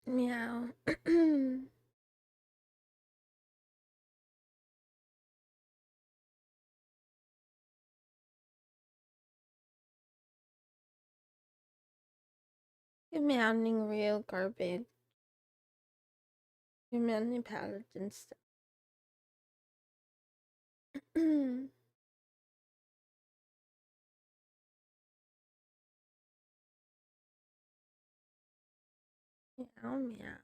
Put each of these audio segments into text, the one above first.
Meow. You're meowing real garbage. You're meowing paladin stuff. Meow, meow.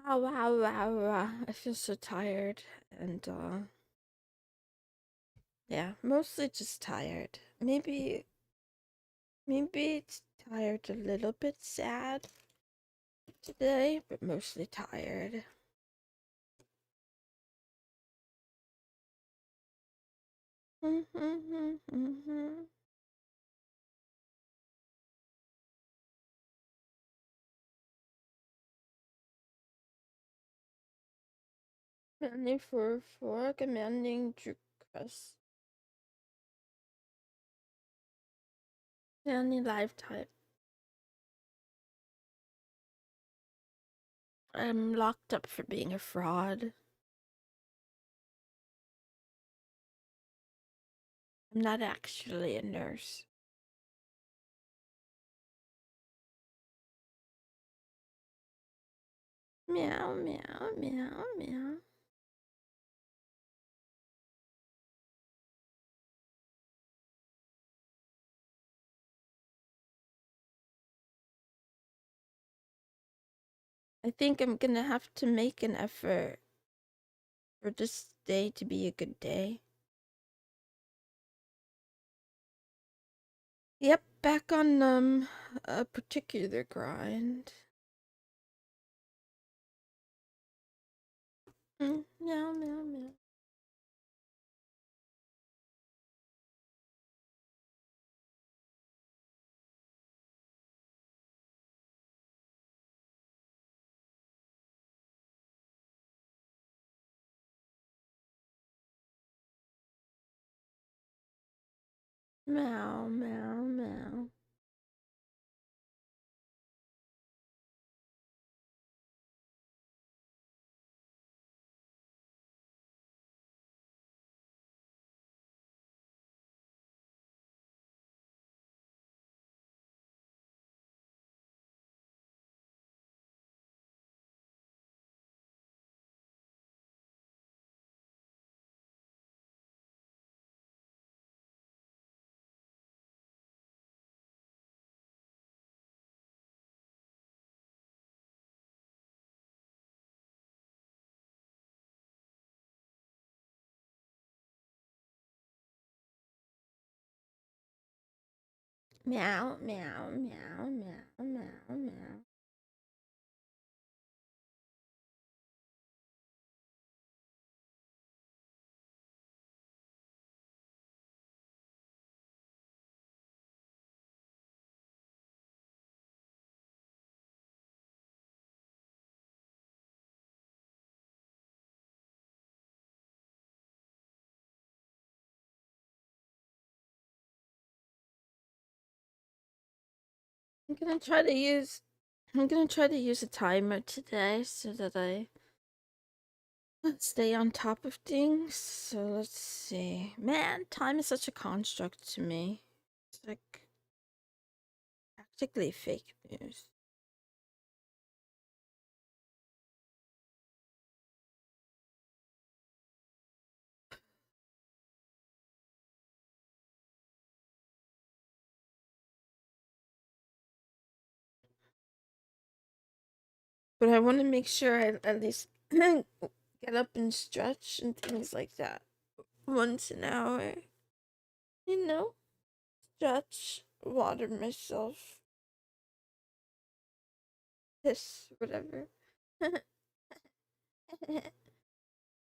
Wow, wow, wow, wow. I feel so tired. And, yeah, mostly just tired. Maybe it's tired, a little bit sad today, but mostly tired. Meowing for fork, meowing Drukas. Meowing live type. I'm locked up for being a fraud. I'm not actually a nurse. Meow, meow, meow, meow. I think I'm gonna have to make an effort for this day to be a good day. Yep, back on a particular grind. Meow, meow, meow. Meow, meow, meow. Meow, meow, meow, meow, meow, meow. I'm gonna try to use a timer today so that I stay on top of things. So let's see. Man, time is such a construct to me. It's like practically fake news. But I want to make sure I at least get up and stretch and things like that once an hour. You know, stretch, water myself, piss, whatever.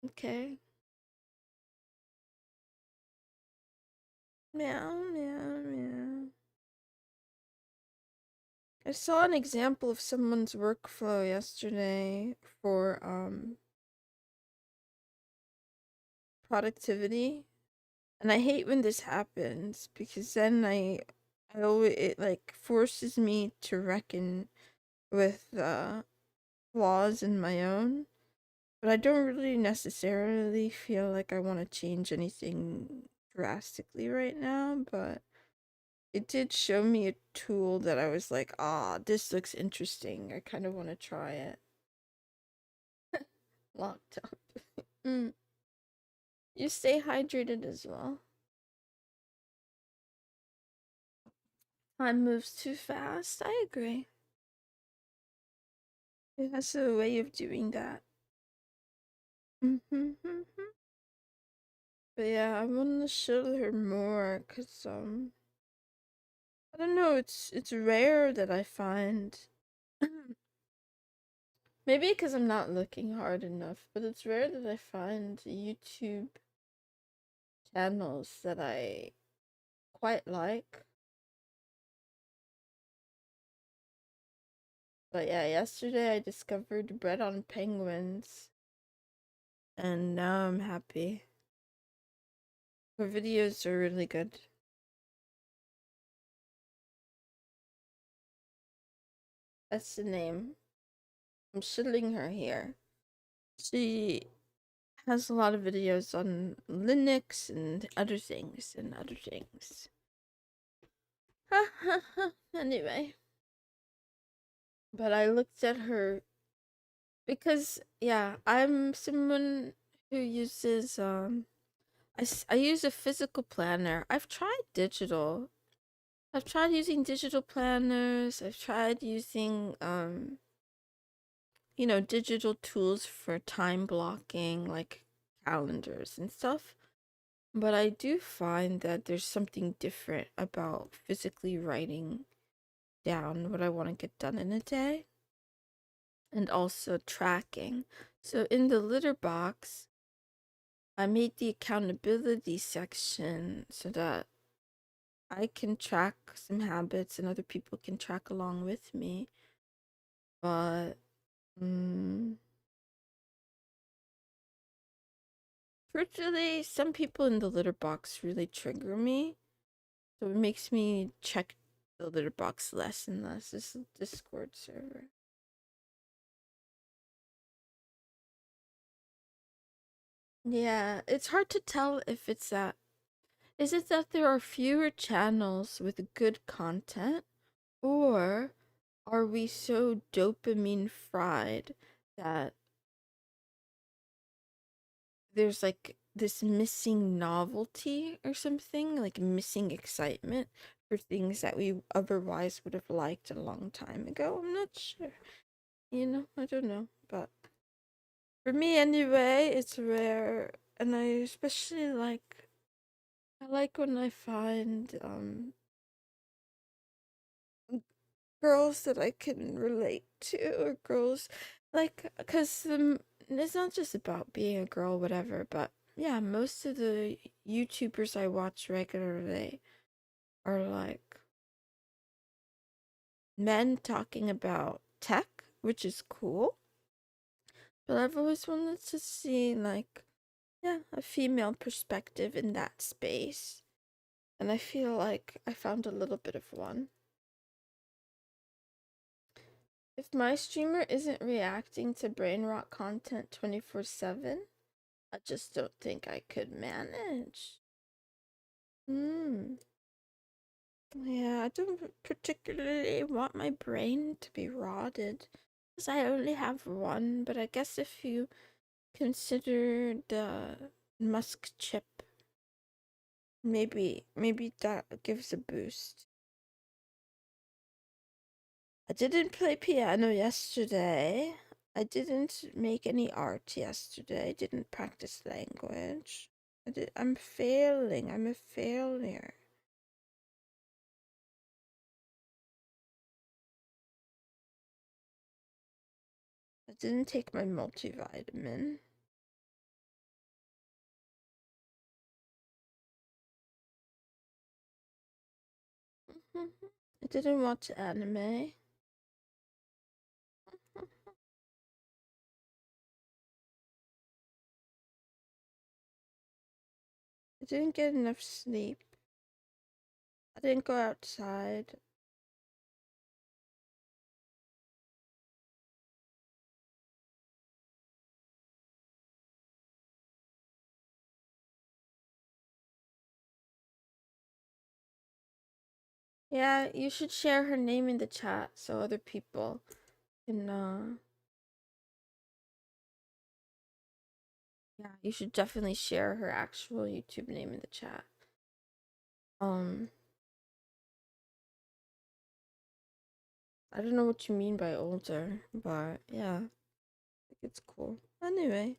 Okay. Meow, meow, meow. I saw an example of someone's workflow yesterday for productivity. And I hate when this happens because then I always it like forces me to reckon with flaws in my own. But I don't really necessarily feel like I want to change anything drastically right now, but it did show me a tool that I was like, ah, this looks interesting. I kind of want to try it. Locked up. Mm. You stay hydrated as well. Time moves too fast. I agree. It has a way of doing that. But yeah, I want to show her more because I don't know. It's rare that I find. Maybe because I'm not looking hard enough, but it's rare that I find YouTube channels that I quite like. But yeah, yesterday I discovered Bread on Penguins, and now I'm happy. Her videos are really good. That's the name. I'm shittling her here. She has a lot of videos on Linux and other things and other things. Anyway, but I looked at her because yeah, I'm someone who uses I use a physical planner. I've tried digital. I've tried using digital planners. I've tried using digital tools for time blocking like calendars and stuff. But I do find that there's something different about physically writing down what I want to get done in a day and also tracking. So in the litter box, I made the accountability section so that I can track some habits and other people can track along with me. But truthfully, some people in the litter box really trigger me. So it makes me check the litter box less and less. This Discord server. Yeah, it's hard to tell if it's that. Is it that there are fewer channels with good content? Or are we so dopamine fried that there's like this missing novelty or something? Like missing excitement for things that we otherwise would have liked a long time ago? I'm not sure. I don't know. But for me anyway, it's rare. And I especially I like when I find girls that I can relate to, or girls like, because it's not just about being a girl, whatever, but yeah, most of the YouTubers I watch regularly are like men talking about tech, which is cool, but I've always wanted to see, like, yeah, a female perspective in that space, and I feel like I found a little bit of one. If my streamer isn't reacting to brain rot content 24/7, I just don't think I could manage. Hmm. Yeah, I don't particularly want my brain to be rotted, because I only have one, but I guess if you consider the Musk chip, maybe that gives a boost. I didn't play piano yesterday. I didn't make any art yesterday. I didn't practice language. I'm failing. I'm a failure. I didn't take my multivitamin. I didn't watch anime. I didn't get enough sleep. I didn't go outside. Yeah, you should share her name in the chat so other people can yeah, you should definitely share her actual YouTube name in the chat. I don't know what you mean by older, but yeah, I think it's cool. Anyway.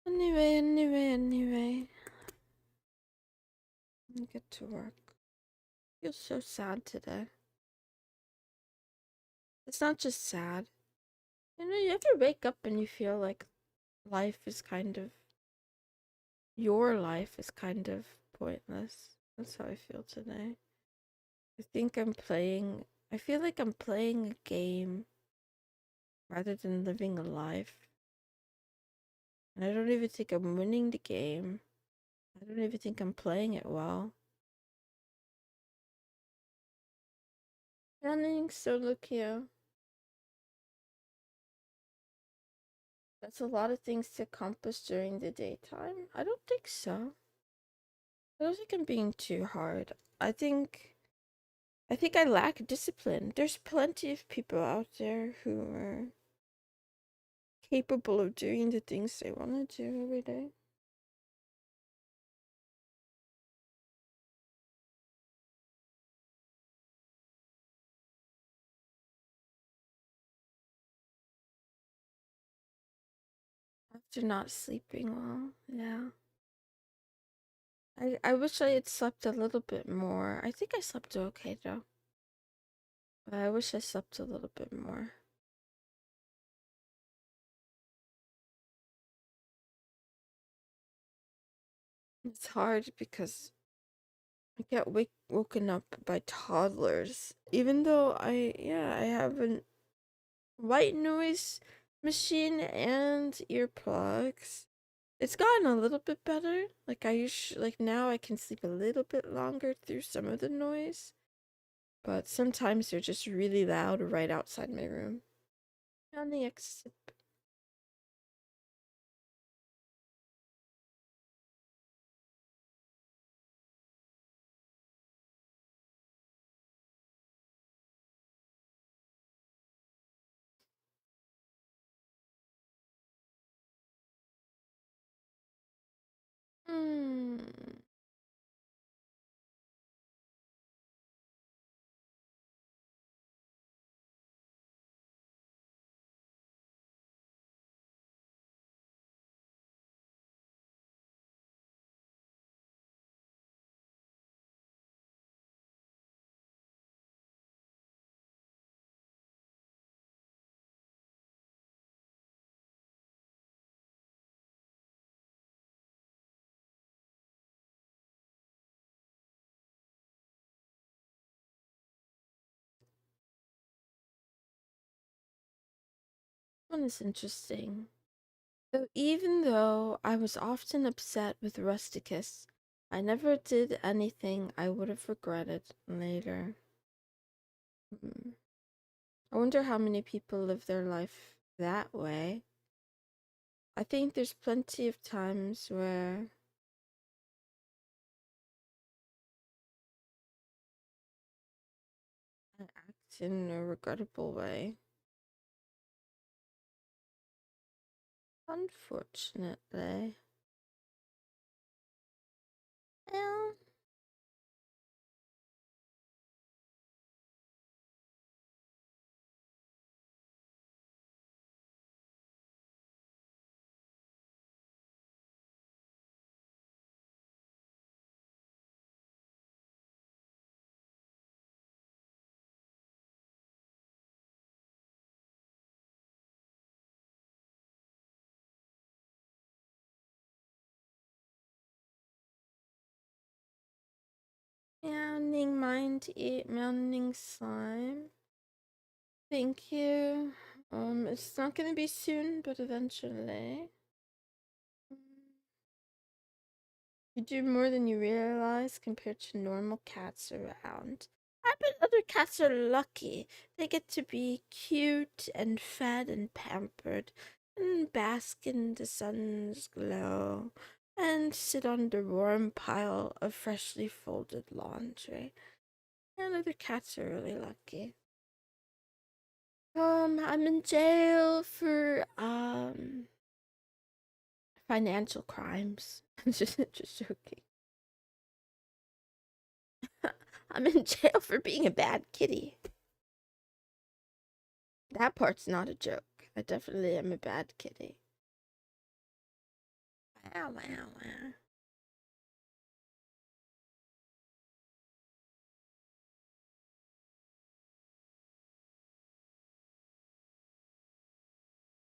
Anyway. Let me get to work. I feel so sad today. It's not just sad. You know, you ever wake up and you feel like life is kind of your life is kind of pointless. That's how I feel today. I feel like I'm playing a game rather than living a life. And I don't even think I'm winning the game. I don't even think I'm playing it well. Running solo queue. That's a lot of things to accomplish during the daytime. I don't think so. I don't think I'm being too hard. I think I lack discipline. There's plenty of people out there who are capable of doing the things they want to do every day. After not sleeping well, yeah. I wish I had slept a little bit more. I think I slept okay though. But I wish I slept a little bit more. It's hard because I get woken up by toddlers. Even though I have a white noise machine and earplugs. It's gotten a little bit better. Like now I can sleep a little bit longer through some of the noise. But sometimes they're just really loud right outside my room. On the exit. Hmm. One is interesting. So even though I was often upset with Rusticus, I never did anything I would have regretted later. Hmm. I wonder how many people live their life that way. I think there's plenty of times where I act in a regrettable way. Unfortunately. Well, evening, mind morning slime. Thank you. It's not gonna be soon, but eventually. You do more than you realize compared to normal cats around. I bet other cats are lucky. They get to be cute and fed and pampered and bask in the sun's glow and sit on the warm pile of freshly folded laundry. And other cats are really lucky. I'm in jail for financial crimes. just joking. I'm in jail for being a bad kitty. That part's not a joke. I definitely am a bad kitty. Wow, wow, wow.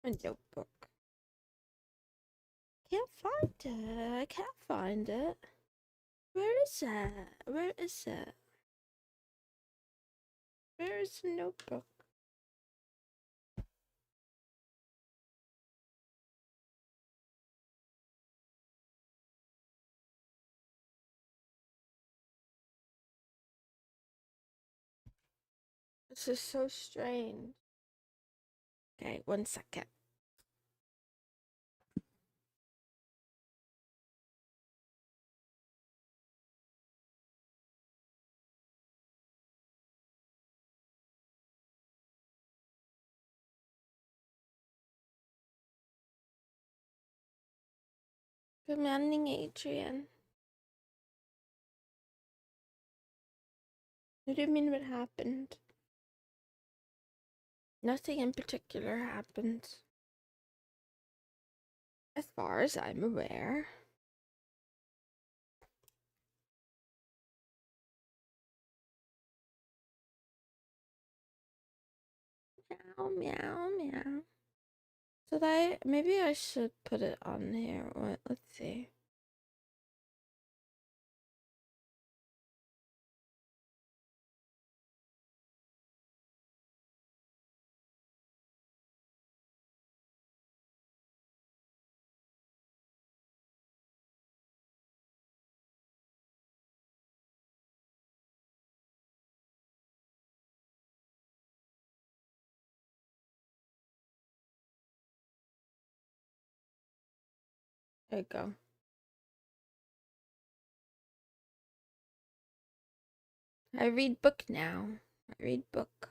A notebook. Can't find it. I can't find it. Where is it? Where is it? Where is the notebook? This is so strange. Okay, 1 second. Good morning, Adrian. What do you mean what happened? Nothing in particular happened. As far as I'm aware. Meow, meow, meow. Maybe I should put it on here. Let's see. There you go. I read book now. I read book.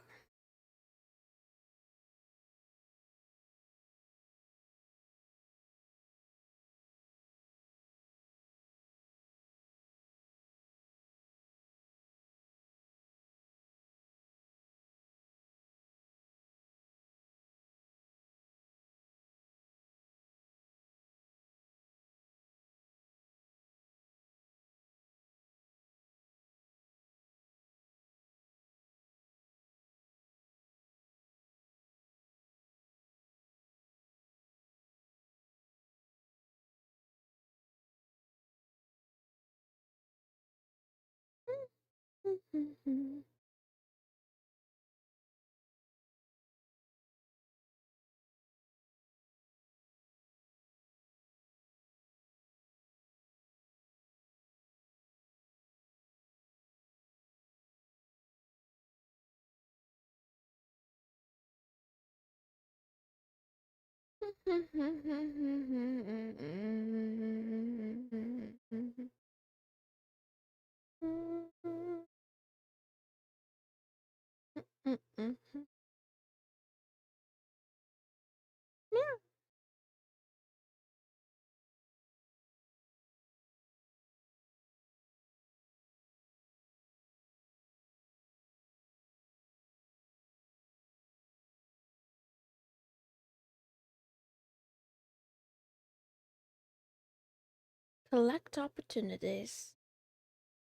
Collect opportunities.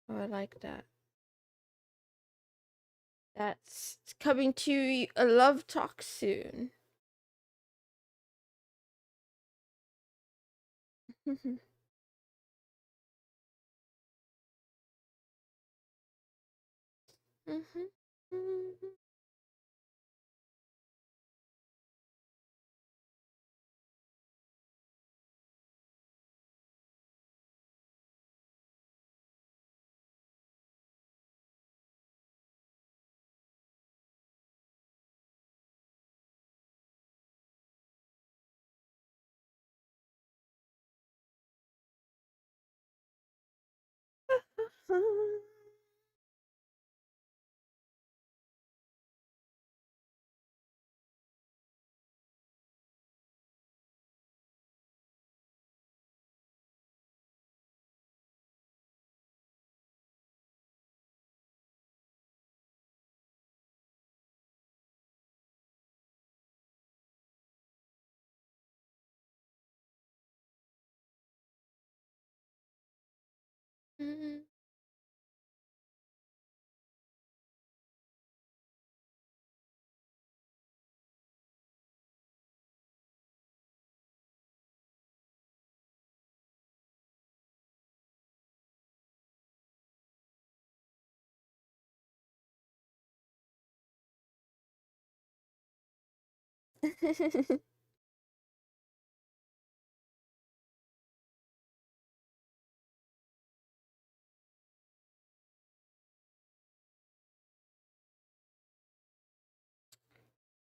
Oh, I like that. That's coming to a love talk soon. Mhm. Mhm. Mhm.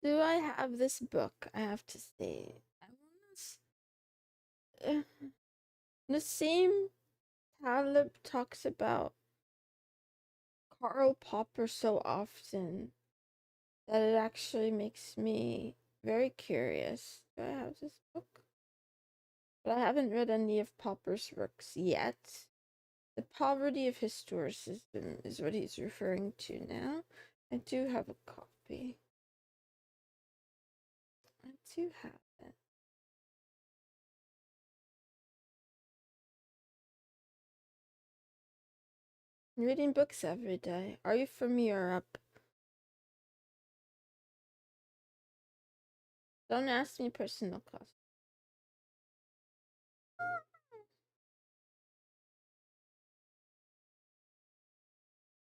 Do I have this book? I have to say. I want the same Talib talks about Karl Popper so often that it actually makes me very curious. Do I have this book? But I haven't read any of Popper's works yet. The poverty of historicism is what he's referring to now. I do have a copy. I do have it. I'm reading books every day. Are you from Europe? Don't ask me personal questions.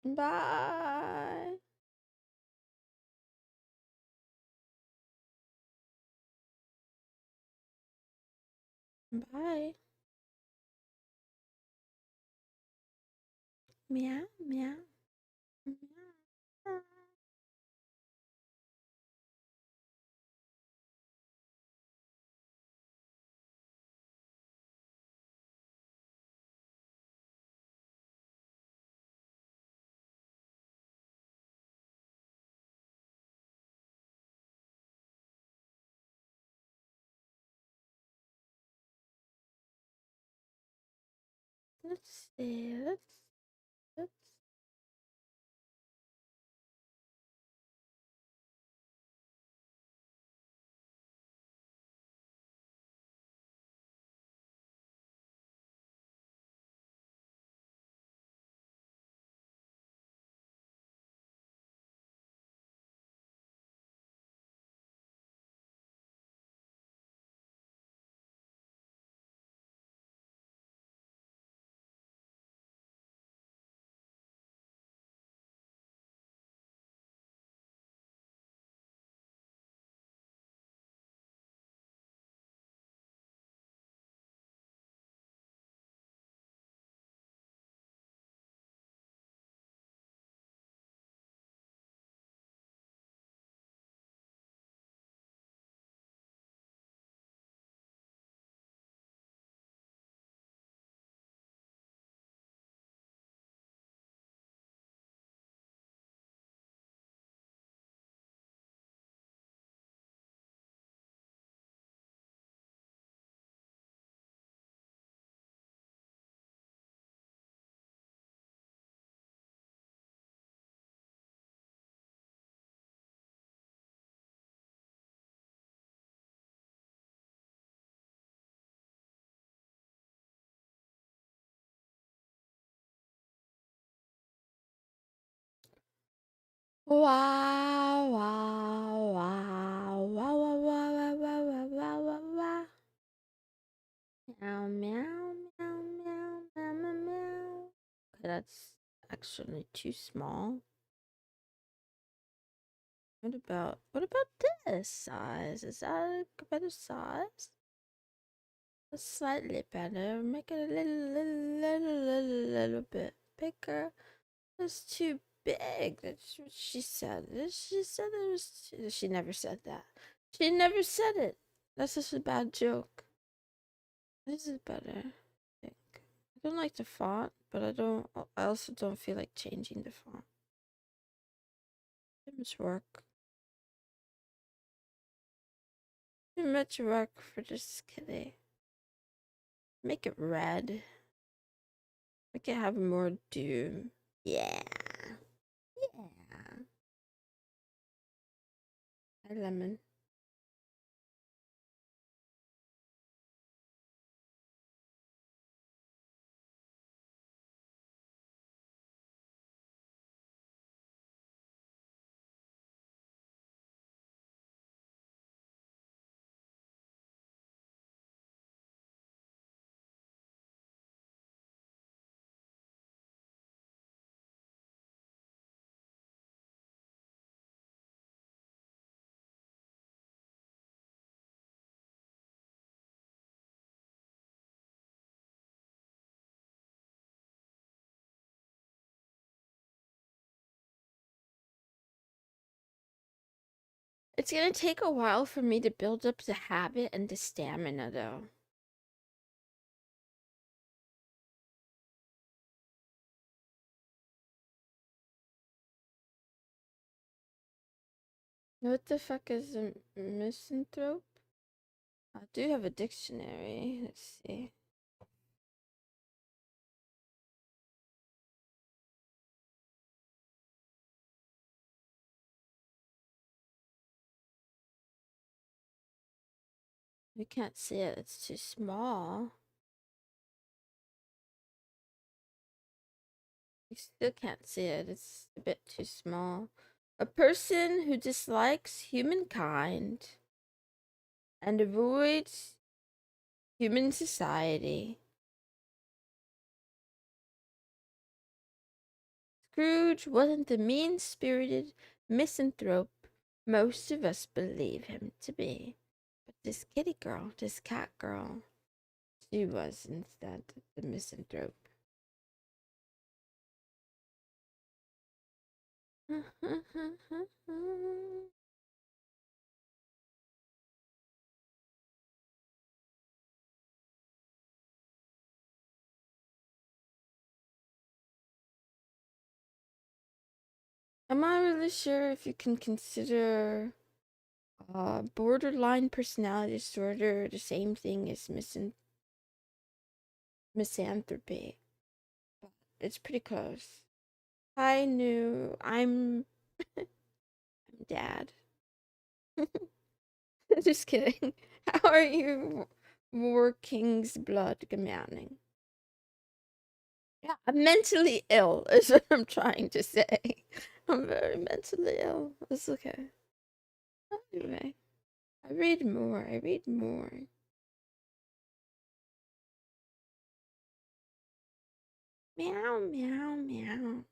Bye. Bye. Meow, meow, meow. Let's see. Let's. Wow, wow, wow, wow, wow, wow, wow, wow, wow, wow, wow. Meow, meow, meow, meow, meow, meow, meow. Okay, that's actually too small. What about this size? Is that a better size? Slightly better. Make it a little bit bigger. It's too big. That's what she said. She said it was. She never said that. She never said it. That's just a bad joke. This is better. I think. I don't like the font, but I don't. I also don't feel like changing the font. Too much work. Too much work for this kitty. Make it red. Make it have more doom. Yeah. Yeah. Hi, lemon. It's gonna take a while for me to build up the habit and the stamina, though. What the fuck is a misanthrope? I do have a dictionary. Let's see. We can't see it. It's too small. We still can't see it. It's a bit too small. A person who dislikes humankind and avoids human society. Scrooge wasn't the mean-spirited misanthrope most of us believe him to be. But this kitty girl, this cat girl, she was instead the misanthrope. I'm not really sure if you can consider borderline personality disorder the same thing as misanthropy. But it's pretty close. Hi, new. I'm dad. Just kidding. How are you, War King's blood commanding? Yeah, I'm mentally ill, is what I'm trying to say. I'm very mentally ill. It's okay. Anyway, I read more. I read more. Meow, meow, meow.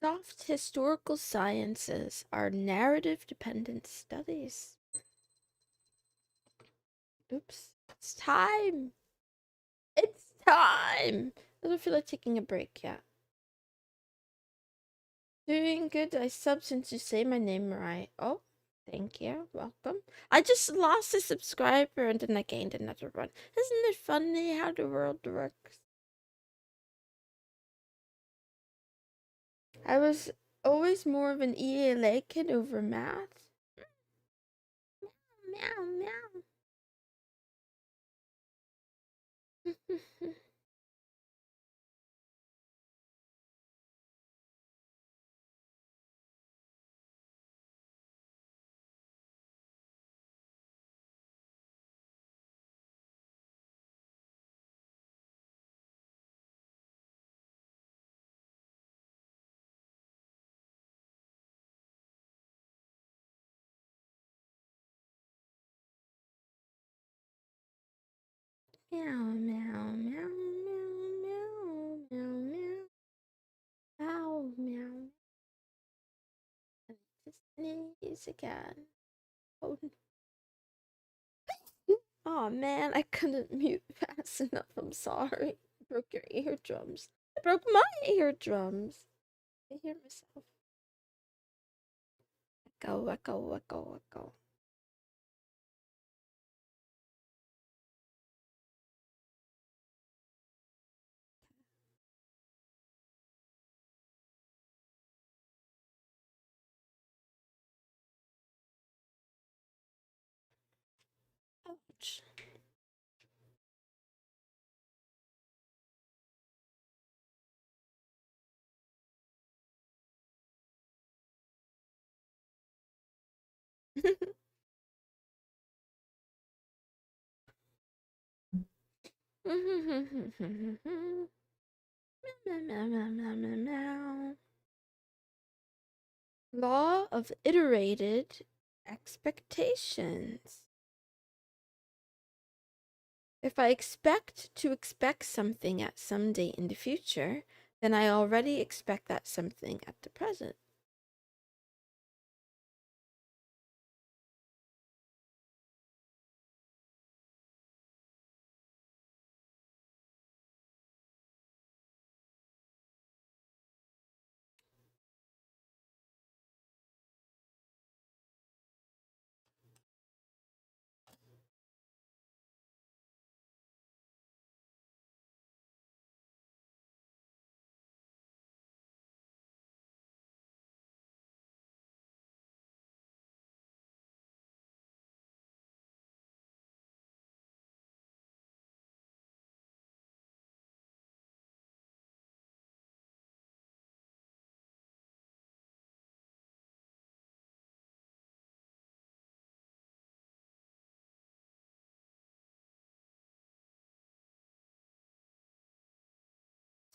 Soft historical sciences are narrative dependent studies. Oops. It's time. It's time. I don't feel like taking a break yet. Doing good. I subbed since you say my name right. Oh, thank you. Welcome. I just lost a subscriber and then I gained another one. Isn't it funny how the world works? I was Always more of an ELA kid over math. Meow, meow, meow. Meow, meow, meow, meow, meow, meow, meow. Ow, meow. Just sneeze again. Oh, oh man, I couldn't mute fast enough. I'm sorry. I broke your eardrums. I broke my eardrums. I hear myself. Echo, echo, echo, echo. Ouch. Meow, meow, meow, meow, meow, meow. Law of iterated expectations. If I expect to expect something at some date in the future, then I already expect that something at the present.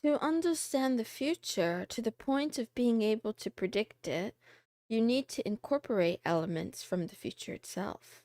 To understand the future to the point of being able to predict it, you need to incorporate elements from the future itself.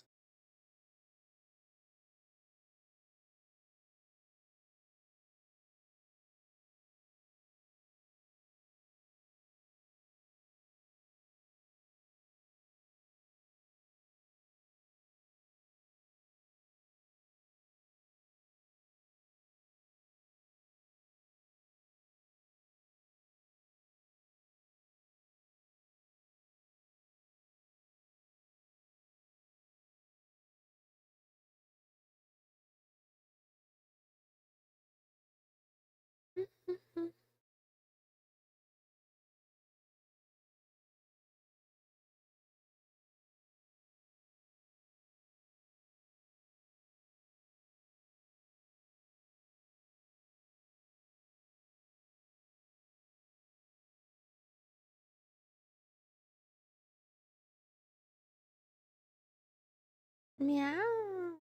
Meow.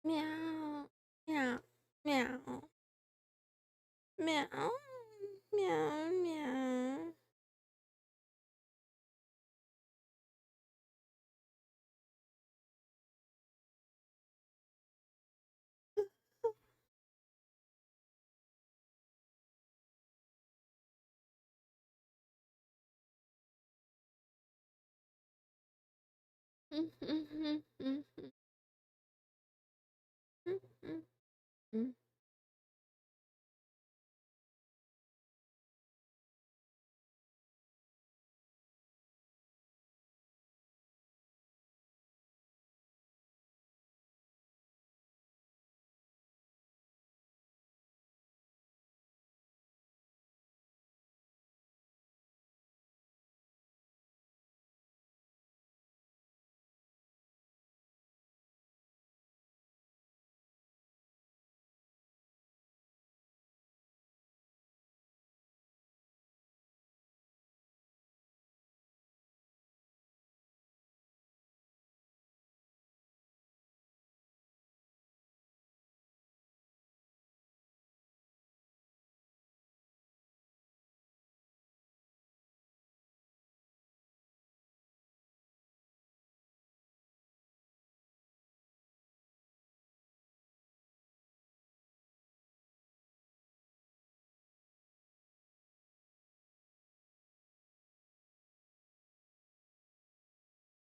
Meow. Meow. Meow. Meow. Meow. Meow.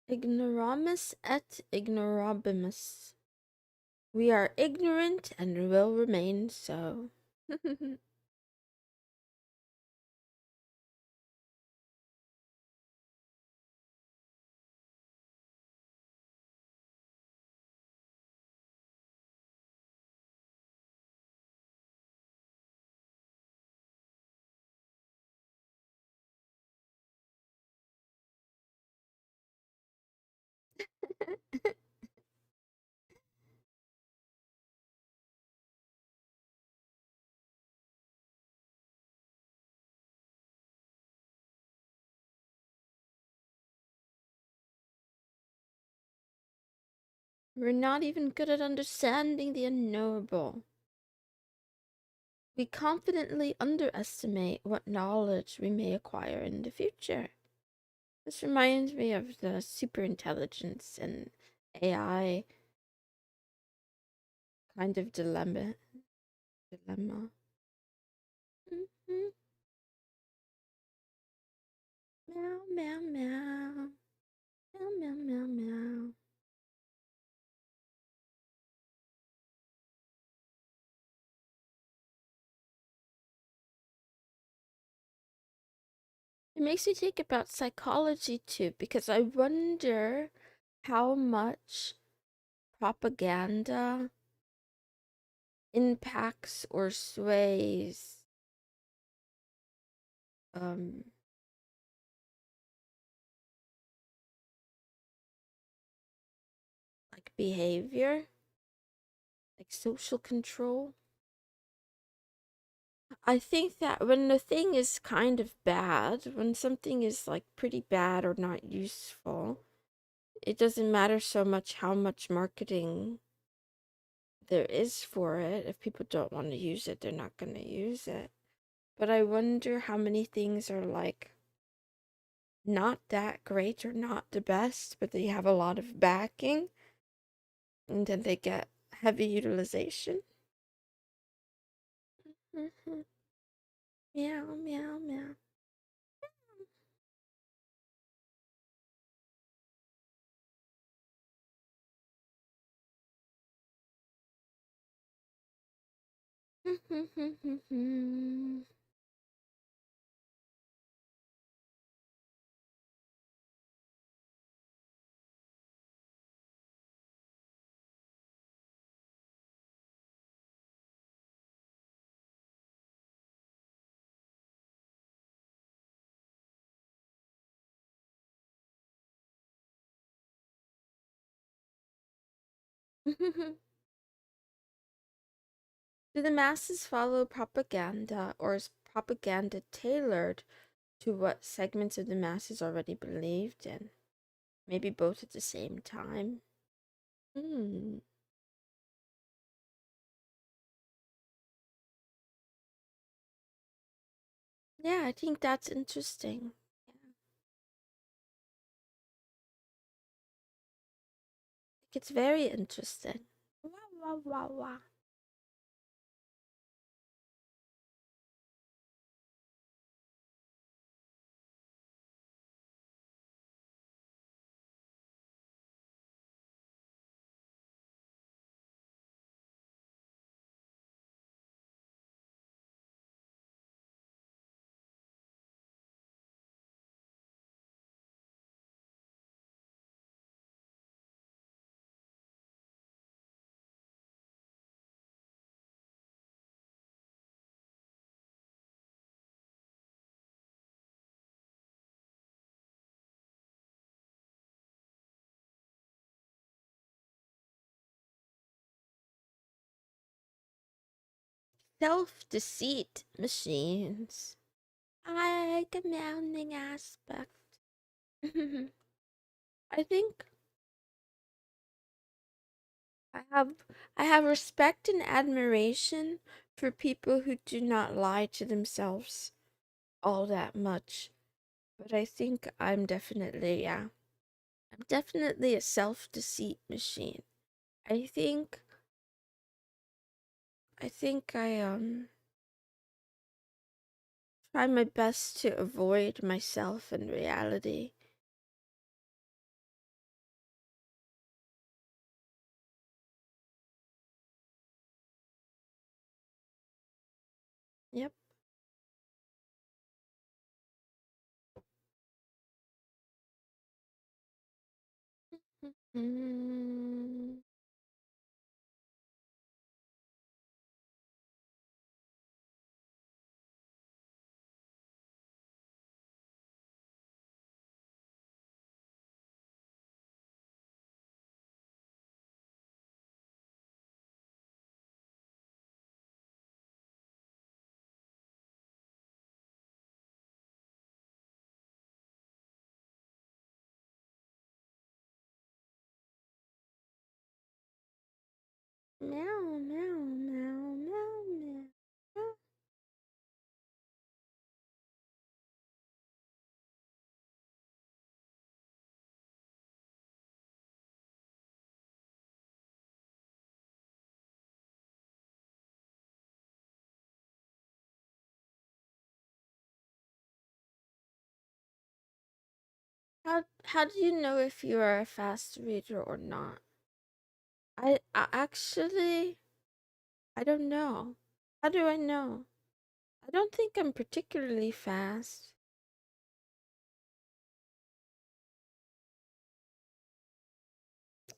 Ignoramus et ignorabimus. We are ignorant and will remain so. We're not even good at understanding the unknowable. We confidently underestimate what knowledge we may acquire in the future. This reminds me of the superintelligence and AI kind of dilemma. Dilemma. Mhm. Meow, meow, meow. Meow, meow, meow, meow. It makes me think about psychology too, because I wonder how much propaganda impacts or sways um like behavior, like social control. I think that when the thing is kind of bad, when something is like pretty bad or not useful, it doesn't matter so much how much marketing there is for it. If people don't want to use it, they're not going to use it. But I wonder how many things are like not that great or not the best, but they have a lot of backing and then they get heavy utilization. Mm-hmm. Meow, meow, meow. Do the masses follow propaganda, or is propaganda tailored to what segments of the masses already believed in? Maybe both at the same time? Hmm. Yeah, I think that's interesting. Yeah. I think it's very interesting. Wah, wah, wah, wah. Self-deceit machines. I like a mounding aspect. I think I have I have respect and admiration for people who do not lie to themselves all that much. But I think I'm definitely, yeah, I'm definitely a self-deceit machine. I think I try my best to avoid myself in reality. Yep. Mm. Meow, meow, meow, meow, meow. How do you know if you are a fast reader or not? I actually I don't know. How do I know? I don't think I'm particularly fast.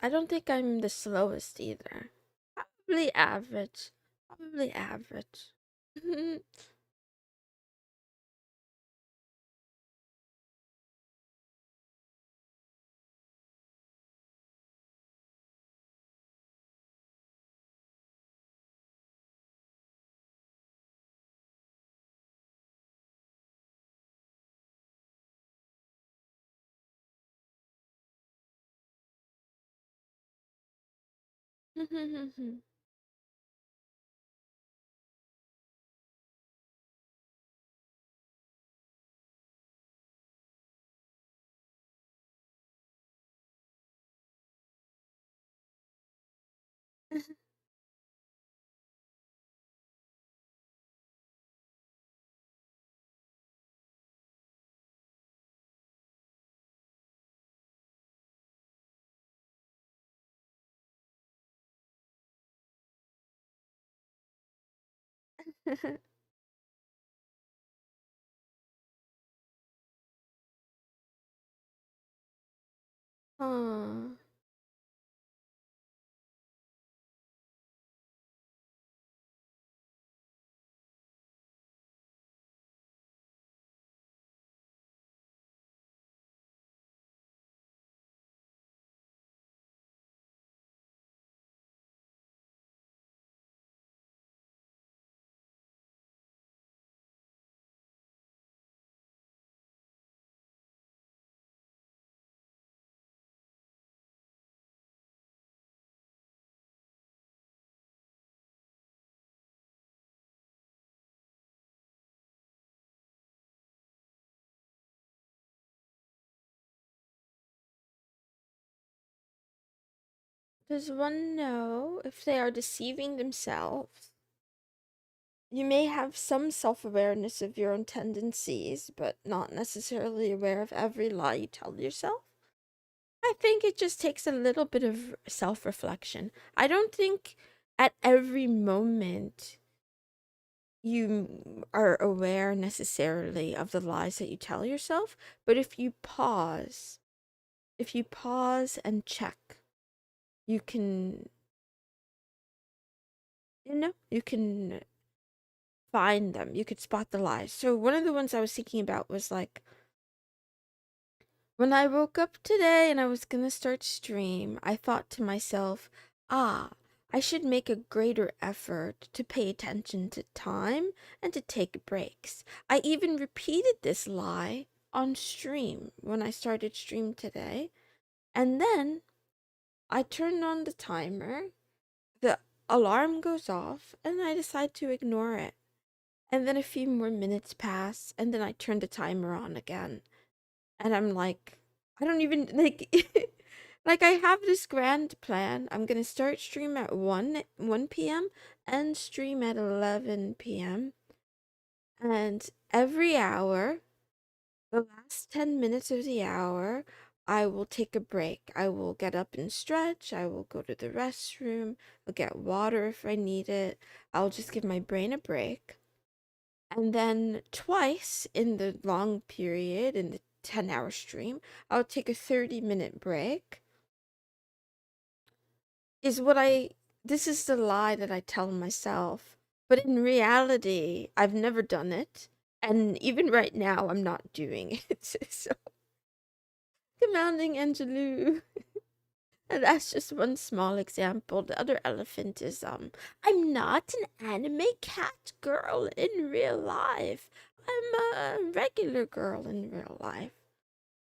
I don't think I'm the slowest either. Probably average. Probably average. Aw. Does one know if they are deceiving themselves? You may have some self awareness of your own tendencies, but not necessarily aware of every lie you tell yourself. I think it just takes a little bit of self reflection. I don't think at every moment you are aware necessarily of the lies that you tell yourself, but if you pause and check, you can, you can find them. You could spot the lies. So one of the ones I was thinking about was like when I woke up today and I was gonna start stream, I thought to myself, ah, I should make a greater effort to pay attention to time and to take breaks. I even repeated this lie on stream when I started stream today. And then I turned on the timer, the alarm goes off, and I decide to ignore it. And then a few more minutes pass, and then I turn the timer on again. And I'm like, I don't even like like I have this grand plan. I'm gonna start stream at 1 p.m. and stream at 11 p.m. And every hour, the last 10 minutes of the hour, I will take a break. I will get up and stretch. I will go to the restroom. I'll get water if I need it. I'll just give my brain a break. And then twice in the long period, in the 10-hour stream, I'll take a 30-minute break. Is what I This is the lie that I tell myself. But in reality, I've never done it. And even right now, I'm not doing it. So, commanding Angelou. And that's just one small example. The other elephant is I'm not an anime cat girl in real life. I'm a regular girl in real life.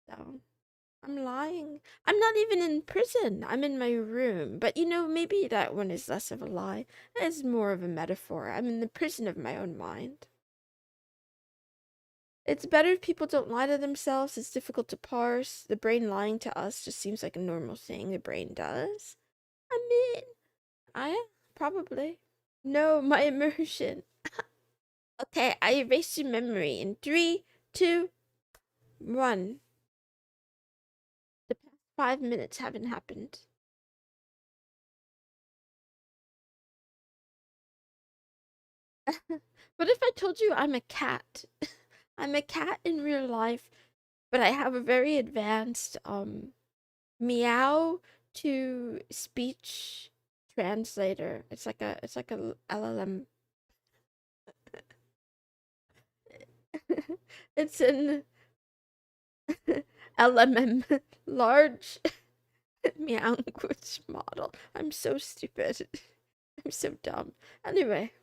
So I'm lying. I'm not even in prison. I'm in my room. But maybe that one is less of a lie. It's more of a metaphor. I'm in the prison of my own mind. It's better if people don't lie to themselves. It's difficult to parse. The brain lying to us just seems like a normal thing the brain does. I mean, I probably. No, my immersion. Okay, I erased your memory in 3, 2, 1. The past 5 minutes haven't happened. What if I told you I'm a cat? I'm a cat in real life, but I have a very advanced meow to speech translator. It's like a LLM. It's an LMM, large meow language model. I'm so stupid. I'm so dumb. Anyway.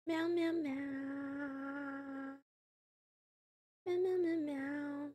Meow meow meow. Meow meow meow meow.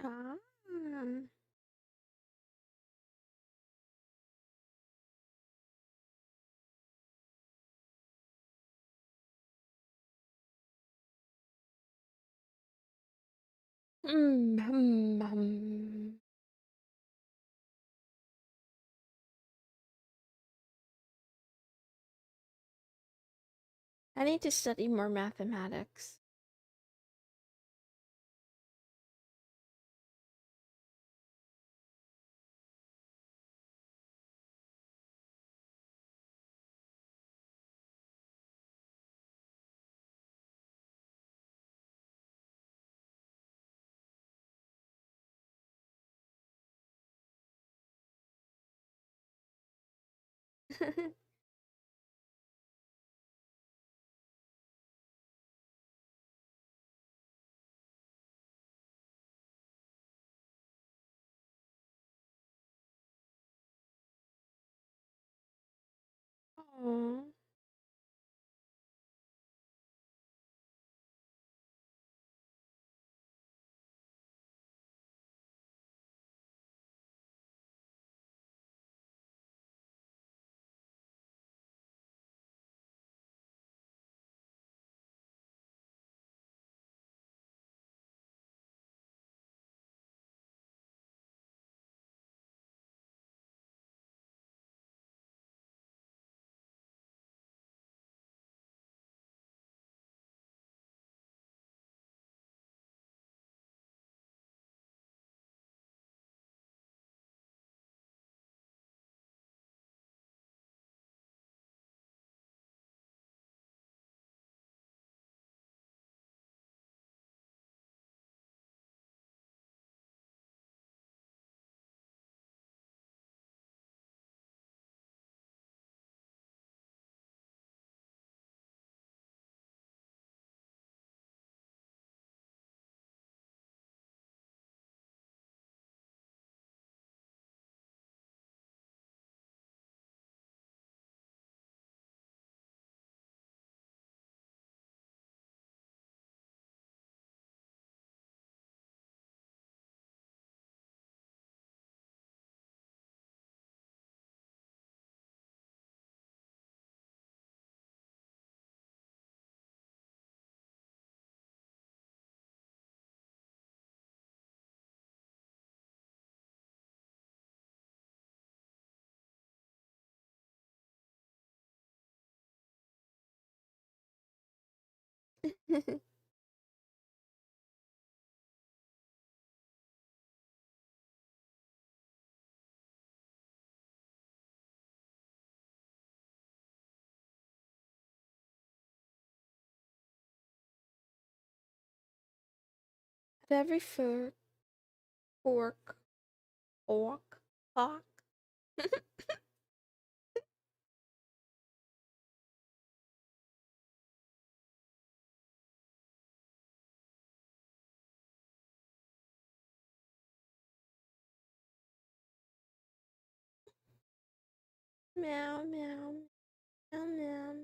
Ah. I need to study more mathematics. Aw. At every fork, fork, hawk. Meow, meow, meow, meow.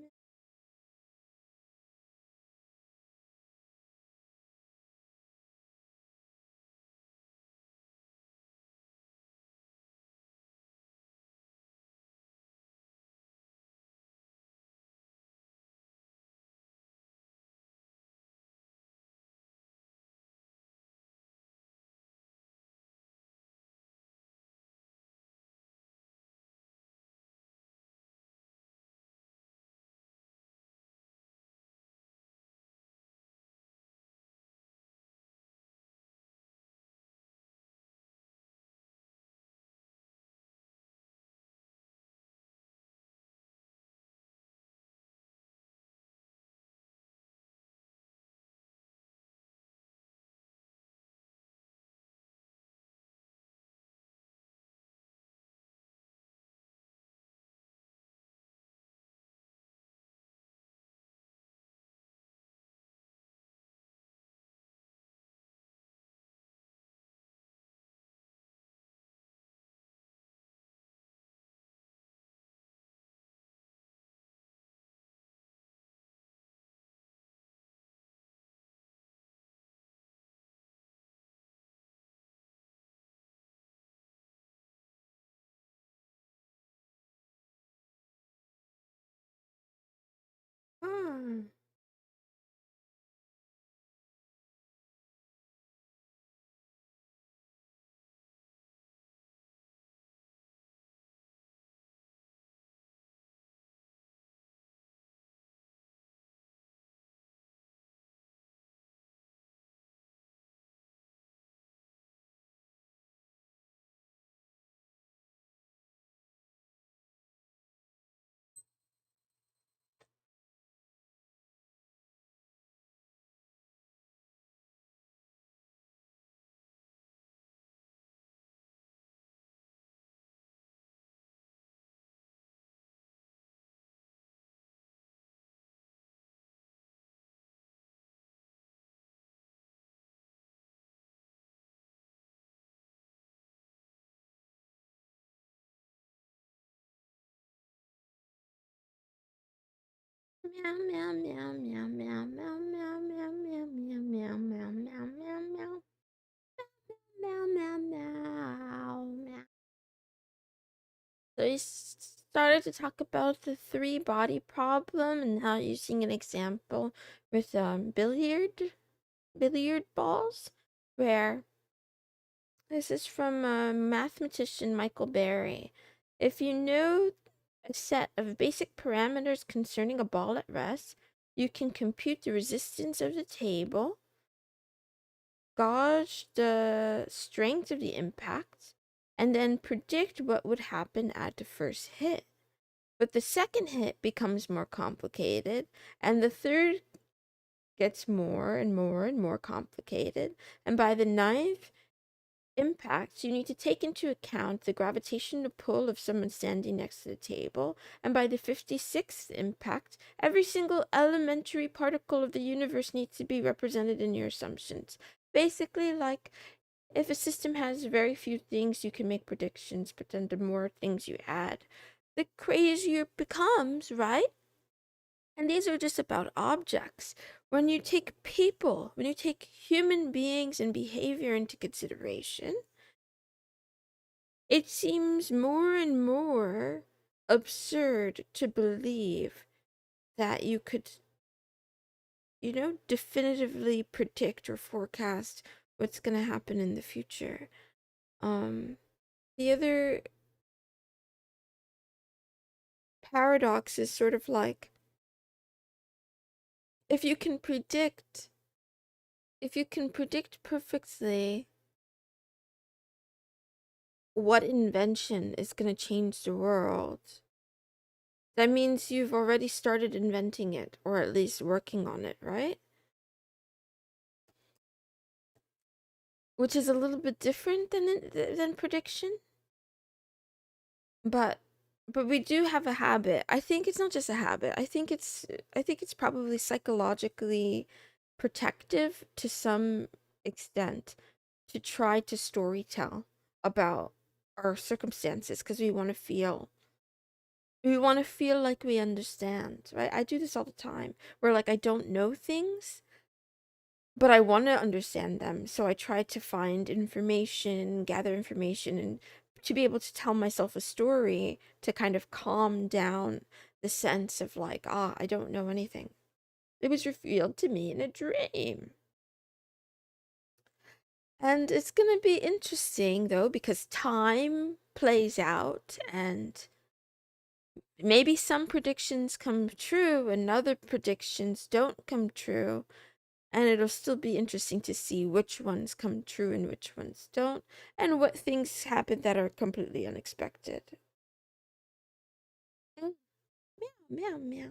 Meow meow meow meow meow meow meow meow meow meow meow meow meow meow meow meow meow meow meow. So we started to talk about the three body problem and how using an example with billiard balls, where this is from mathematician Michael Berry. If you know a set of basic parameters concerning a ball at rest, you can compute the resistance of the table, gauge the strength of the impact, and then predict what would happen at the first hit. But the second hit becomes more complicated, and the third gets more and more and more complicated. And by the ninth impact, you need to take into account the gravitational pull of someone standing next to the table. And by the 56th impact, every single elementary particle of the universe needs to be represented in your assumptions. Basically, like, if a system has very few things, you can make predictions, but then the more things you add, the crazier it becomes, right? And these are just about objects. When you take people, when you take human beings and behavior into consideration, it seems more and more absurd to believe that you could, definitively predict or forecast what's going to happen in the future. The other paradox is sort of like, if you can predict perfectly what invention is going to change the world, that means you've already started inventing it, or at least working on it, right? Which is a little bit different than prediction. But we do have a habit. I think it's not just a habit. I think it's probably psychologically protective to some extent to try to storytell about our circumstances, because we want to feel like we understand, right? I do this all the time, where like I don't know things, but I want to understand them. So I try to find information, gather information, and to be able to tell myself a story to kind of calm down the sense of like, I don't know anything. It was revealed to me in a dream. And it's going to be interesting though, because time plays out, and maybe some predictions come true and other predictions don't come true. And it'll still be interesting to see which ones come true and which ones don't, and what things happen that are completely unexpected. Mm, meow, meow, meow.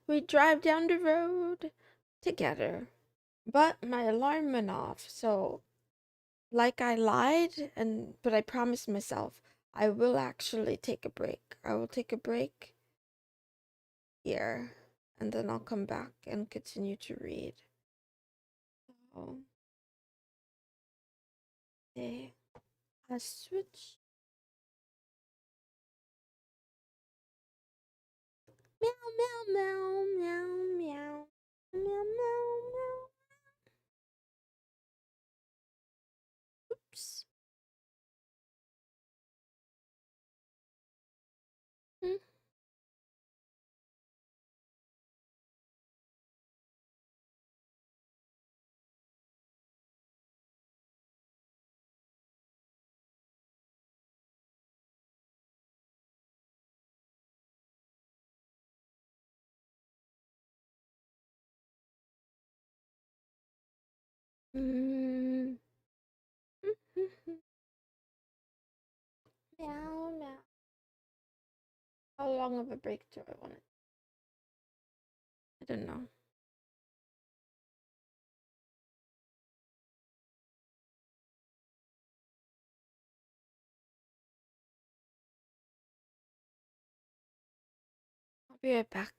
We drive down the road together, but my alarm went off, so like I lied, but I promised myself I will actually take a break. I will take a break here, and then I'll come back and continue to read. So, okay, I switch. Meow, meow, meow, meow, meow. Meow, meow, meow. Oops. Mm. Mm. Meow, meow. How long of a break do I want it? I don't know. I'll be right back.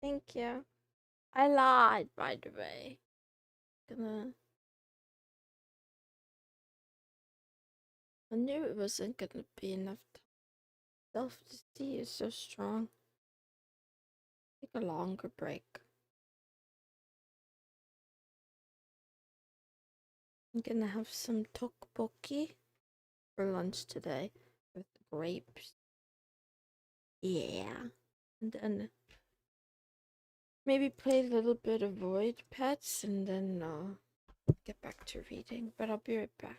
Thank you. I lied, by the way. Gonna. I knew it wasn't gonna be enough time. Self-esteem is so strong. Take a longer break. I'm gonna have some tteokbokki for lunch today with grapes. Yeah. And then maybe play a little bit of Void Pets and then get back to reading. But I'll be right back.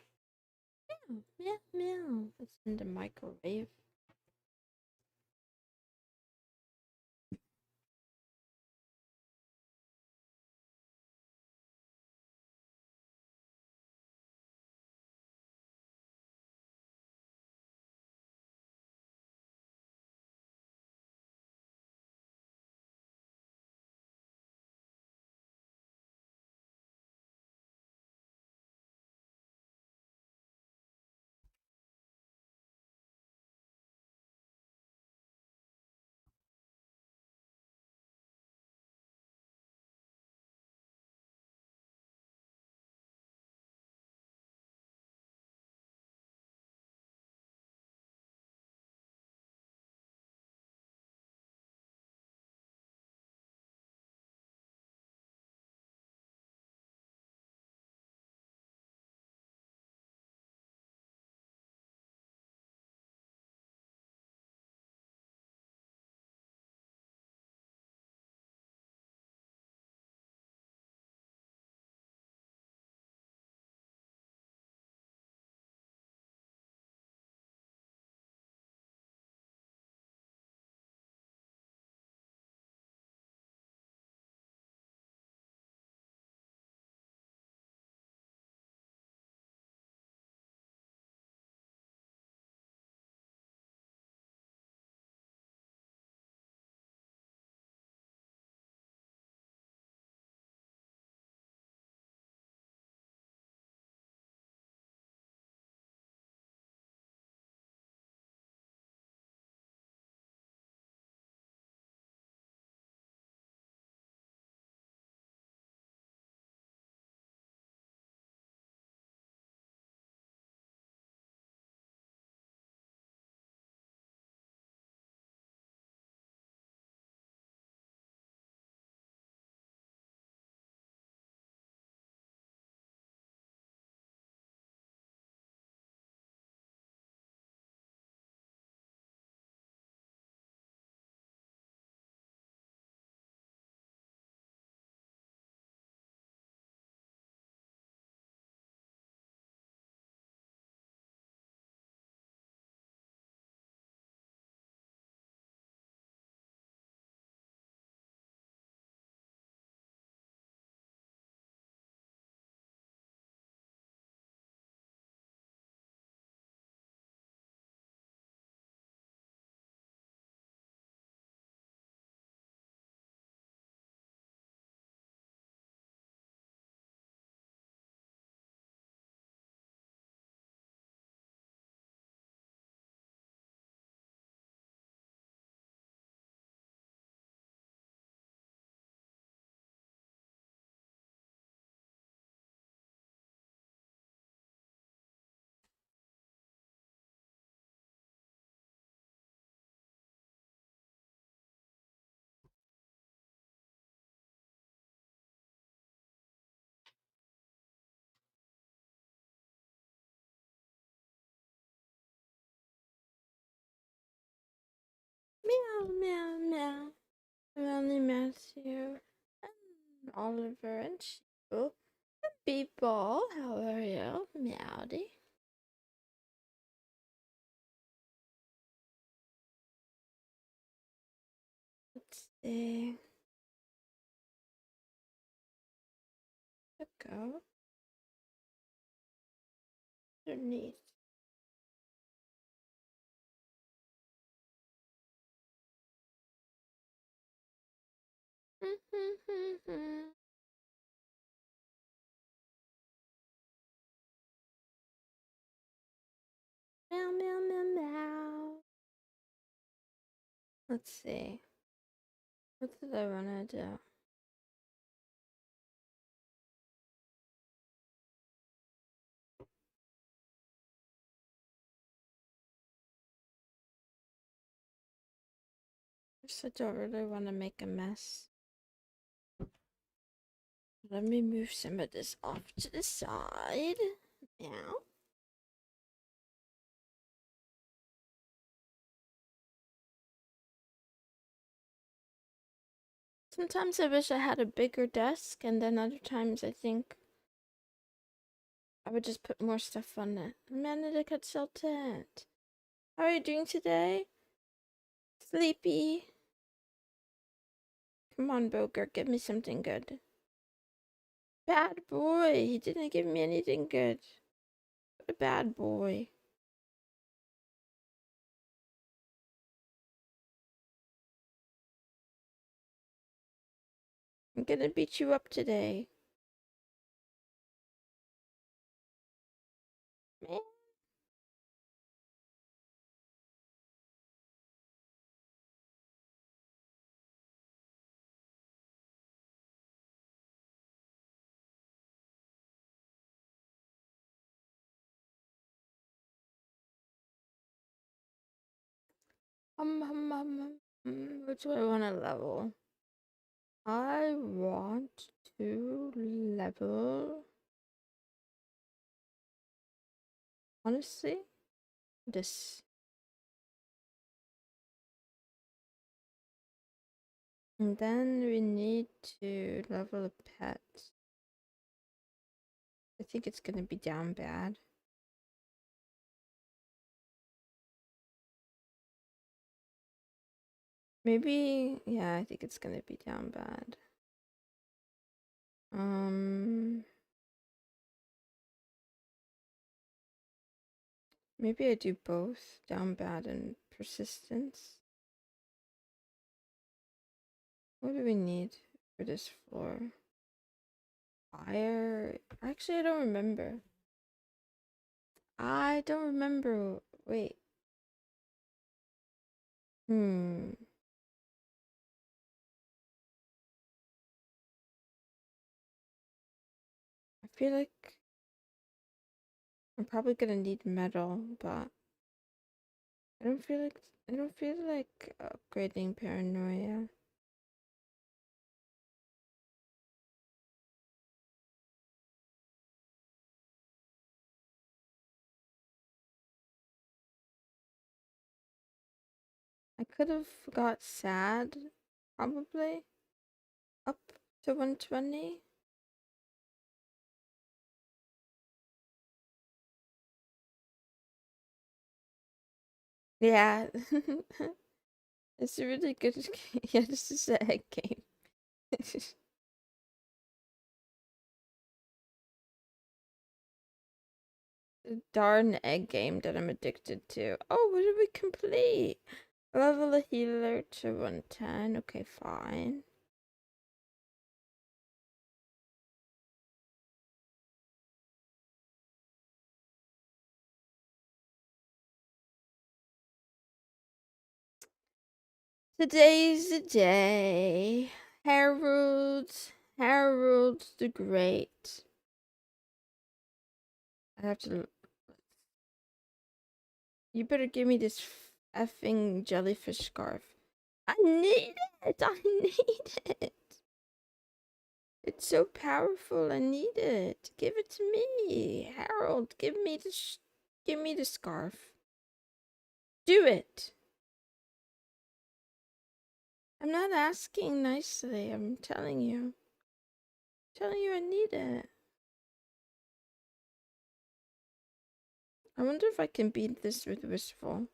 Meow, meow, meow. It's in the microwave. Meow, meow, meow. Melanie Matthew and Oliver and Sheeple and Beepball. How are you? Meowdy. Let's see. Go underneath. Meow, meow, meow, meow. Let's see. What did I wanna do? I don't really want to make a mess. Let me move some of this off to the side. Now. Sometimes I wish I had a bigger desk, and then other times I think I would just put more stuff on it. Amanda Consultant. How are you doing today? Sleepy? Come on, Boger, give me something good. Bad boy! He didn't give me anything good. What a bad boy. I'm gonna beat you up today. Man. What do I want to level? I want to level. Honestly, this. And then we need to level a pet. I think it's gonna be down bad. Maybe, yeah, I think it's gonna be down bad. Maybe I do both, down bad and persistence. What do we need for this floor? Fire? Actually, I don't remember. I don't remember. Wait. I feel like I'm probably gonna need metal, but I don't feel like upgrading paranoia. I could have got sad, probably up to 120. Yeah, it's a really good. Yeah, this is a egg game. The darn egg game that I'm addicted to. Oh, what did we complete? Level a healer to 110. Okay, fine. Today's the day. Harold the Great. I have to. You better give me this effing jellyfish scarf. I need it. I need it. It's so powerful. I need it. Give it to me, Harold. Give me the scarf. Do it. I'm not asking nicely. I'm telling you. Telling you I need it. I wonder if I can beat this with Wistful.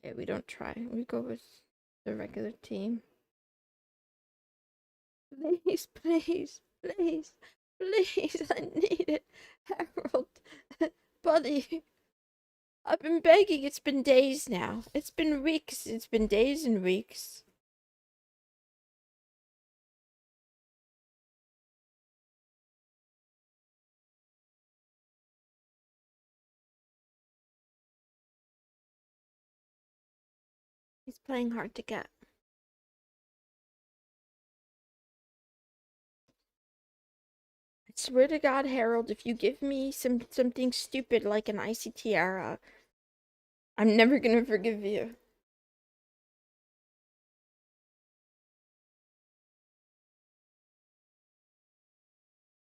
Okay, we don't try. We go with the regular team. Please, please, please, please, I need it. Harold, buddy. I've been begging. It's been days now. It's been weeks. It's been days and weeks. He's playing hard to get. Swear to God, Harold, if you give me something stupid like an icy tiara, I'm never gonna forgive you.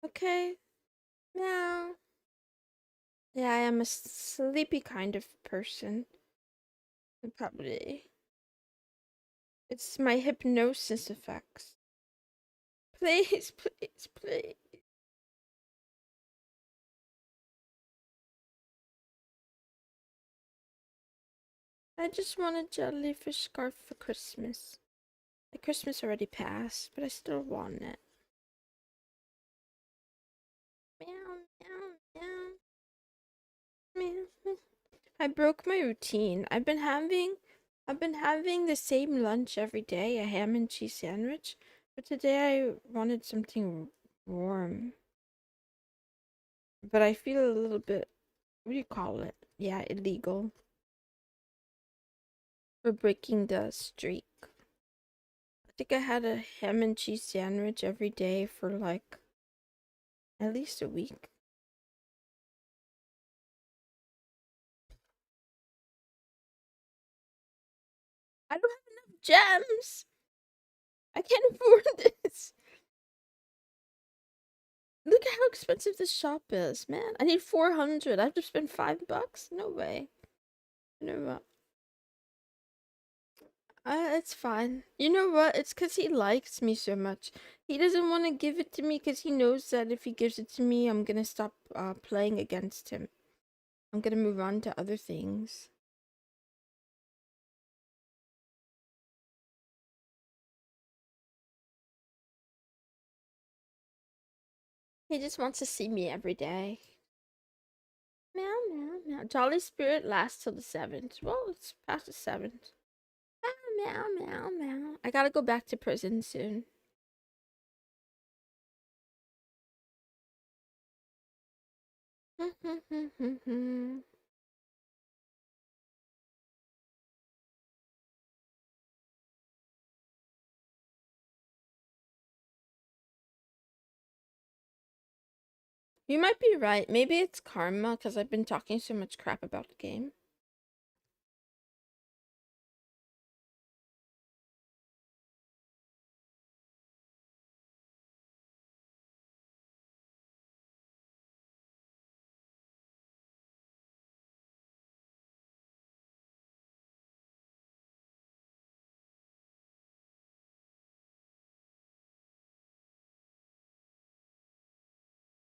Okay? Meow. Yeah, I am a sleepy kind of person. Probably. It's my hypnosis effects. Please, please, please. I just want a jellyfish scarf for Christmas. The Christmas already passed, but I still want it. Meow, meow, meow, meow. I broke my routine. I've been having the same lunch every day, a ham and cheese sandwich, but today I wanted something warm. But I feel a little bit, what do you call it? Yeah, illegal for breaking the streak. I think I had a ham and cheese sandwich every day for like at least a week. I don't have enough gems. I can't afford this. Look at how expensive this shop is, man. I need 400. I have to spend $5? No way. You know what? It's fine. You know what? It's because he likes me so much. He doesn't want to give it to me because he knows that if he gives it to me, I'm gonna stop playing against him. I'm gonna move on to other things. He just wants to see me every day. Meow, meow, meow. Jolly Spirit lasts till the 7th. Well, it's past the 7th. Meow, meow, meow. I gotta go back to prison soon. You might be right. Maybe it's karma because I've been talking so much crap about the game.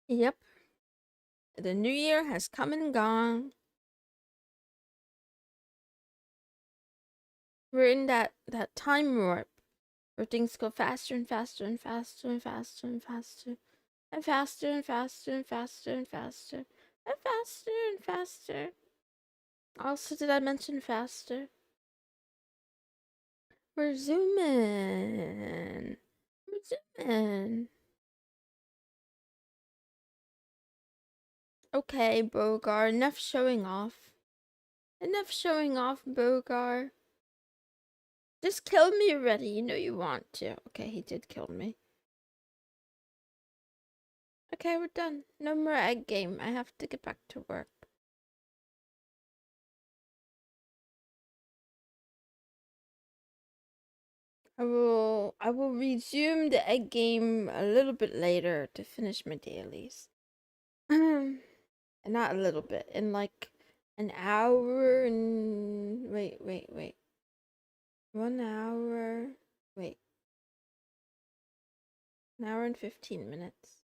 Yep. The new year has come and gone. We're in that time warp where things go faster and faster and faster and faster and faster and faster and faster and faster and faster and faster and faster. Also, did I mention faster? We're zooming. We're zooming. Okay, Bogar, enough showing off. Enough showing off, Bogar. Just kill me already. You know you want to. Okay, he did kill me. Okay, we're done. No more egg game. I have to get back to work. I will resume the egg game a little bit later to finish my dailies. Not a little bit. In like an hour and wait. 1 hour. Wait. An hour and 15 minutes.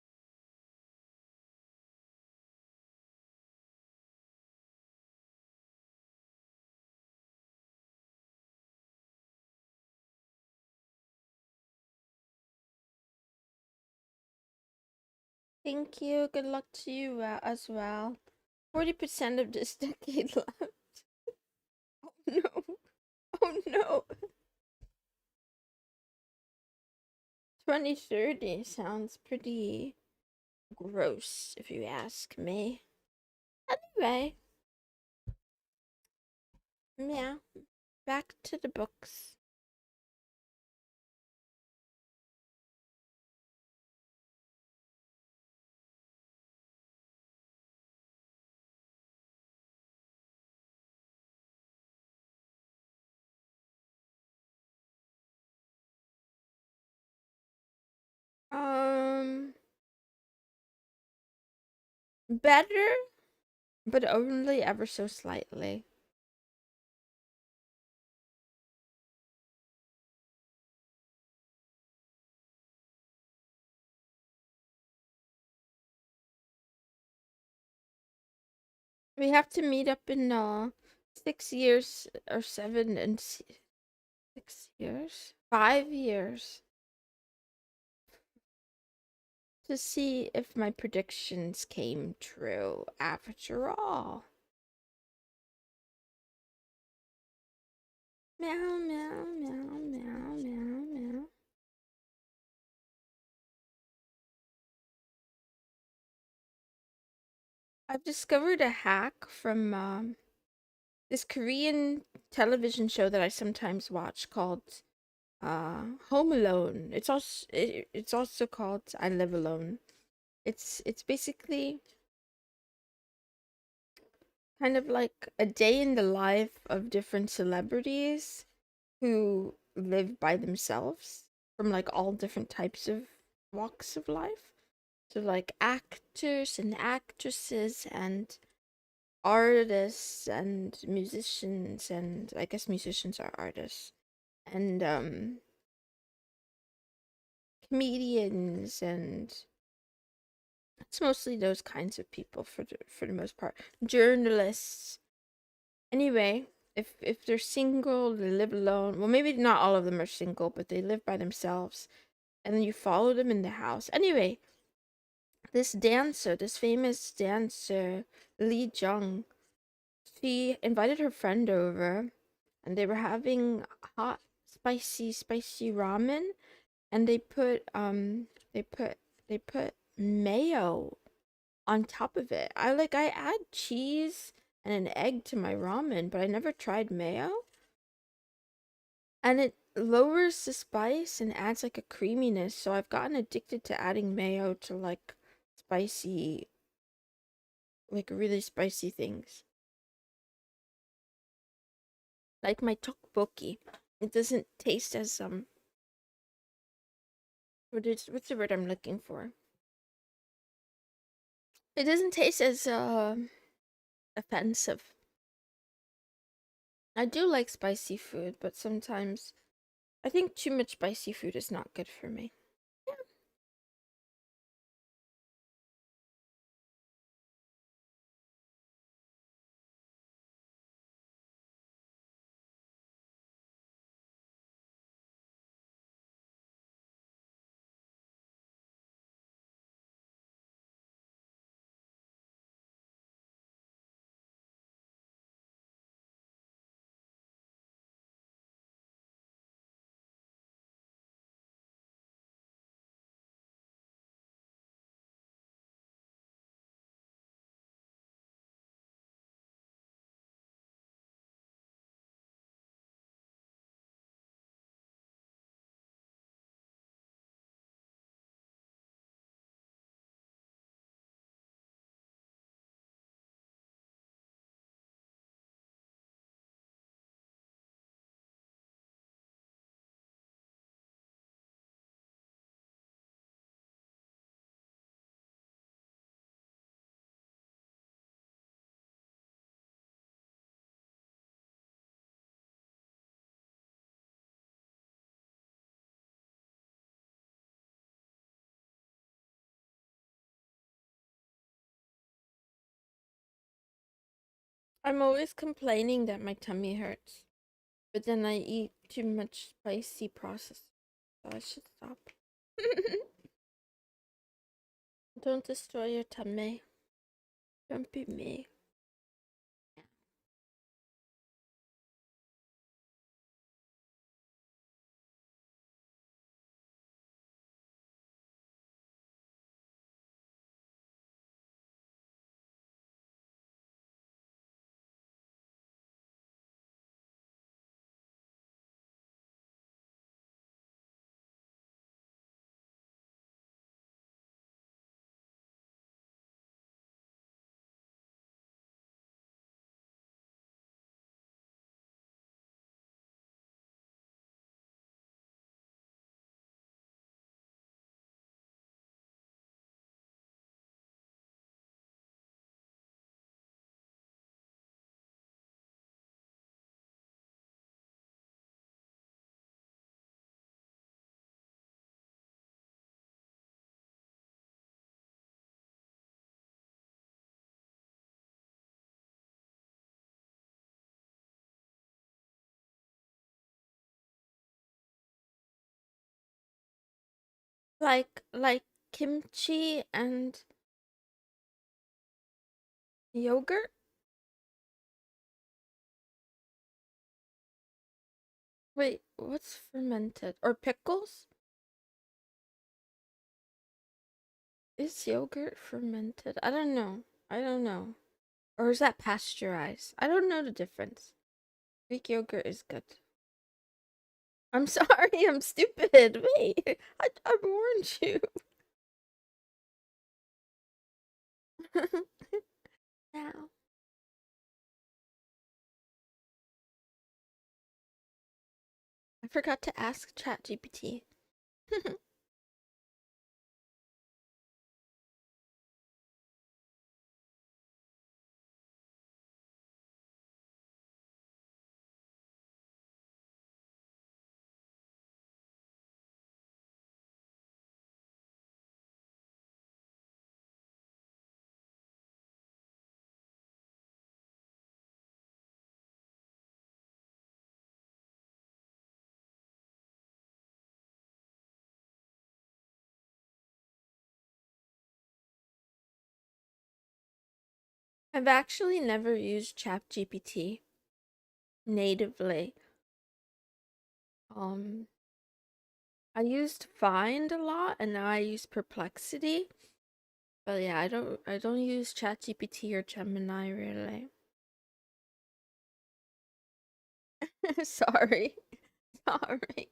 Thank you. Good luck to you as well. 40% of this decade left. Oh no. Oh no. 2030 sounds pretty gross, if you ask me. Anyway, yeah, back to the books. Better, but only ever so slightly. We have to meet up in 6 years or 6 years, 5 years to see if my predictions came true after all. Meow, meow, meow, meow, meow, meow. I've discovered a hack from this Korean television show that I sometimes watch called Home Alone. It's also called I Live Alone. It's basically kind of like a day in the life of different celebrities who live by themselves from like all different types of walks of life. So like actors and actresses and artists and musicians, and I guess musicians are artists, and comedians, and it's mostly those kinds of people for the most part. Journalists. Anyway, if they're single, they live alone. Well, maybe not all of them are single, but they live by themselves, and then you follow them in the house. Anyway, this famous dancer, Lee Jung, she invited her friend over, and they were having hot, spicy ramen, and they put they put mayo on top of it. I add cheese and an egg to my ramen, but I never tried mayo. And it lowers the spice and adds like a creaminess, so I've gotten addicted to adding mayo to like spicy, like really spicy things. Like my tteokbokki. It doesn't taste as what's the word I'm looking for? It doesn't taste as offensive. I do like spicy food, but sometimes I think too much spicy food is not good for me. Yeah. I'm always complaining that my tummy hurts, but then I eat too much spicy processed, so I should stop. Don't destroy your tummy. Don't be me. Like kimchi and yogurt? Wait, what's fermented? Or pickles? Is yogurt fermented? I don't know. I don't know. Or is that pasteurized? I don't know the difference. Greek yogurt is good. I'm sorry, I'm stupid. Wait, I warned you. Now, I forgot to ask ChatGPT. I've actually never used ChatGPT natively. Um, I used Find a lot, and now I use Perplexity. But yeah, I don't use ChatGPT or Gemini really. Sorry. Sorry.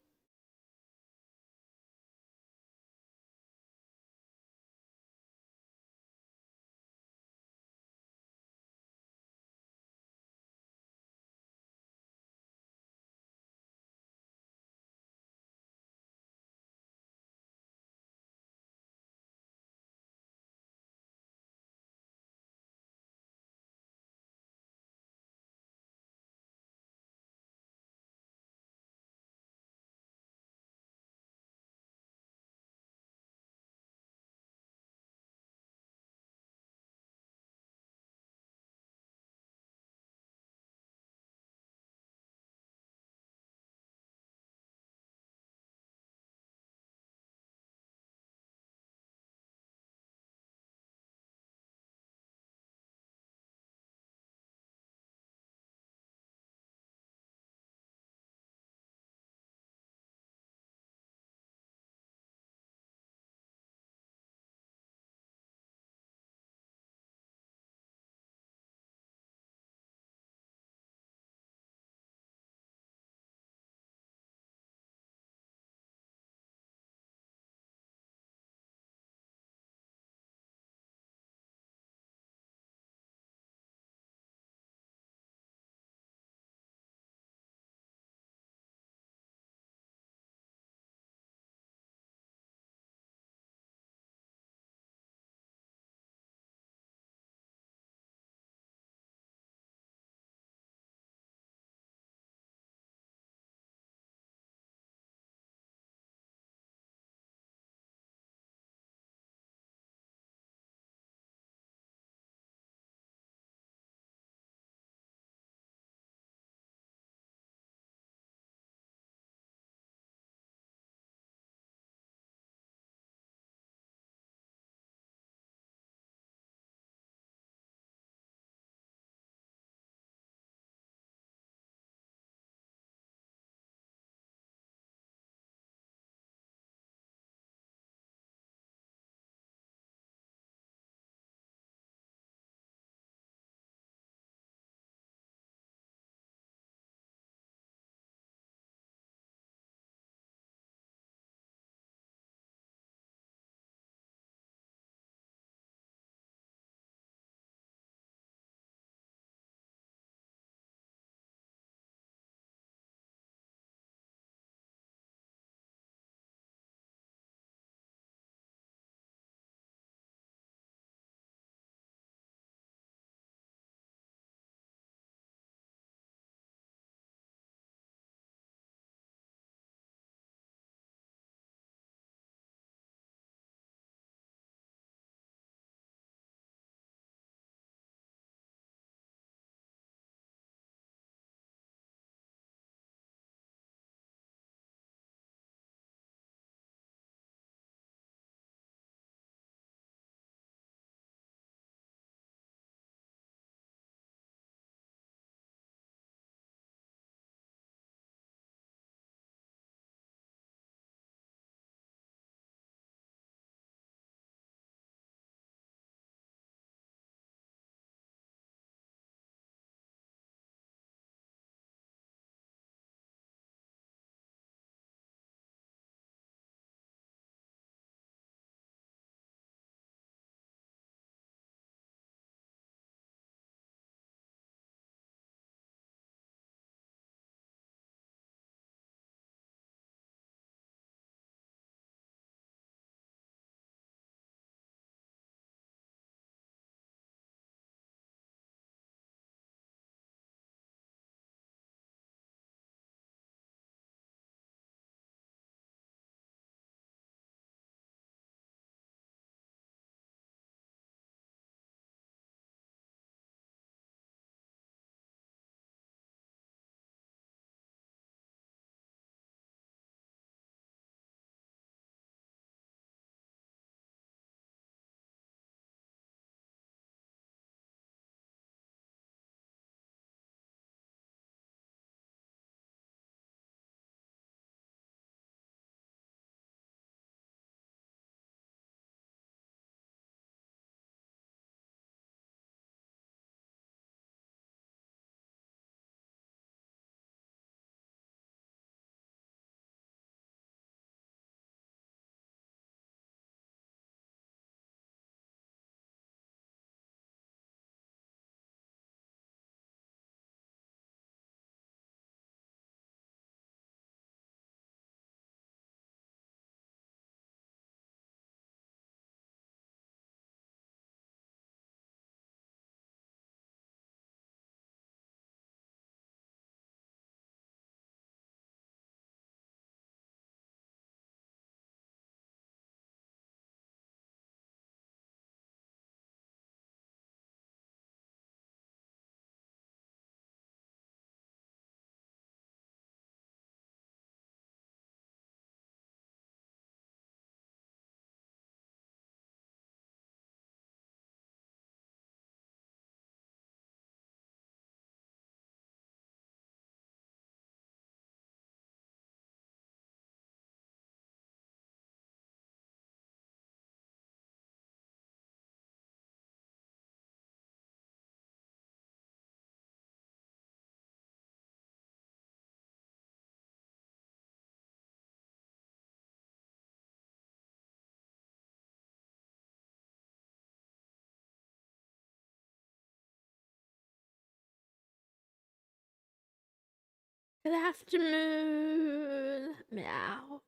Good afternoon. Meow.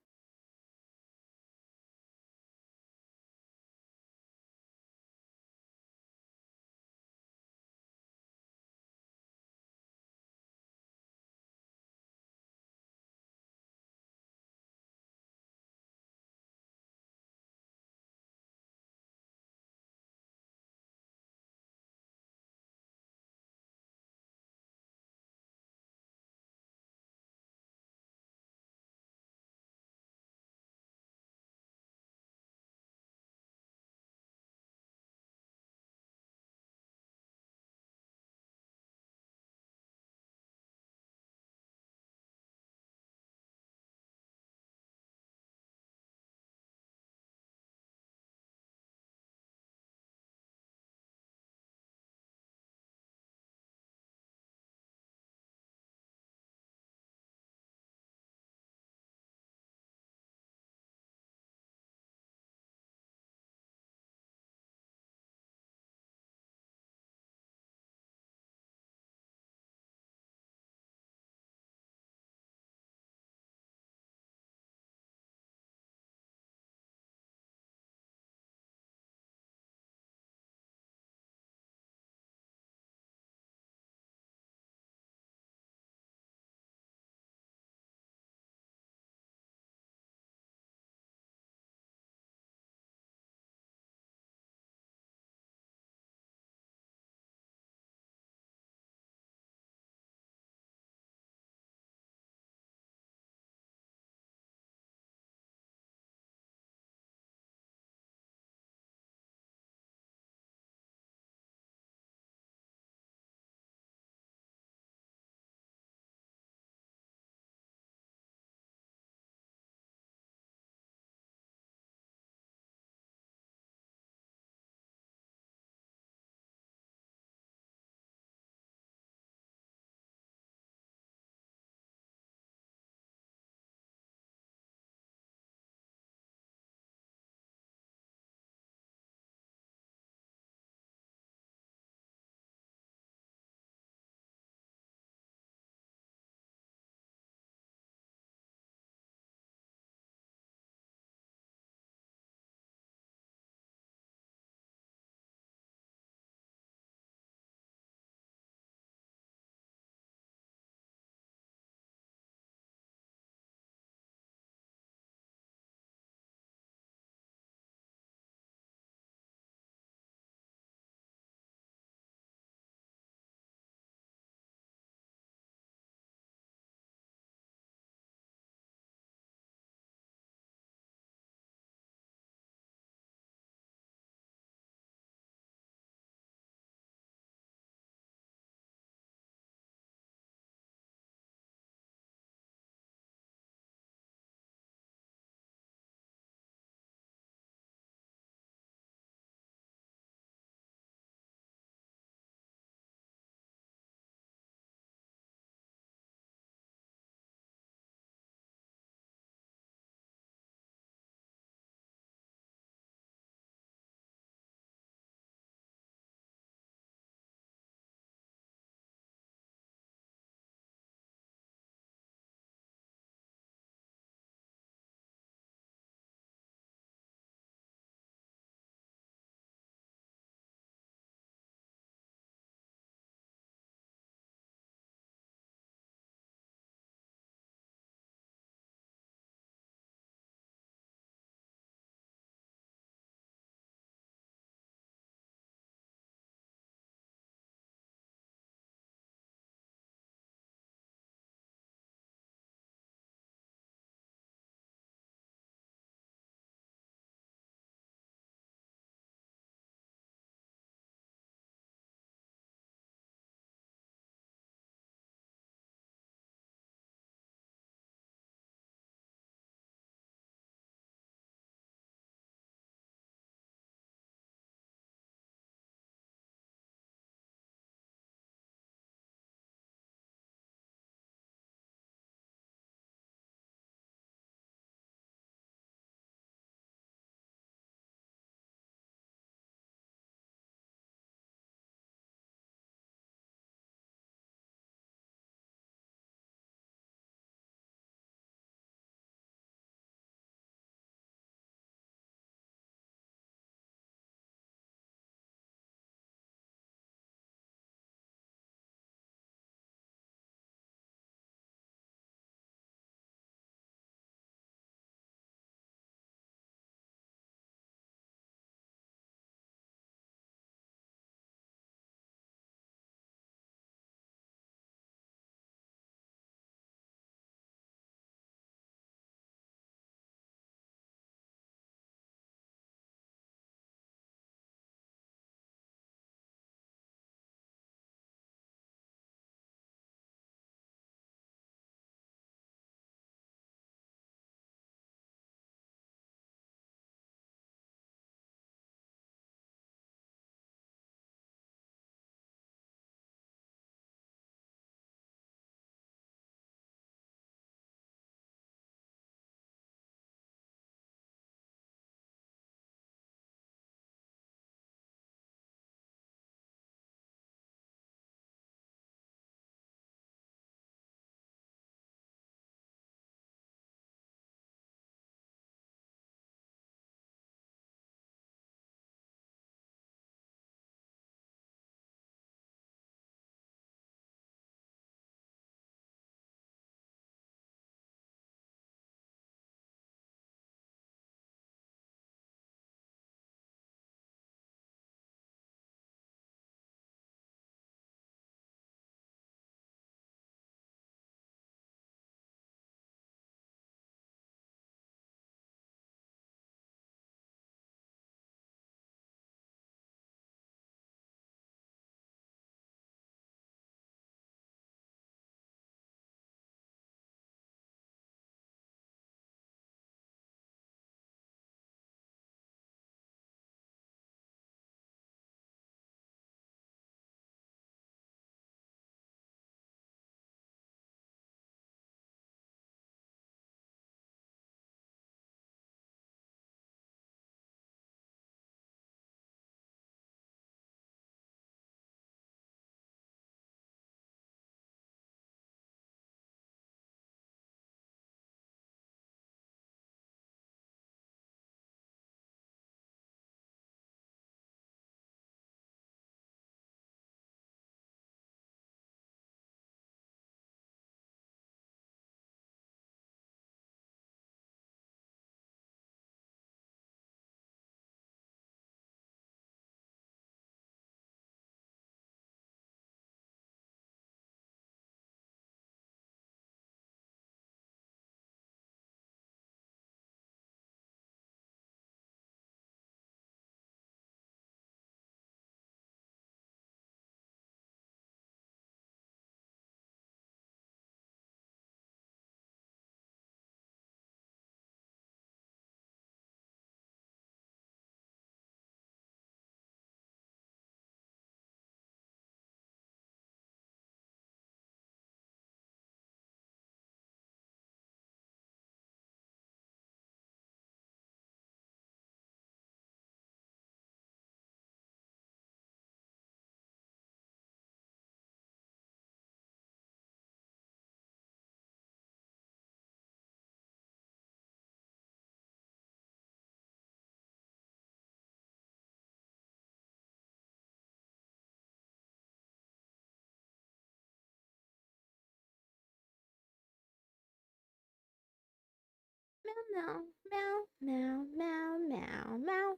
meow, meow, meow, meow, meow, meow.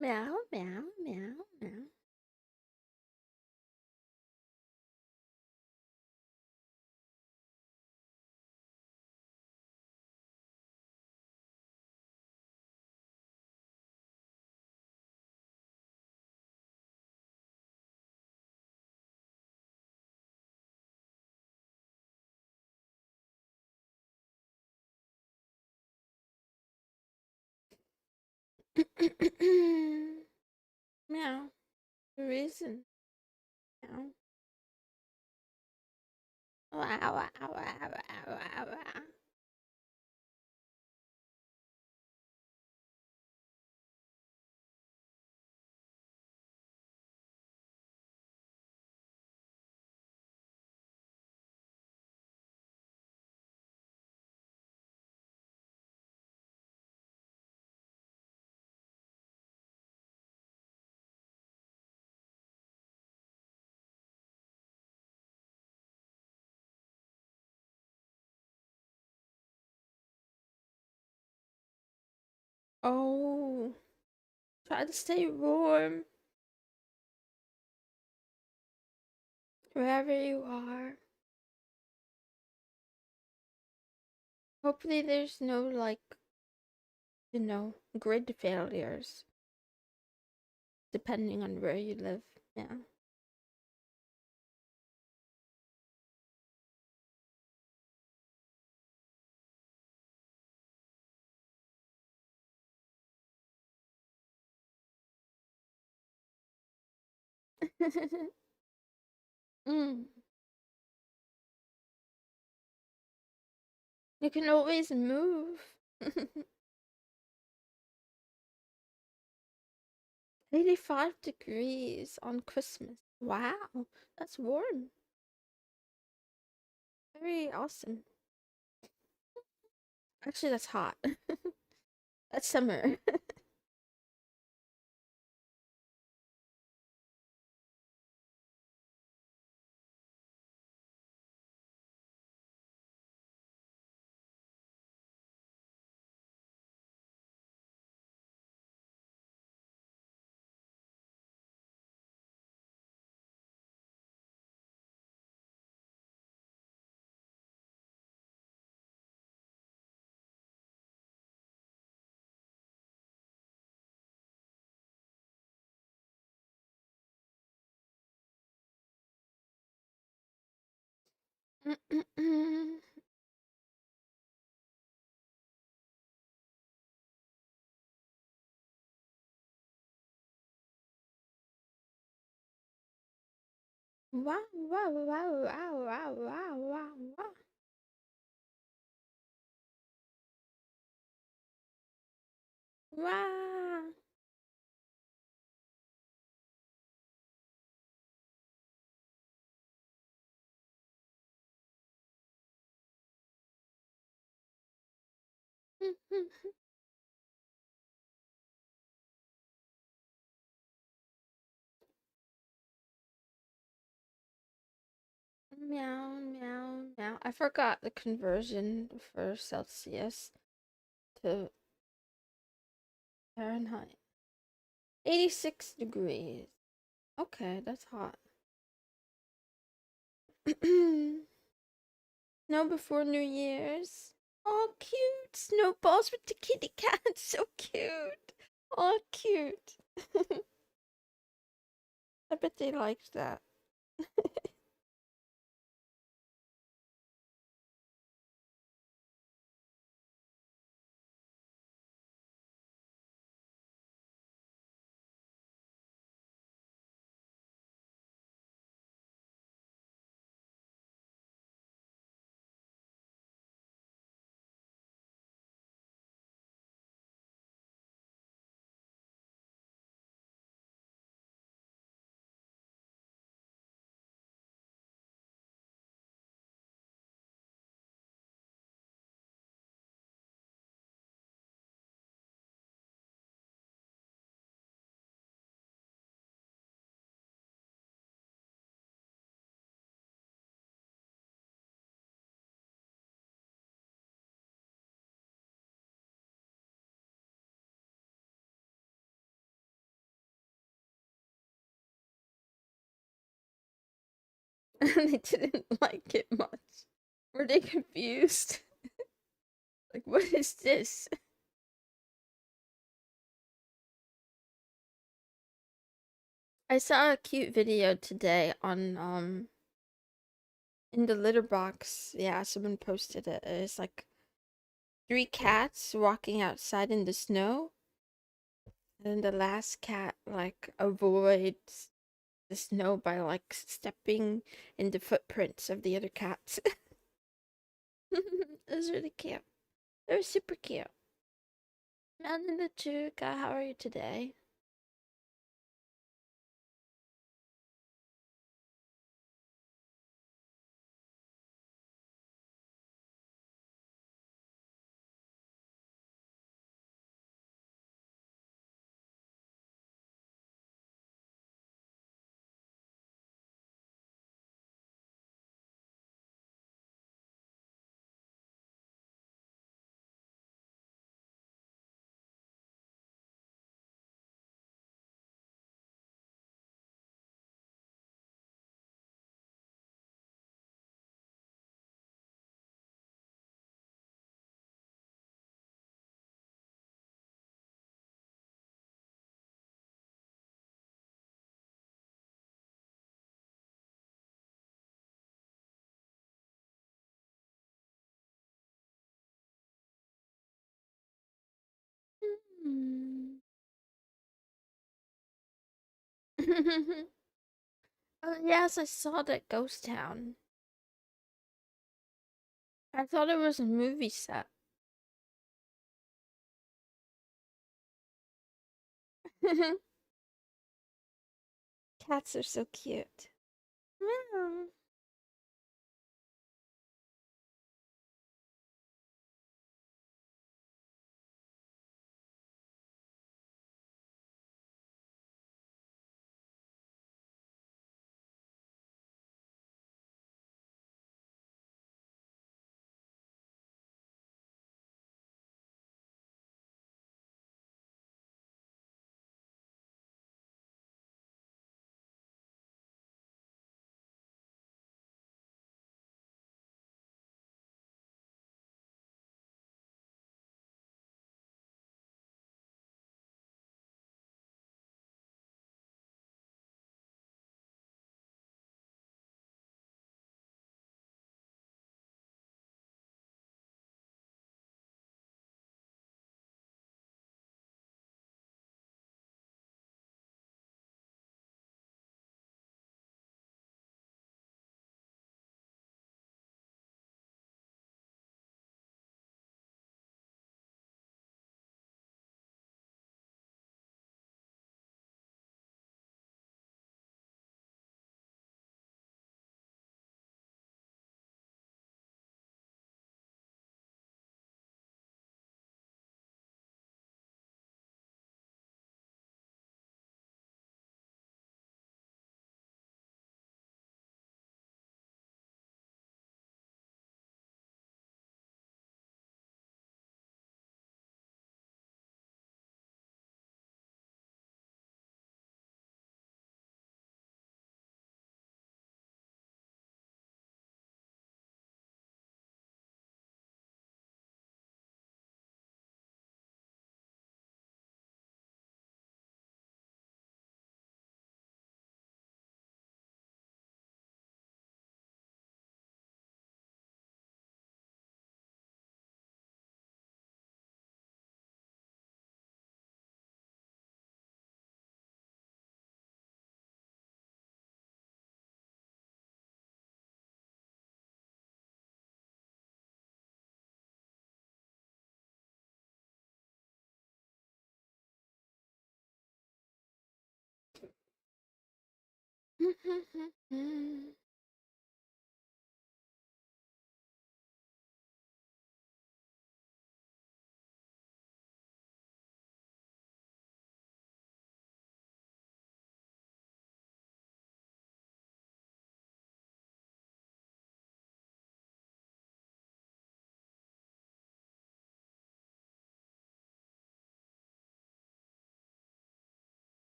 Meow, meow, meow, meow. Meow. The reason. Meow. Wow, wow, wow, wow, wow, wow. Oh, try to stay warm wherever you are. Hopefully, there's no, like, grid failures, depending on where you live. Yeah. Mm. You can always move. 85 degrees on Christmas. Wow, that's warm. Very awesome. Actually, that's hot. That's summer. Wow, wow, wow, wow, wow, wow, wow, wow. Wow. Meow, meow, meow. I forgot the conversion for Celsius to Fahrenheit. 86 degrees. Okay, that's hot. Snow before New Year's. Oh, cute. Snowballs with the kitty cat. So cute. Oh, cute. I bet they liked that. They didn't like it much. Were they confused? Like, what is this? I saw a cute video today on in the litter box. Yeah, someone posted it. It's like three cats walking outside in the snow, and the last cat like avoids the snow by like stepping in the footprints of the other cats. It was really cute. They were super cute. And the Chuka, how are you today? Hmm. Oh, yes, I saw that ghost town. I thought it was a movie set. Cats are so cute. Meow.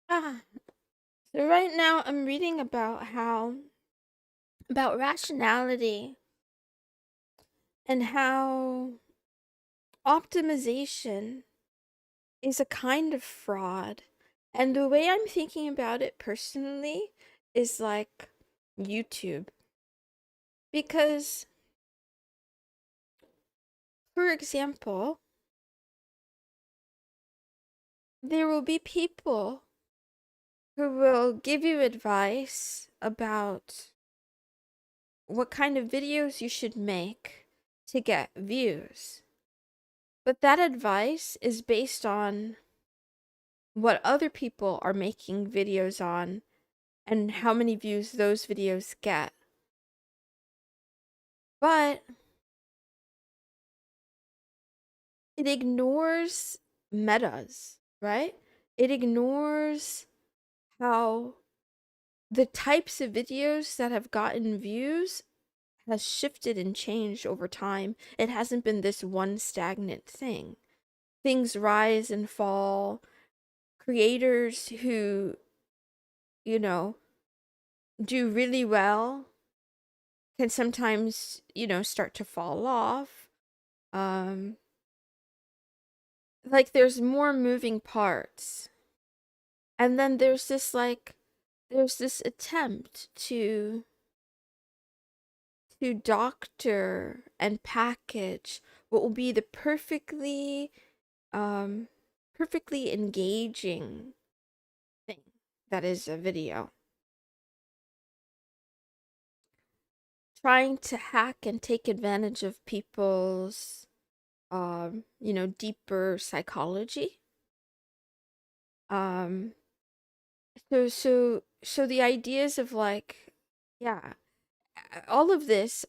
Ah, so right now I'm reading about rationality and how optimization is a kind of fraud. And the way I'm thinking about it personally is like YouTube. Because, for example, there will be people who will give you advice about what kind of videos you should make to get views. But that advice is based on what other people are making videos on and how many views those videos get. But it ignores metas, right? It ignores how the types of videos that have gotten views has shifted and changed over time. It hasn't been this one stagnant thing. Things rise and fall. Creators who, you know, do really well can sometimes, start to fall off. Um, like there's more moving parts. And then there's this attempt to doctor and package what will be the um perfectly engaging thing that is a video. Trying to hack and take advantage of people's deeper psychology. Um so the ideas of like, yeah, all of this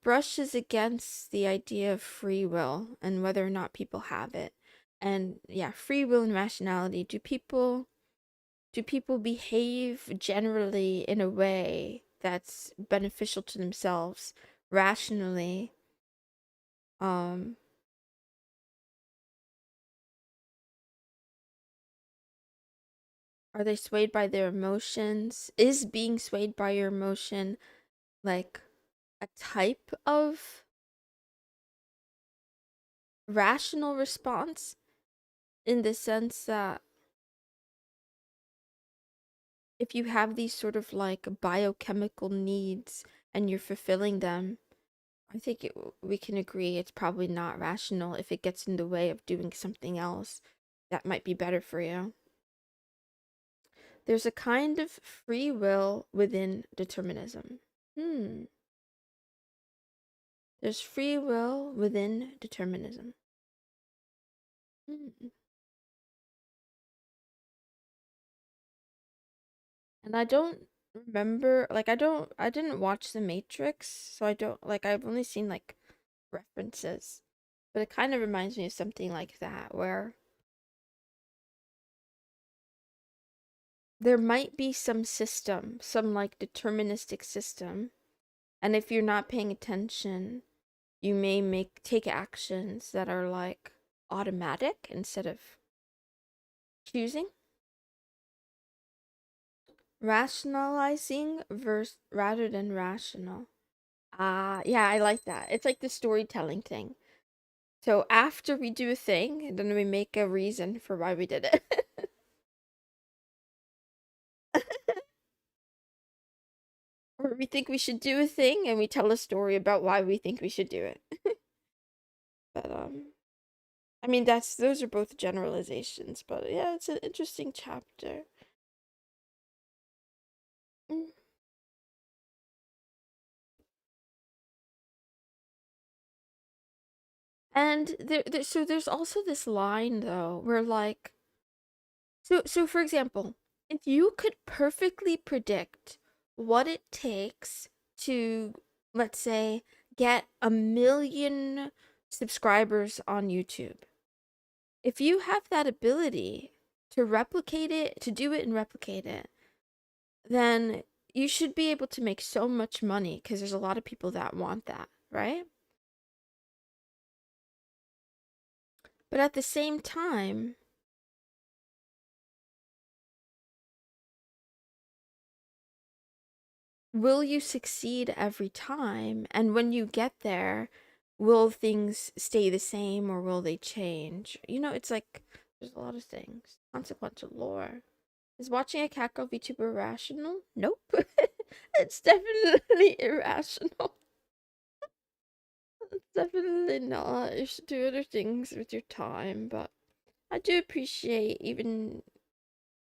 brushes against the idea of free will and whether or not people have it. And yeah, free will and rationality. Do people behave generally in a way that's beneficial to themselves rationally? Um are they swayed by their emotions? Is being swayed by your emotion like a type of rational response, in the sense that if you have these sort of like biochemical needs and you're fulfilling them, I think we can agree it's probably not rational if it gets in the way of doing something else that might be better for you. There's a kind of free will within determinism. Hmm. There's free will within determinism. Hmm. And I don't remember, like, I didn't watch The Matrix, so I don't, like, I've only seen, like, references. But it kind of reminds me of something like that, where there might be some system, some, like, deterministic system, and if you're not paying attention, you may take actions that are, like, automatic instead of choosing. Rationalizing rather than rational. Ah, yeah, I like that. It's like the storytelling thing. So after we do a thing, then we make a reason for why we did it. we think we should do a thing and we tell a story about why we think we should do it. But I mean those are both generalizations, but yeah, it's an interesting chapter. Mm. And so there's also this line though where like so for example, if you could perfectly predict what it takes to, let's say, get 1 million subscribers on YouTube, if you have that ability to replicate it, to do it and replicate it, then you should be able to make so much money because there's a lot of people that want that, right? But at the same time, will you succeed every time? And when you get there, will things stay the same or will they change? You know, it's like there's a lot of things. Consequential lore. Is watching a catgirl VTuber irrational? Nope. It's definitely irrational. It's definitely not. You should do other things with your time, but I do appreciate even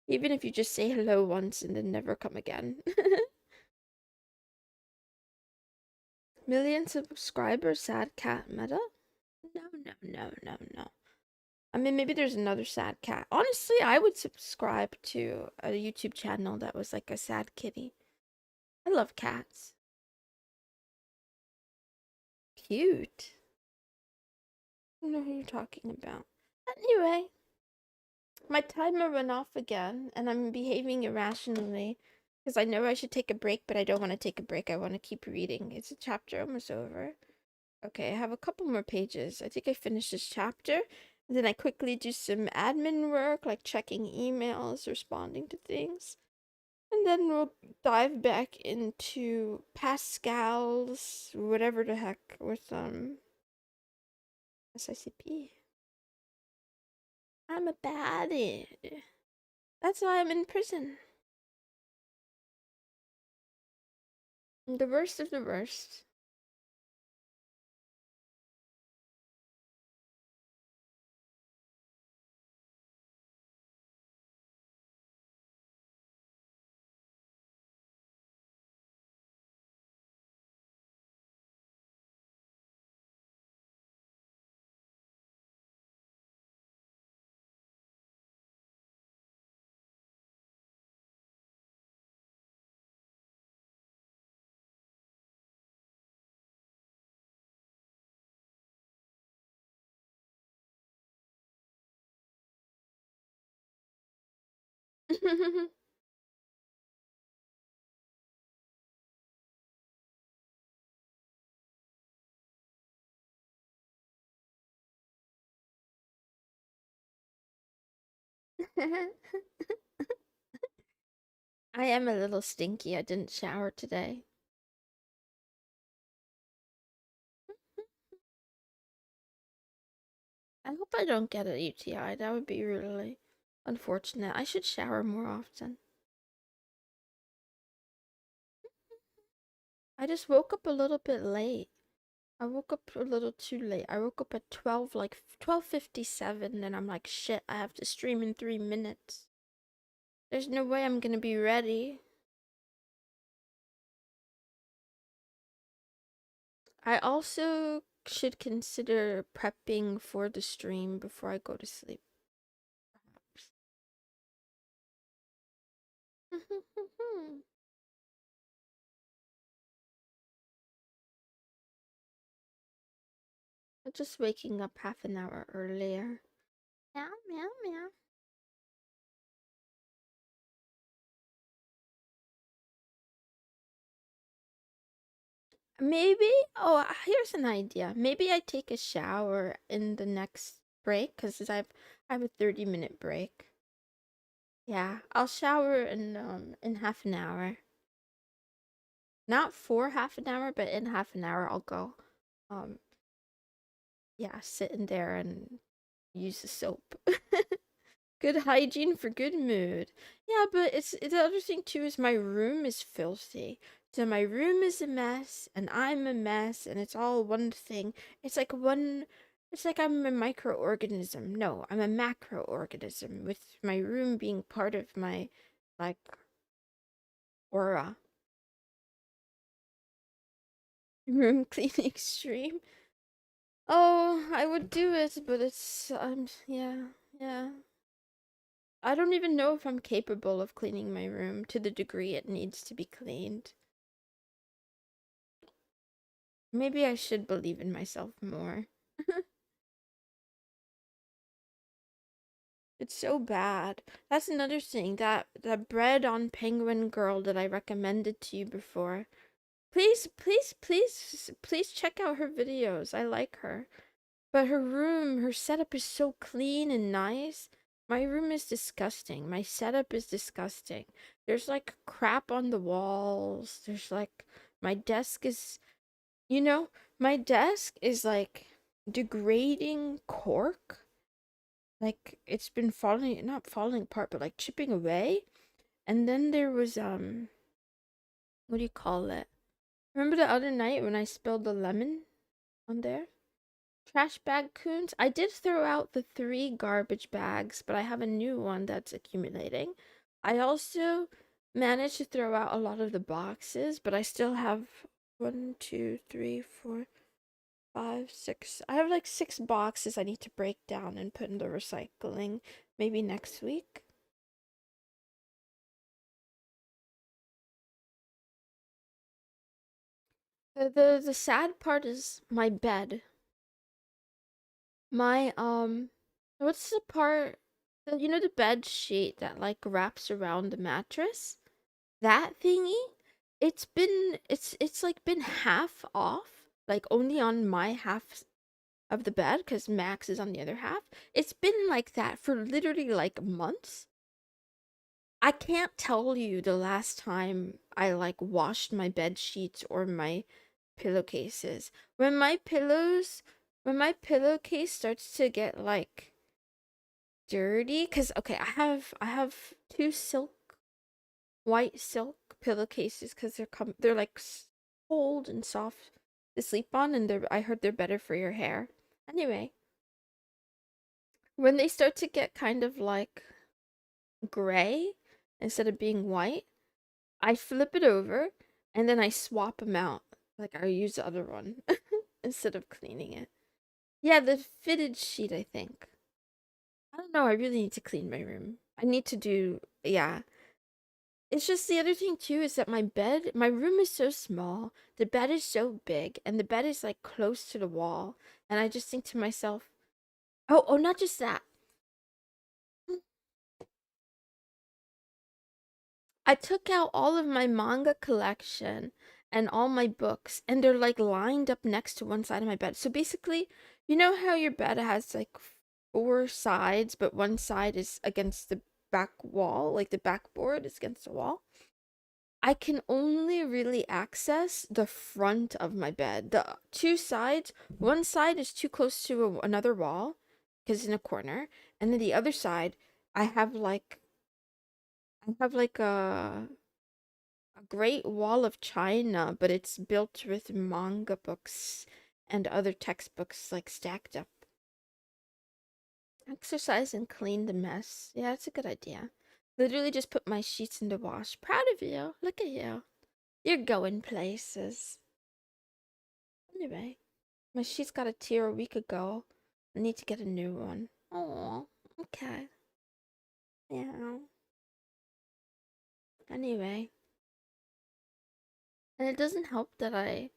if you just say hello once and then never come again. Million subscribers, sad cat meta? No, no, no, no, no. I mean, maybe there's another sad cat. Honestly, I would subscribe to a YouTube channel that was like a sad kitty. I love cats. Cute. I don't know who you're talking about. Anyway, my timer went off again, and I'm behaving irrationally because I know I should take a break, but I don't want to take a break. I want to keep reading. It's a chapter almost over. Okay, I have a couple more pages. I think I finished this chapter. And then I quickly do some admin work, like checking emails, responding to things. And then we'll dive back into Pascal's whatever the heck with SICP. I'm a baddie. That's why I'm in prison. I'm the worst of the worst. I am a little stinky. I didn't shower today. I hope I don't get a UTI. That would be really unfortunate. I should shower more often. I just woke up a little bit late. I woke up a little too late. I woke up at 12, like 12:57, and I'm like, shit, I have to stream in 3 minutes. There's no way I'm gonna be ready. I also should consider prepping for the stream before I go to sleep. Perhaps. I'm just waking up half an hour earlier. Meow, meow, meow. Maybe, oh, here's an idea. Maybe I take a shower in the next break because I have a 30-minute break. Yeah, I'll shower in half an hour. Not for half an hour, but in half an hour I'll go. Um, yeah, sit in there and use the soap. Good hygiene for good mood. Yeah, but it's the other thing too is my room is filthy. So my room is a mess, and I'm a mess, and it's all one thing. It's like one. It's like I'm a microorganism. No, I'm a macroorganism, with my room being part of my, like, aura. Room cleaning stream. Oh, I would do it, but it's yeah, yeah. I don't even know if I'm capable of cleaning my room to the degree it needs to be cleaned. Maybe I should believe in myself more. It's so bad. That's another thing. That bread on penguin girl that I recommended to you before. Please, please, please, please check out her videos. I like her. But her room, her setup is so clean and nice. My room is disgusting. My setup is disgusting. There's like crap on the walls. There's like my desk is, you know, my desk is like degrading cork. Like it's been falling, not falling apart, but like chipping away. And then there was what do you call it? Remember the other night when I spilled the lemon on there? Trash bag coons. I did throw out the 3 garbage bags, but I have a new one that's accumulating. I also managed to throw out a lot of the boxes, but I still have 1, 2, 3, 4, 5, 6. I have like 6 boxes I need to break down and put in the recycling maybe next week. The sad part is my bed. My what's the part, you know, the bed sheet that like wraps around the mattress? That thingy, it's like been half off, like only on my half of the bed because Max is on the other half. It's been like that for literally like months. I can't tell you the last time I like washed my bed sheets or my pillowcases. When my pillowcase starts to get like dirty, cuz okay, I have 2 white silk pillowcases cuz they're like cold and soft to sleep on, and I heard they're better for your hair. Anyway, when they start to get kind of like gray instead of being white, I flip it over and then I swap them out. Like I use the other one instead of cleaning it. Yeah, the fitted sheet, I think. I don't know. I really need to clean my room. I need to do, yeah. It's just the other thing too is that my room is so small. The bed is so big, and the bed is like close to the wall. And I just think to myself, oh, not just that. I took out all of my manga collection and all my books, and they're like lined up next to one side of my bed. So basically, you know how your bed has like 4 sides, but one side is against the back wall, like the backboard is against the wall? I can only really access the front of my bed. The 2 sides, one side is too close to another wall because it's in a corner, and then the other side, I have like I have like a great wall of china, but it's built with manga books and other textbooks like stacked up. Exercise and clean the mess. Yeah, that's a good idea. Literally just put my sheets in the wash. Proud of you. Look at you. You're going places. Anyway, my sheets got a tear a week ago. I need to get a new one. Oh, okay. Yeah. Anyway, and it doesn't help that I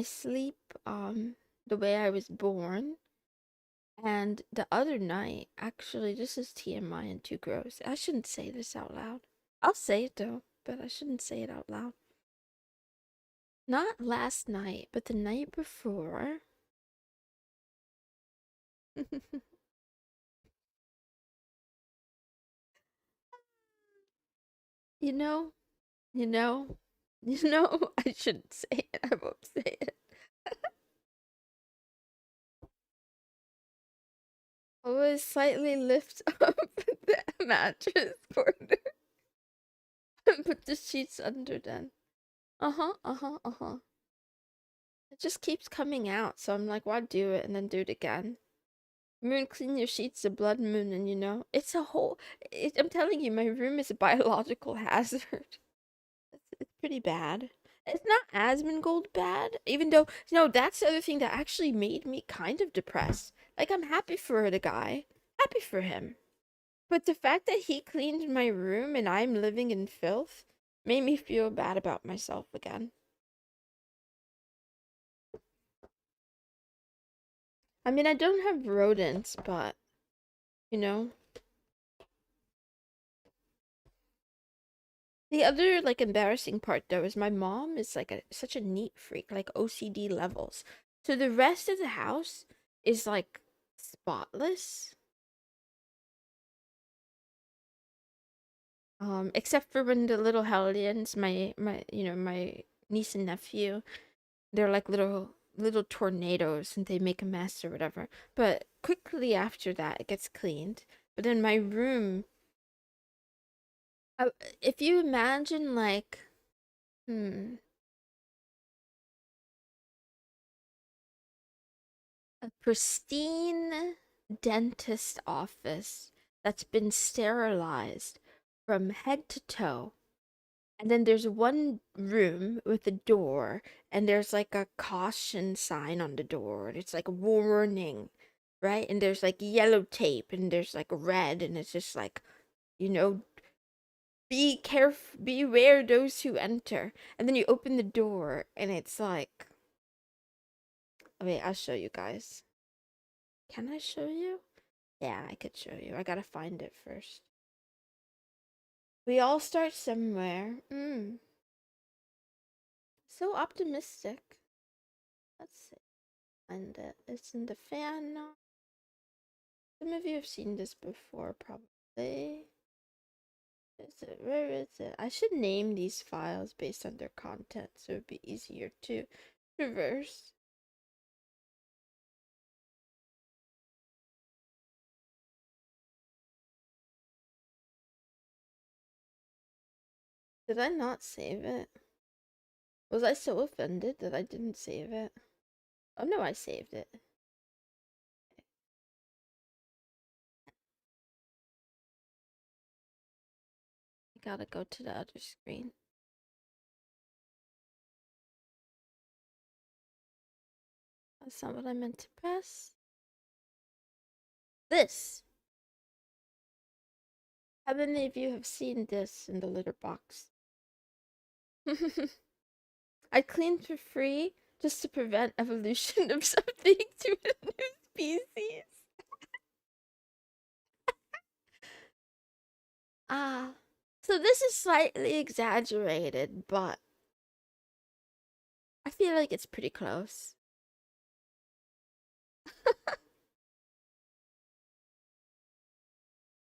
sleep the way I was born. And the other night, actually, this is TMI and too gross. I shouldn't say this out loud. I'll say it though, but I shouldn't say it out loud. Not last night, but the night before. you know, you know, I shouldn't say it. I won't say it. I was slightly lift up the mattress corner and put the sheets under them. Uh-huh, uh-huh, uh-huh. It just keeps coming out, so I'm like, why do it and then do it again? Moon, clean your sheets, a blood moon, and you know, it's a whole. I'm telling you, my room is a biological hazard. It's pretty bad. It's not Asmongold bad, even though, that's the other thing that actually made me kind of depressed. Like, I'm happy for the guy, happy for him. But the fact that he cleaned my room and I'm living in filth made me feel bad about myself again. I mean, I don't have rodents, but, you know. The other, like, embarrassing part, though, is my mom is, like, such a neat freak, like, OCD levels. So the rest of the house is, like, spotless. Except for when the little hellions, my niece and nephew, they're like little tornadoes and they make a mess or whatever. But quickly after that, it gets cleaned. But in my room, I, if you imagine like, hmm, a pristine dentist office that's been sterilized from head to toe. And then there's one room with a door, and there's like a caution sign on the door, and it's like warning, right? And there's like yellow tape, and there's like red, and it's just like, you know, be careful, beware those who enter. And then you open the door, and it's like, wait, I'll show you guys. Can I show you? Yeah, I could show you. I gotta find it first. We all start somewhere. So optimistic. Let's see. And it's in the fan now. Some of you have seen this before, probably. Is it? Where is it? I should name these files based on their content so it'd be easier to traverse. Did I not save it? Was I so offended that I didn't save it? Oh no, I saved it. I gotta go to the other screen. That's not what I meant to press. This! How many of you have seen this in the litter box? I cleaned for free just to prevent evolution of something to a new species. Ah, so this is slightly exaggerated, but I feel like it's pretty close.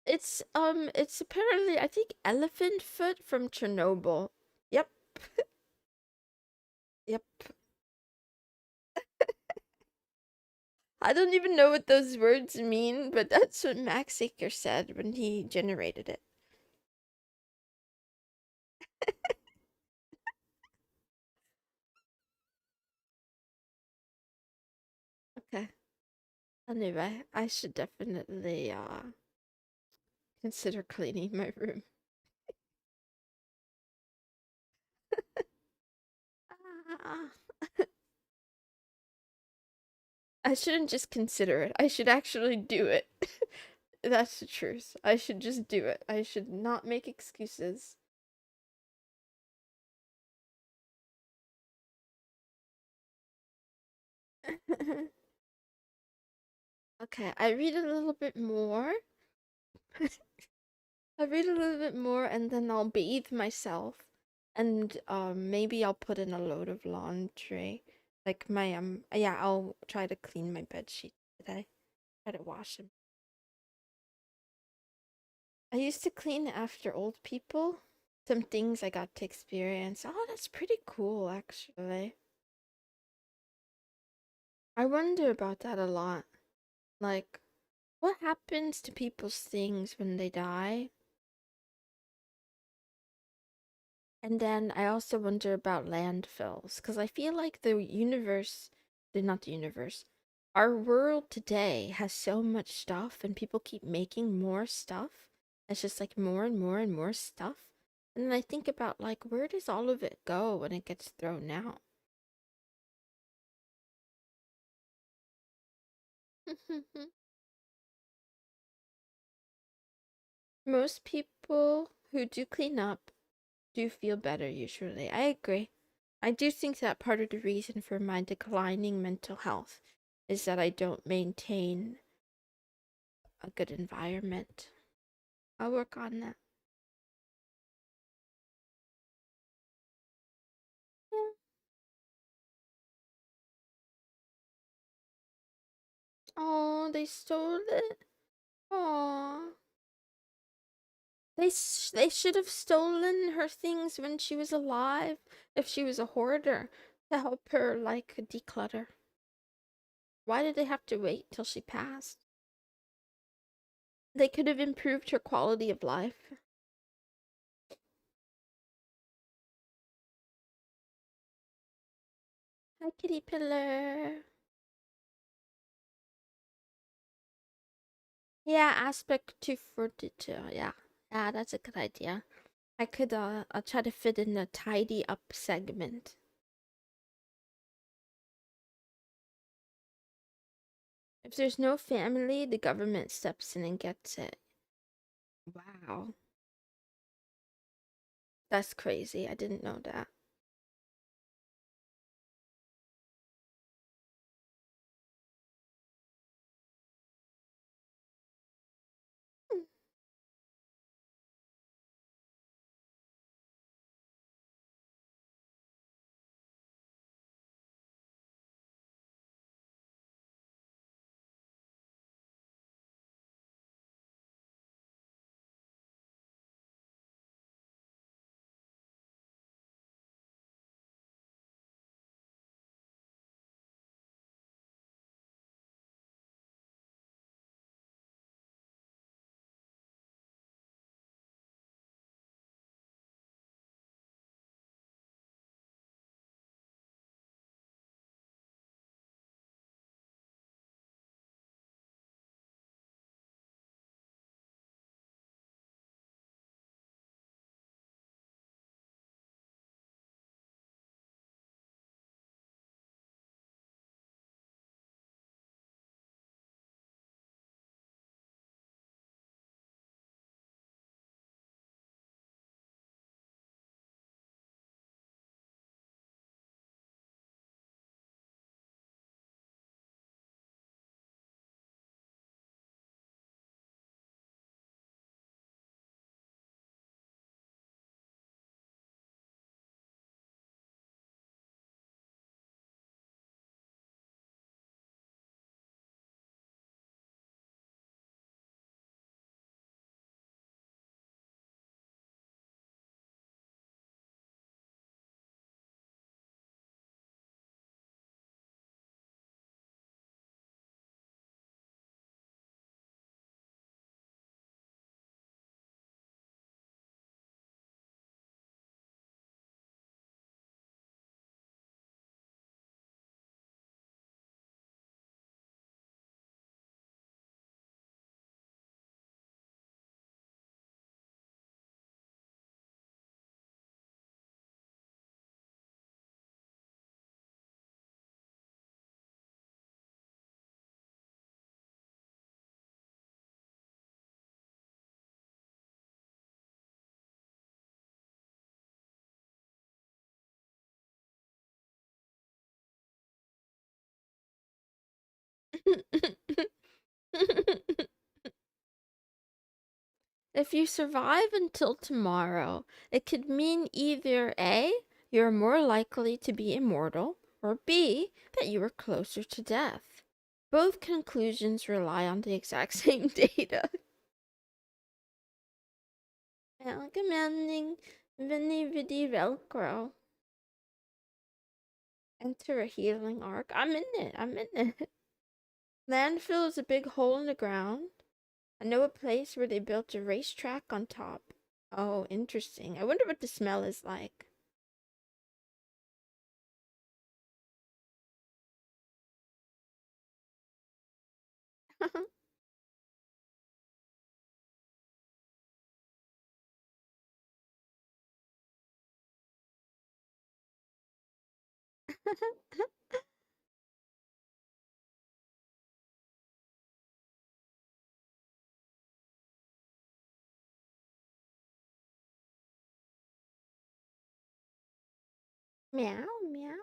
It's apparently, I think, elephant foot from Chernobyl. Yep, yep. I don't even know what those words mean, but that's what Max Aker said when he generated it. Okay. Anyway, I should definitely consider cleaning my room. Ah. I shouldn't just consider it. I should actually do it. That's the truth. I should just do it. I should not make excuses. Okay, I read a little bit more. I read a little bit more and then I'll bathe myself. And maybe I'll put in a load of laundry. Like my yeah, I'll try to clean my bed sheet today. Try to wash them. I used to clean after old people. Some things I got to experience. Oh, that's pretty cool actually. I wonder about that a lot. Like, what happens to people's things when they die? And then I also wonder about landfills because I feel like not the universe, our world today has so much stuff and people keep making more stuff. It's just like more and more and more stuff. And then I think about like, where does all of it go when it gets thrown out? Most people who do clean up do feel better usually. I agree. I do think that part of the reason for my declining mental health is that I don't maintain a good environment. I'll work on that. Yeah. Oh, they stole it. Oh, they should have stolen her things when she was alive. If she was a hoarder, to help her like declutter. Why did they have to wait till she passed? They could have improved her quality of life. Hi, kitty pillar. Yeah, aspect 242. Yeah, yeah, that's a good idea. I'll try to fit in a tidy up segment. If there's no family, the government steps in and gets it. Wow. That's crazy. I didn't know that. If you survive until tomorrow, it could mean either A, you're more likely to be immortal, or B, that you are closer to death. Both conclusions rely on the exact same data. Recommending Vinny Vidi Velcro. Enter a healing arc. I'm in it. I'm in it. Landfill is a big hole in the ground. I know a place where they built a racetrack on top. Oh, interesting. I wonder what the smell is like. Meow, meow.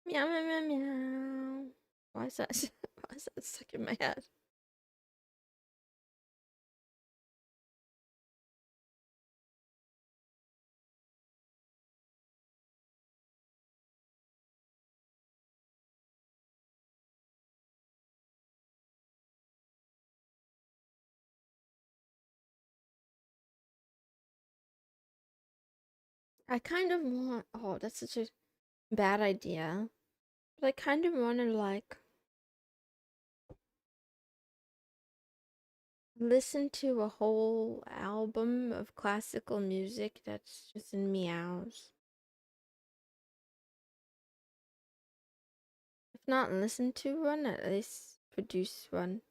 Meow, meow, meow, meow. Why is that? Why is that stuck in my head? I kind of want. Oh, that's such a bad idea. But I kind of want to like listen to a whole album of classical music that's just in meows. If not listen to one, at least produce one.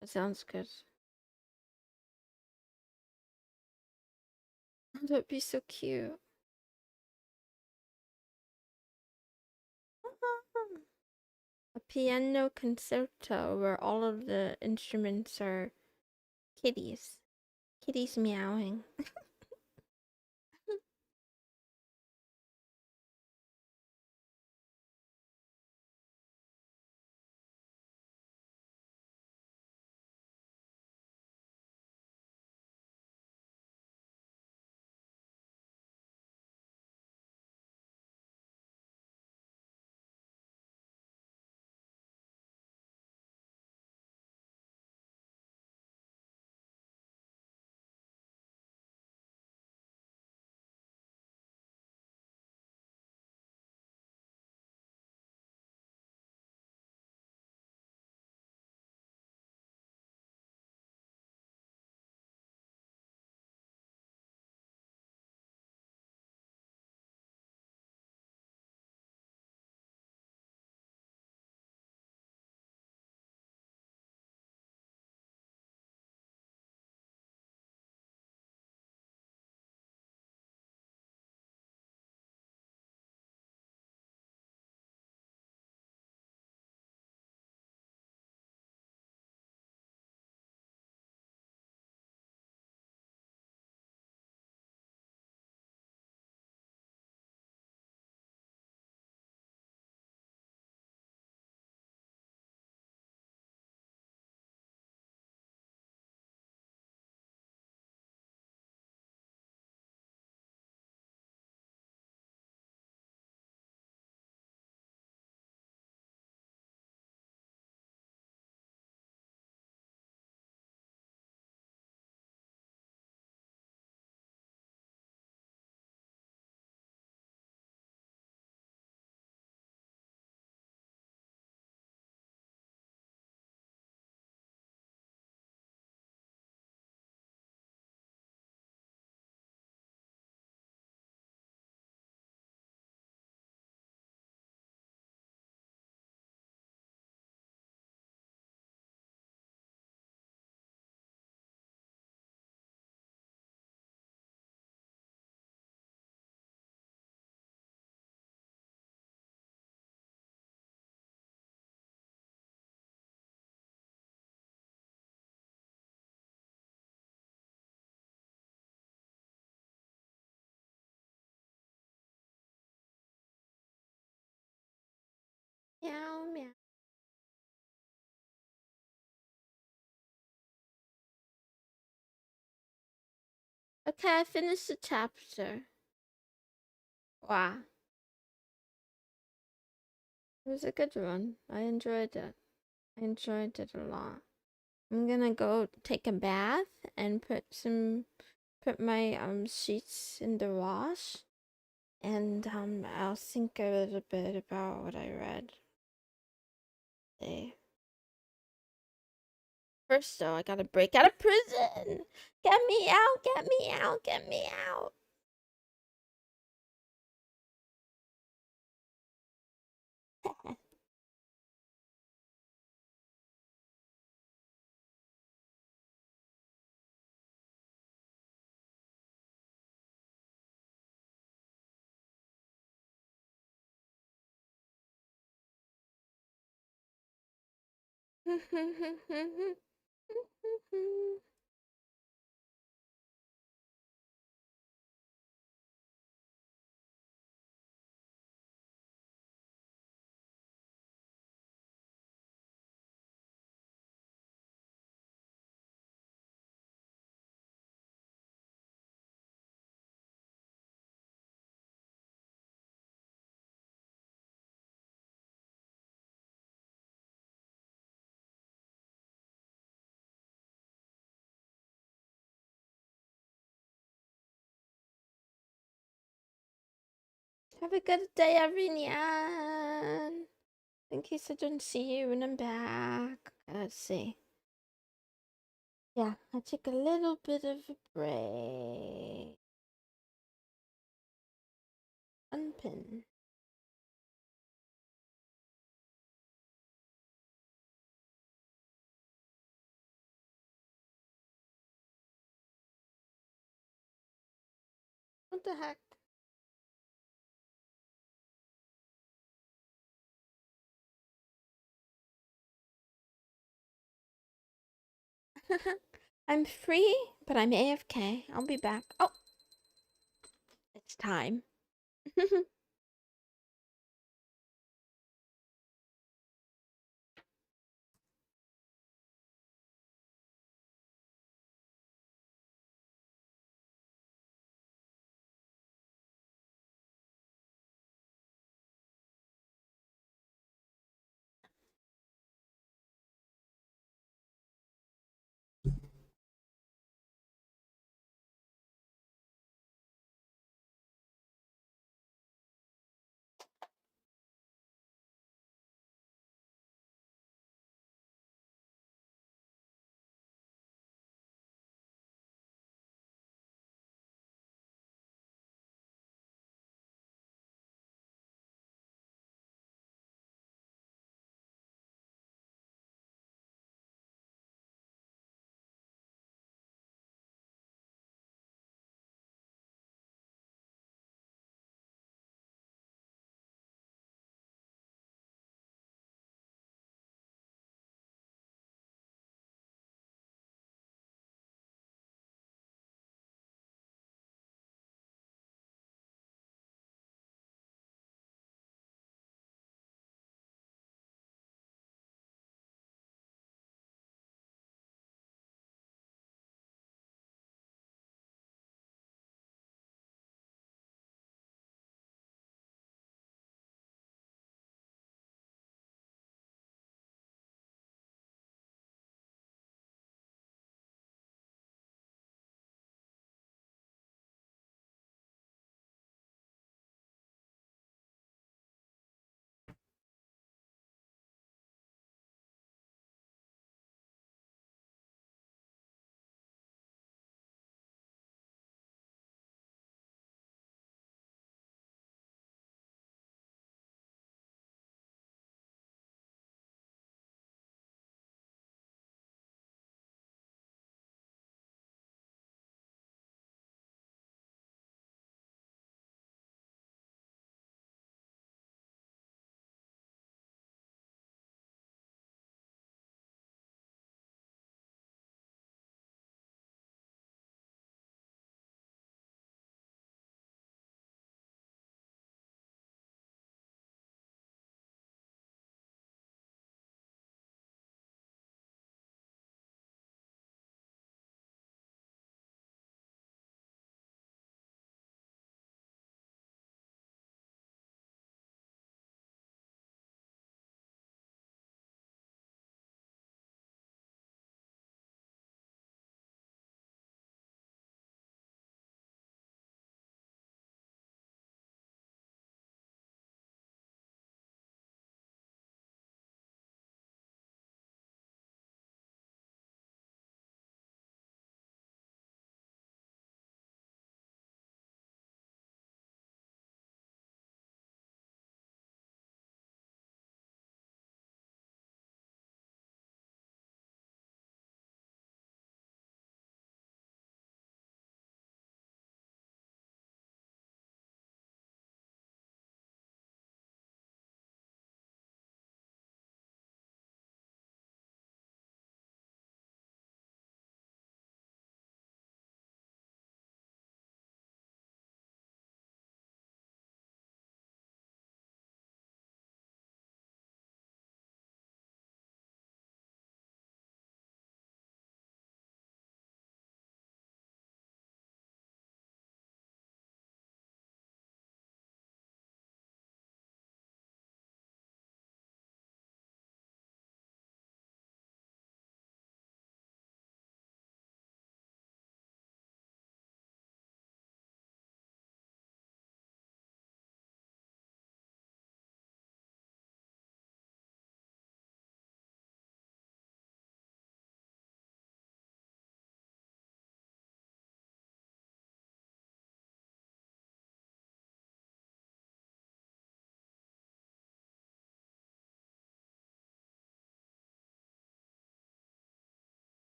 That sounds good. That'd be so cute. A piano concerto where all of the instruments are kitties. Kitties meowing. Meow meow. Okay, I finished the chapter. Wow. It was a good one. I enjoyed it. I enjoyed it a lot. I'm gonna go take a bath and put my sheets in the wash, and I'll think a little bit about what I read today. First though, I gotta break out of prison. Get me out, get me out, get me out. Have a good day, everyone. In case I don't see you when I'm back. Let's see. Yeah, I took a little bit of a break. Unpin. What the heck? I'm free, but I'm AFK. I'll be back. Oh, it's time.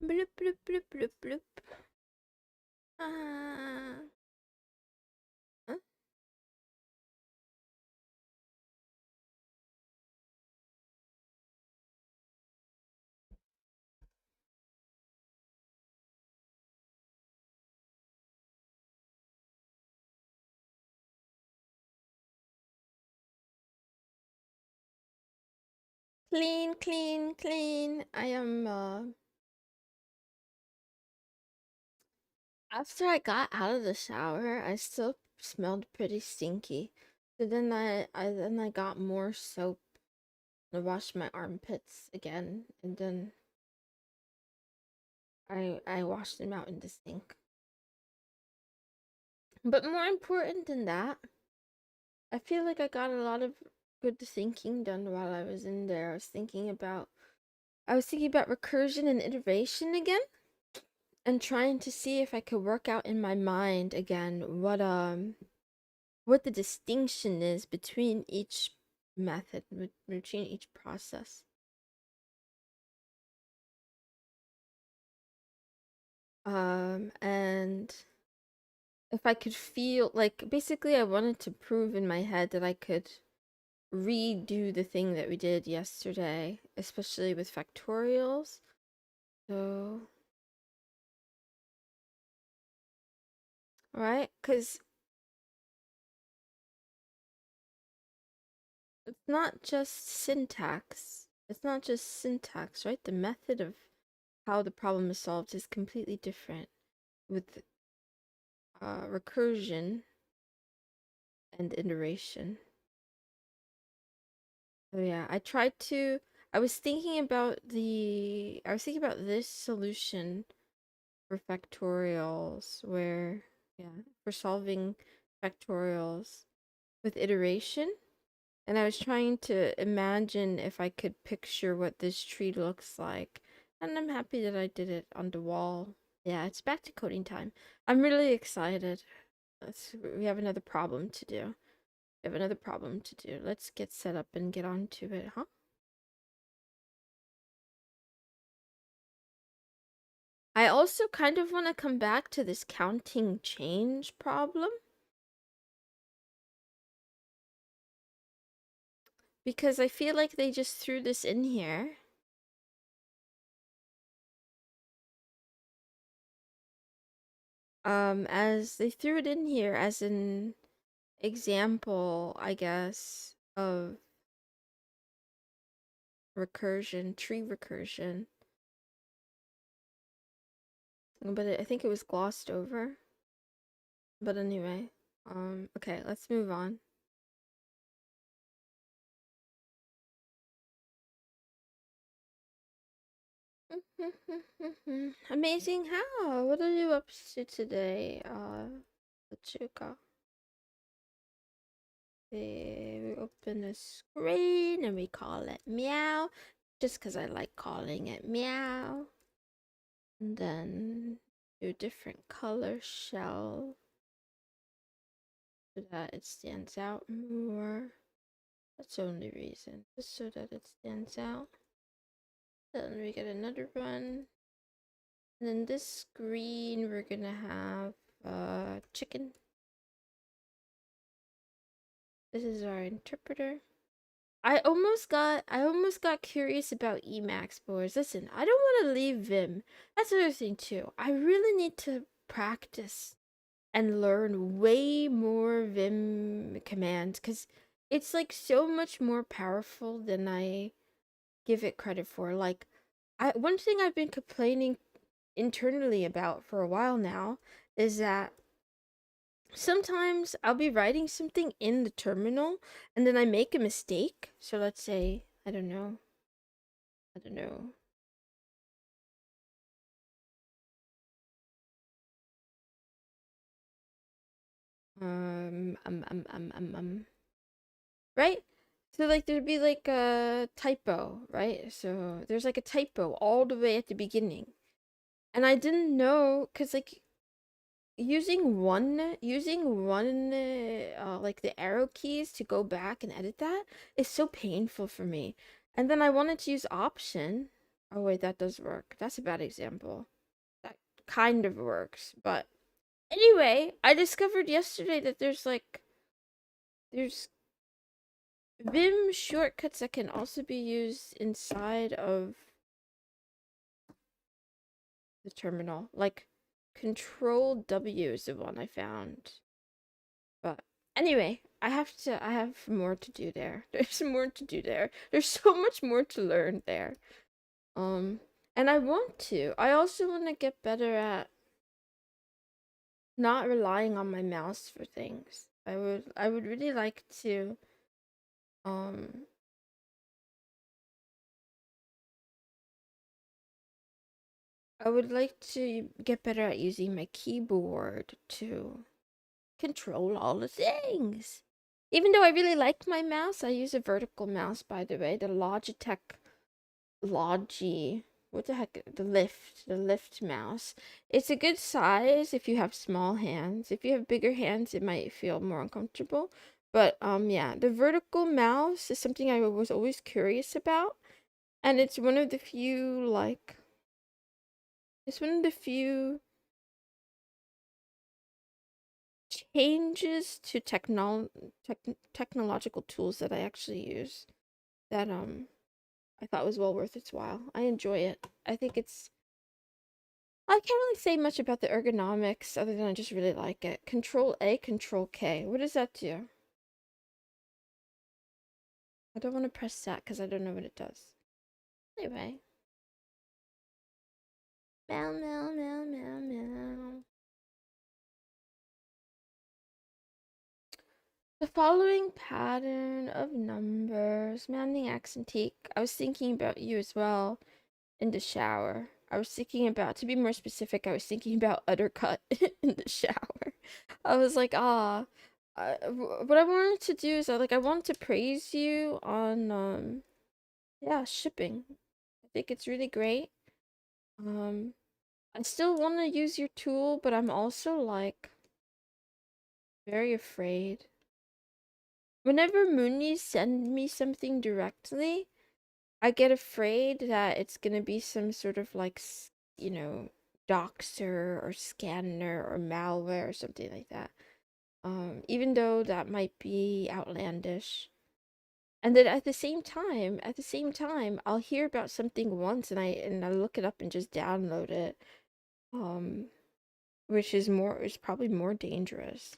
Bloop, bloop, bloop, bloop, bloop. Uh, huh? Clean, clean, clean. I am, after I got out of the shower, I still smelled pretty stinky. So then I got more soap. I washed my armpits again, and then I washed them out in the sink. But more important than that, I feel like I got a lot of good thinking done while I was in there. I was thinking about recursion and iteration again, and trying to see if I could work out in my mind again what the distinction is between each method, between each process. And if I could feel like basically I wanted to prove in my head that I could redo the thing that we did yesterday, especially with factorials. So, right? Because it's not just syntax. It's not just syntax, right? The method of how the problem is solved is completely different with recursion and iteration. So yeah, I was thinking about this solution for factorials where, yeah, for solving factorials with iteration. And I was trying to imagine if I could picture what this tree looks like. And I'm happy that I did it on the wall. Yeah, it's back to coding time. I'm really excited. We have another problem to do. We have another problem to do. Let's get set up and get on to it, huh? I also kind of want to come back to this counting change problem. Because I feel like they just threw this in here. As they threw it in here as an example, I guess, of recursion, tree recursion. But I think it was glossed over. But anyway, okay, let's move on. Amazing how? What are you up to today, Chuka? We open the screen and we call it meow, just because I like calling it meow. And then do different color shell so that it stands out more. That's the only reason, just so that it stands out. Then we get another one. And then this screen, we're gonna have chicken. This is our interpreter. I almost got curious about Emacs boards. Listen, I don't want to leave Vim. That's the other thing too. I really need to practice and learn way more Vim commands because it's like so much more powerful than I give it credit for. Like, one thing I've been complaining internally about for a while now is that sometimes I'll be writing something in the terminal and then I make a mistake. So let's say, I don't know. I don't know. Um, um, um, um, um, um. Right? So like there'd be like a typo, right? So there's like a typo all the way at the beginning. And I didn't know cuz like using one like the arrow keys to go back and edit that is so painful for me. And then I wanted to use option Oh wait, that does work. That's a bad example. That kind of works, but anyway, I discovered yesterday that there's Vim shortcuts that can also be used inside of the terminal. Like Control W is the one I found. But anyway, I have more to do there. There's more to do there. There's so much more to learn there. Um and I also want to get better at not relying on my mouse for things. I would really like to um I would like to get better at using my keyboard to control all the things. Even though I really like my mouse, I use a vertical mouse, by the way, the Logitech Logi. What the heck? The lift mouse. It's a good size if you have small hands. If you have bigger hands, it might feel more uncomfortable. But yeah, the vertical mouse is something I was always curious about, and it's one of the few changes to technological tools that I actually use that I thought was well worth its while. I enjoy it. I can't really say much about the ergonomics other than I just really like it. Control A, Control K. What does that do? I don't want to press that because I don't know what it does. Anyway. Meow, meow, meow, meow, meow. The following pattern of numbers. Mounting accentique. I was thinking about you as well in the shower. I was thinking about, to be more specific, I was thinking about Uttercut in the shower. I was like, what I wanted to do is I wanted to praise you on yeah, shipping. I think it's really great. Um, I still want to use your tool, but I'm also like very afraid. Whenever Moonies send me something directly, I get afraid that it's gonna be some sort of like, you know, doxer or scanner or malware or something like that. Even though that might be outlandish. And then at the same time, I'll hear about something once and I look it up and just download it. Um, which is probably more dangerous.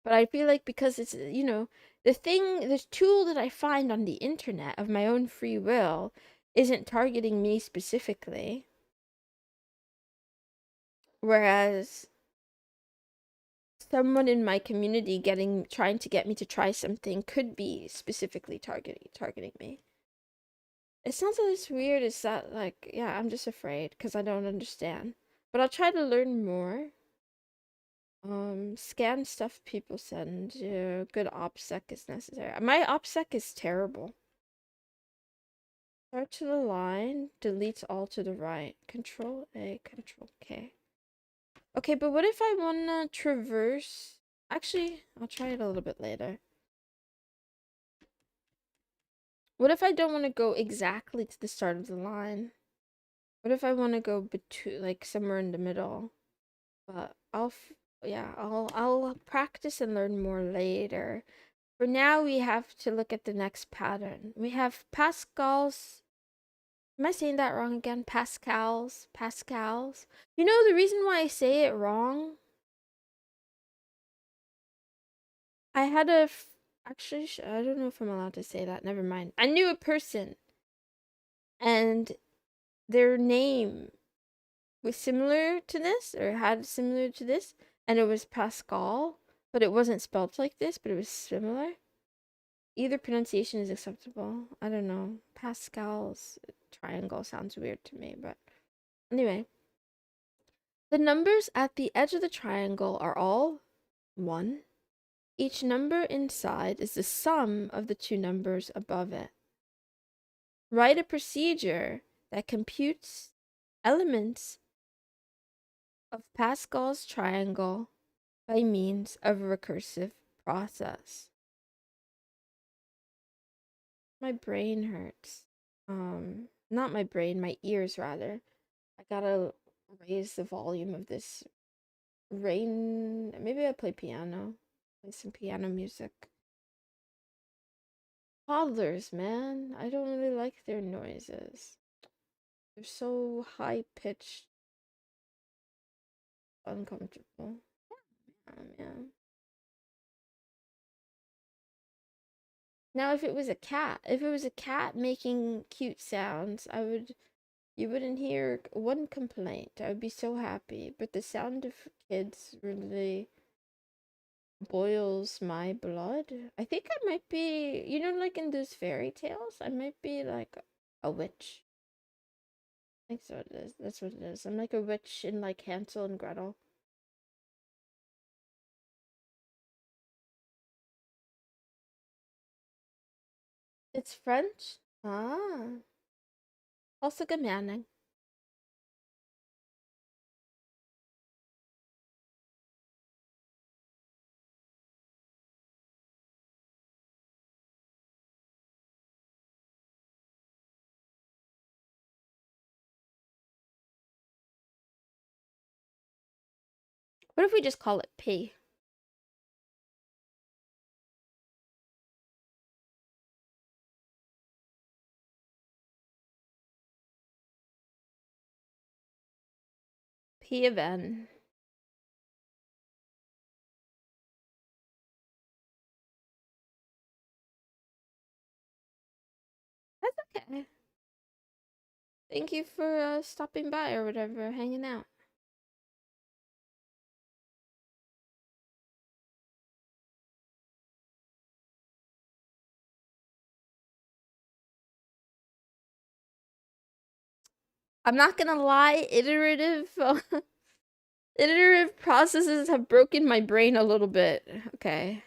But I feel like because it's, this tool that I find on the internet of my own free will isn't targeting me specifically. Whereas someone in my community trying to get me to try something could be specifically targeting me. It's not that it's weird, it's that like, yeah, I'm just afraid because I don't understand. But I'll try to learn more. Scan stuff people send you. Good OPSEC is necessary. My OPSEC is terrible. Start to the line, delete all to the right. Control A, Control K. Okay, but what if I wanna traverse? Actually, I'll try it a little bit later. What if I don't want to go exactly to the start of the line? What if I want to go between, like somewhere in the middle? But yeah, I'll practice and learn more later. For now, we have to look at the next pattern. We have Pascal's. Am I saying that wrong again? Pascal's. You know the reason why I say it wrong? I had actually, I don't know if I'm allowed to say that. Never mind. I knew a person, and their name was similar to this, or had similar to this, and it was Pascal, but it wasn't spelled like this, but it was similar. Either pronunciation is acceptable. I don't know. Pascal's triangle sounds weird to me, but anyway. The numbers at the edge of the triangle are all 1. Each number inside is the sum of the two numbers above it. Write a procedure that computes elements of Pascal's triangle by means of a recursive process. My brain hurts. Not my brain, my ears rather. I gotta raise the volume of this rain. Maybe I play piano. Play some piano music. Toddlers, man. I don't really like their noises. They're so high pitched, uncomfortable. Oh, man. Now, if it was a cat making cute sounds, you wouldn't hear one complaint. I would be so happy. But the sound of kids really boils my blood. I think I might be, like in those fairy tales, I might be like a witch. I think so it is. That's what it is. I'm like a witch in like Hansel and Gretel. It's French? Ah. Also good Manning. What if we just call it P? P of N. That's okay. Thank you for stopping by or whatever, hanging out. I'm not gonna lie, iterative processes have broken my brain a little bit. Okay.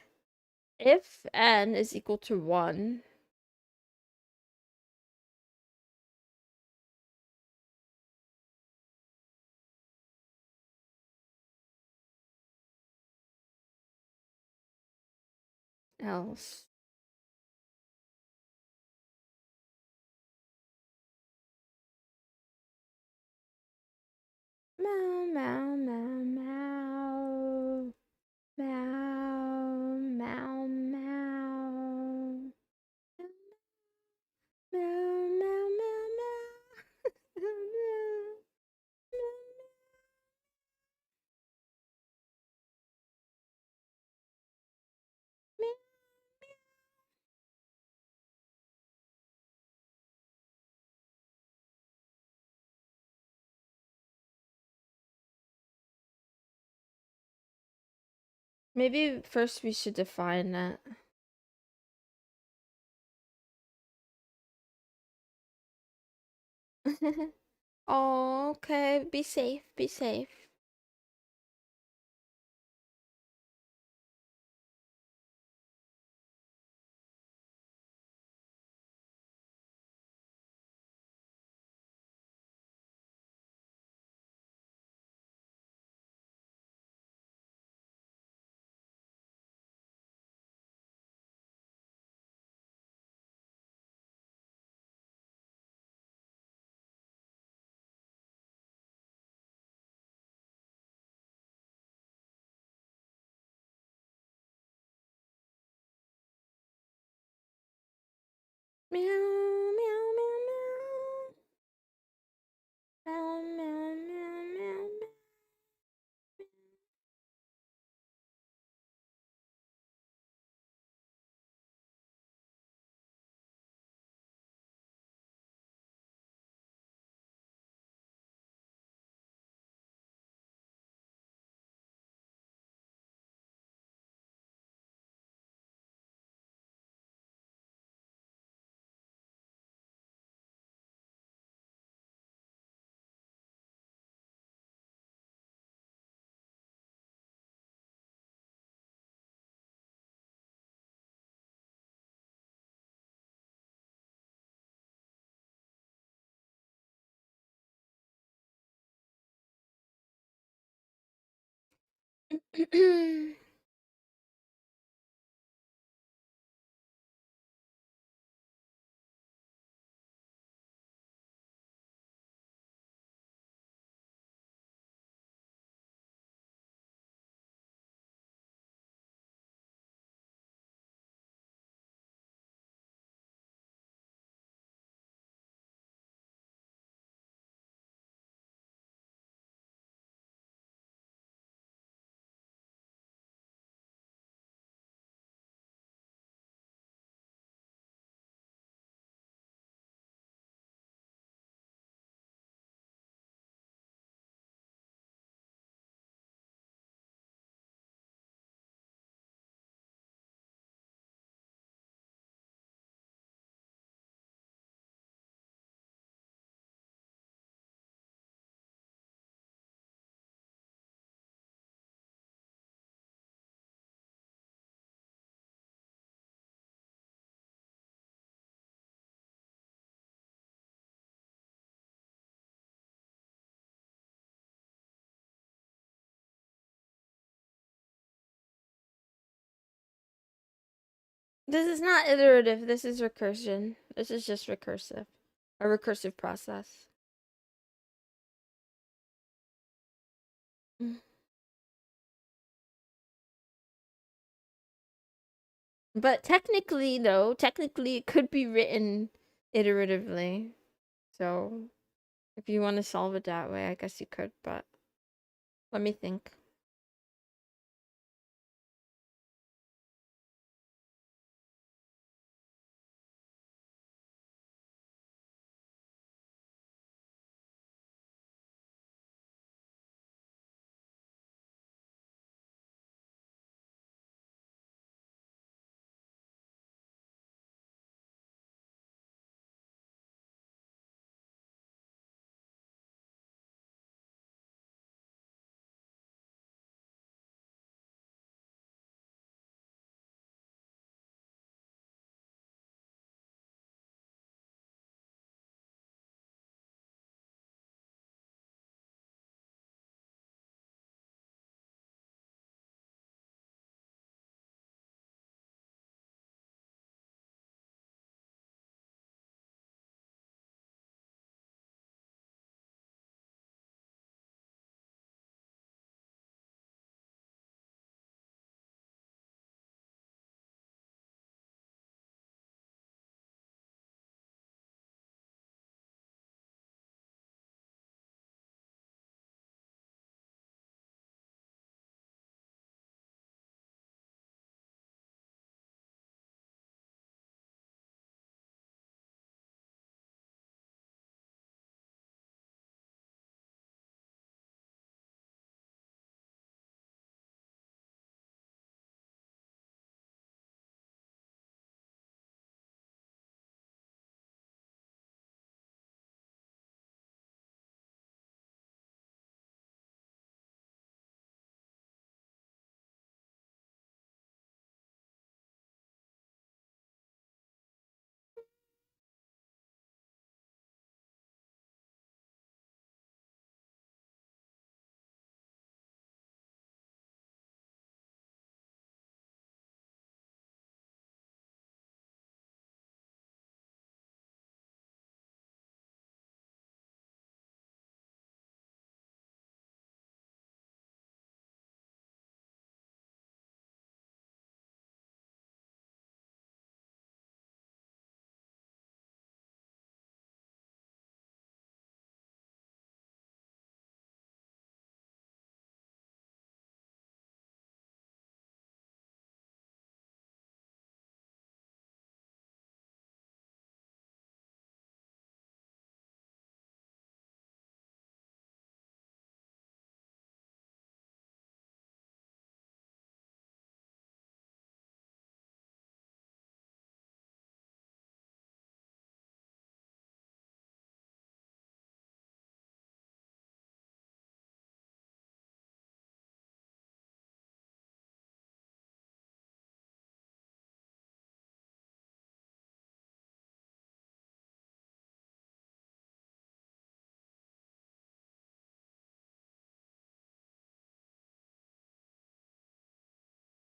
If n is equal to 1, else. Meow, meow, meow, meow. Meow, meow, meow. Meow, meow, meow, meow. Maybe first we should define that. Oh, okay. Be safe. Be safe. Meow, meow, meow, meow. Meow, meow, meow, meow, meow. This is not iterative, this is recursion. This is just recursive. A recursive process. But technically, though, technically it could be written iteratively. So, if you want to solve it that way, I guess you could, but let me think.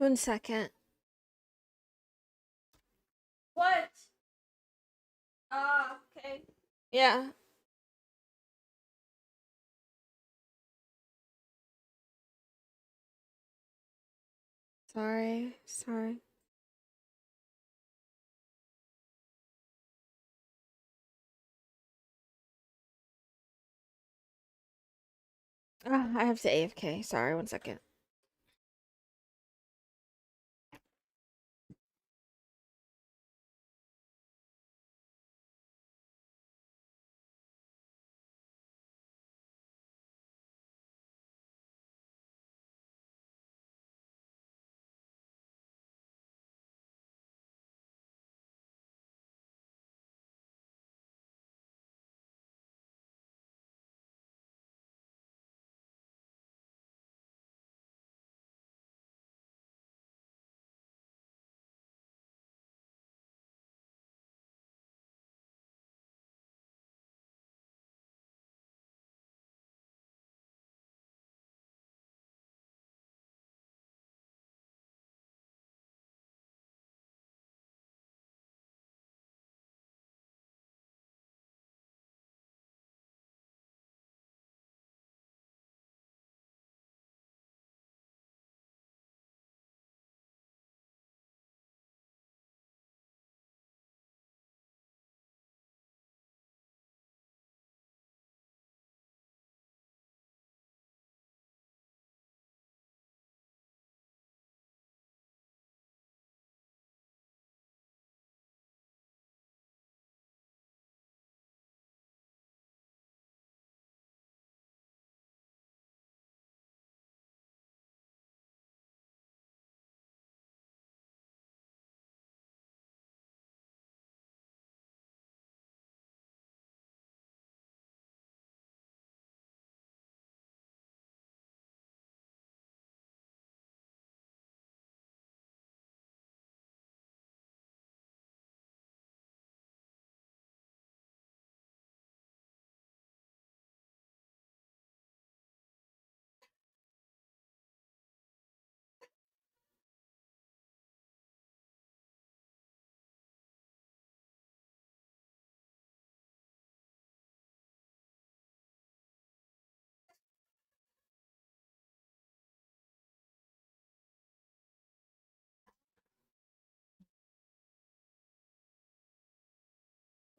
One second. What? Ah, okay. Yeah. Sorry. Ah, I have to AFK. Sorry, one second.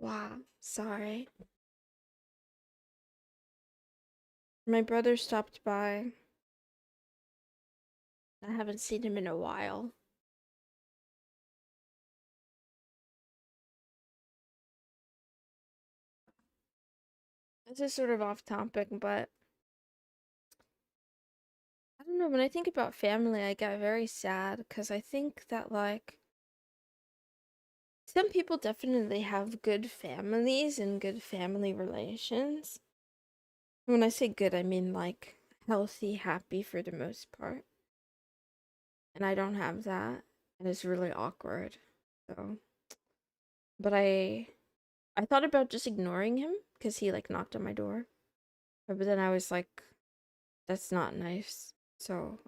Wow, sorry. My brother stopped by. I haven't seen him in a while. This is sort of off topic, but I don't know. When I think about family, I get very sad because I think that, like, some people definitely have good families and good family relations. When I say good, I mean like healthy, happy for the most part. And I don't have that, and it's really awkward. So, but I thought about just ignoring him because he like knocked on my door. But then I was like, that's not nice. So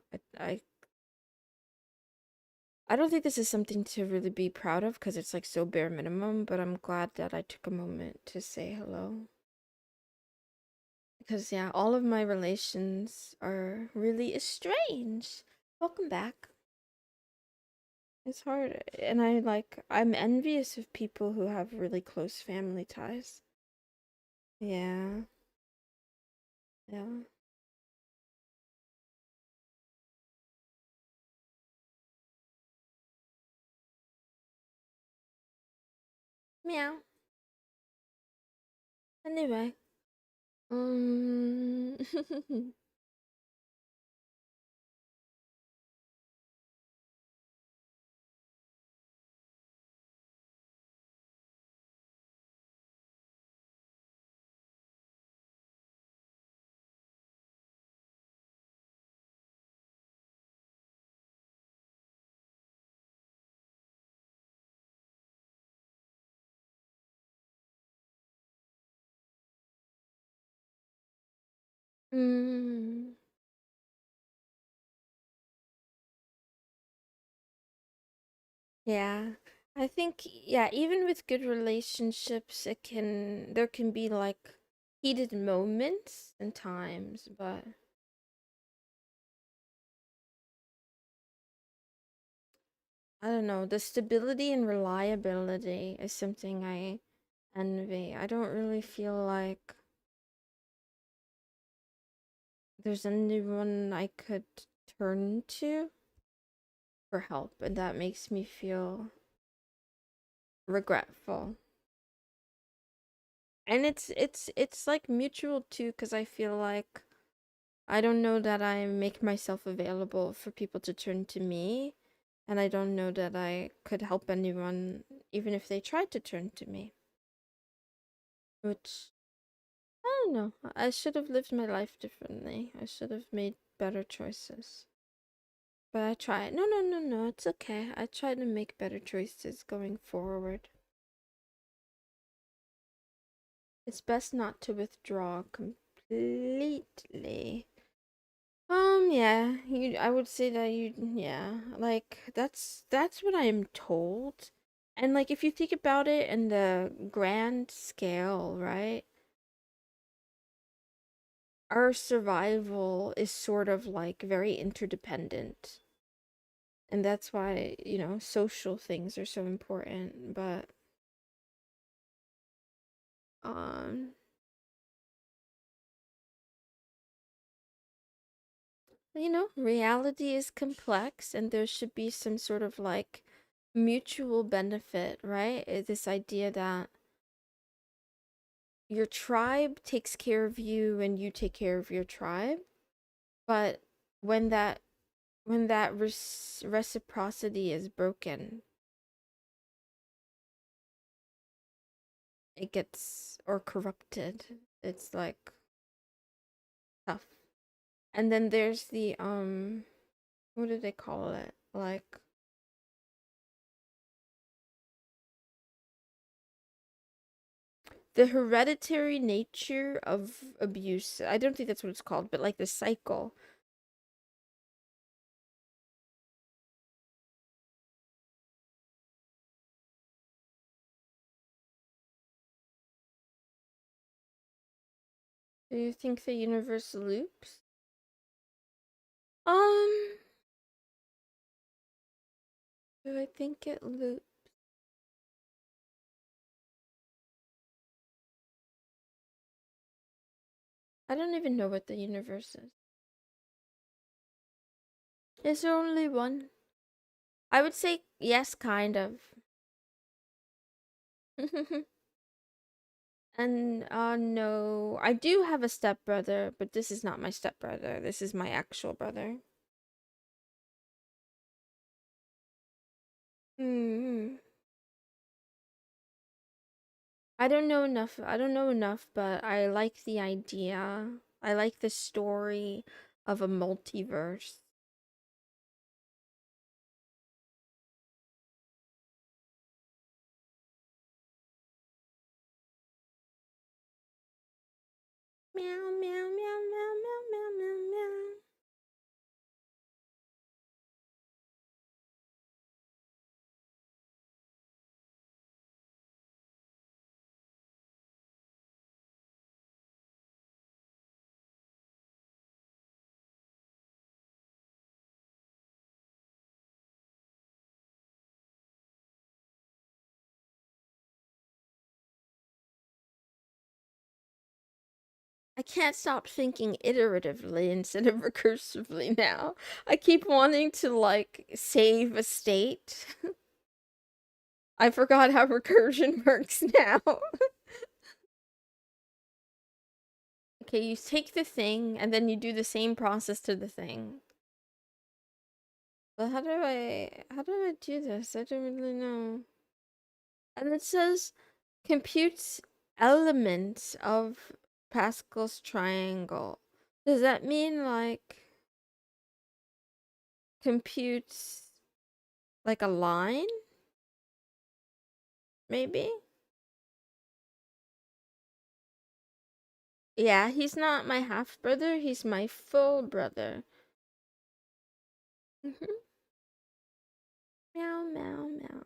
I don't think this is something to really be proud of because it's like so bare minimum, but I'm glad that I took a moment to say hello. Because yeah, all of my relations are really estranged. Welcome back. It's hard, and I'm envious of people who have really close family ties. Yeah, yeah. Meow. Anyway, um, mm, yeah. I think yeah, even with good relationships, there can be like heated moments and times, but I don't know, the stability and reliability is something I envy. I don't really feel like there's anyone I could turn to for help, and that makes me feel regretful. And it's like mutual too, because I feel like I don't know that I make myself available for people to turn to me, and I don't know that I could help anyone even if they tried to turn to me. Which I don't know. I should have lived my life differently. I should have made better choices. But I tried. No, no, no, no. It's okay. I try to make better choices going forward. It's best not to withdraw completely. Yeah, I would say that yeah, like that's what I'm told. And like if you think about it in the grand scale, right? Our survival is sort of like very interdependent. And that's why, social things are so important, but um reality is complex and there should be some sort of like mutual benefit, right? This idea that your tribe takes care of you and you take care of your tribe. But when that reciprocity is broken, it gets or corrupted. It's like tough. And then there's the what do they call it? Like the hereditary nature of abuse. I don't think that's what it's called, but like the cycle. Do you think the universe loops? Um, do I think it loops? I don't even know what the universe is. Is there only one? I would say yes, kind of. And no, I do have a stepbrother, but this is not my stepbrother. This is my actual brother. Hmm. I don't know enough. I don't know enough, but I like the idea. I like the story of a multiverse. Meow, meow, meow, meow, meow, meow, meow, meow. I can't stop thinking iteratively instead of recursively now. I keep wanting to, like, save a state. I forgot how recursion works now. Okay, you take the thing, and then you do the same process to the thing. But how do I do this? I don't really know. And it says computes elements of Pascal's triangle. Does that mean, like, computes like a line? Maybe? Yeah, he's not my half brother, he's my full brother. Meow, meow, meow.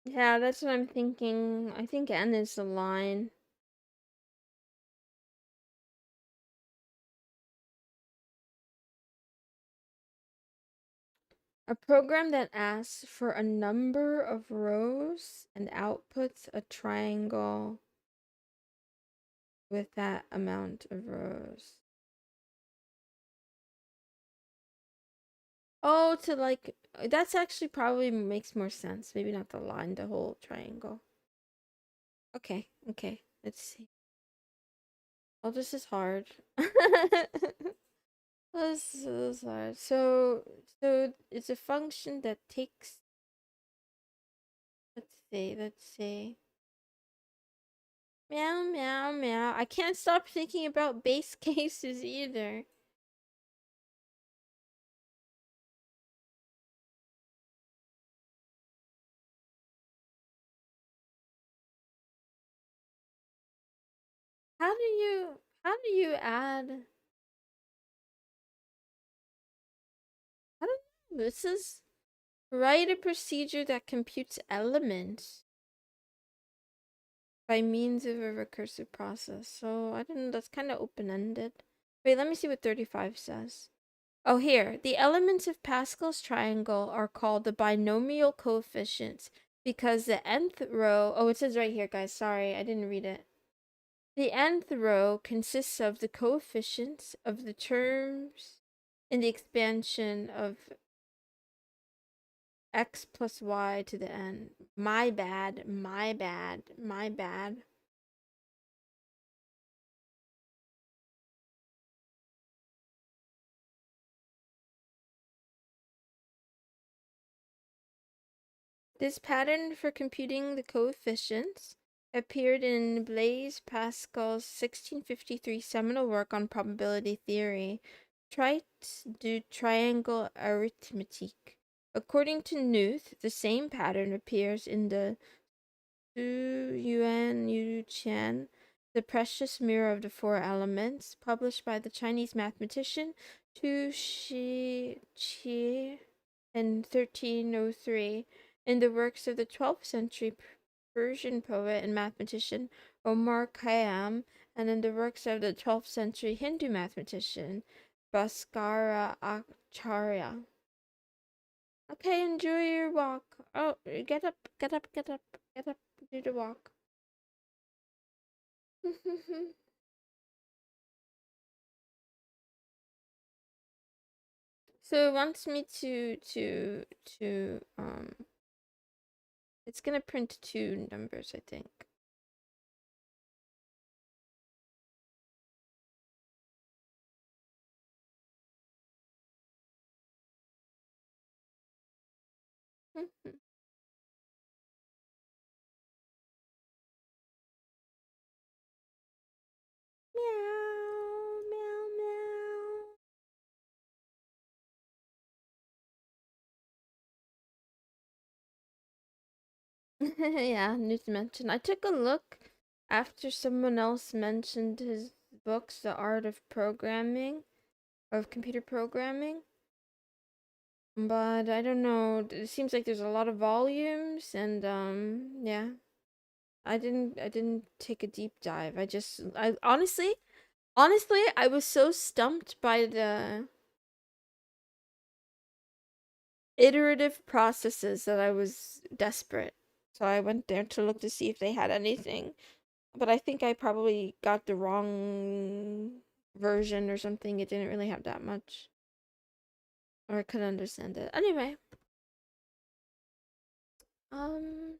Yeah, that's what I'm thinking. I think N is the line. A program that asks for a number of rows and outputs a triangle with that amount of rows. Oh, to, like, that's actually probably makes more sense. Maybe not the line, the whole triangle. Okay, okay, let's see. Oh, this is hard. This is hard. So it's a function that takes, let's see. Meow, meow, meow. I can't stop thinking about base cases either. How do you add, I don't know. This is write a procedure that computes elements by means of a recursive process. So I don't know, that's kind of open-ended. Wait, let me see what 35 says. Oh, here. The elements of Pascal's triangle are called the binomial coefficients because the nth row, oh, it says right here, guys. Sorry, I didn't read it. The nth row consists of the coefficients of the terms in the expansion of x plus y to the n. My bad, my bad, my bad. This pattern for computing the coefficients appeared in Blaise Pascal's 1653 seminal work on probability theory, Traité du triangle arithmétique. According to Knuth, the same pattern appears in the Du Yuan Yu Qian, The Precious Mirror of the Four Elements, published by the Chinese mathematician Tu Shi Qi in 1303, in the works of the 12th century Persian poet and mathematician Omar Khayyam, and in the works of the 12th century Hindu mathematician Bhaskara Acharya. Okay, enjoy your walk. Oh, get up, get up, get up, get up, do the walk. So it wants me to it's gonna print two numbers, I think. Meow, meow, meow. Yeah, news mention. I took a look after someone else mentioned his books, The Art of Programming, of Computer Programming. But I don't know. It seems like there's a lot of volumes, and yeah. I didn't take a deep dive. I honestly, I was so stumped by the iterative processes that I was desperate. So I went there to look to see if they had anything. But I think I probably got the wrong version or something. It didn't really have that much. Or I couldn't understand it. Anyway, um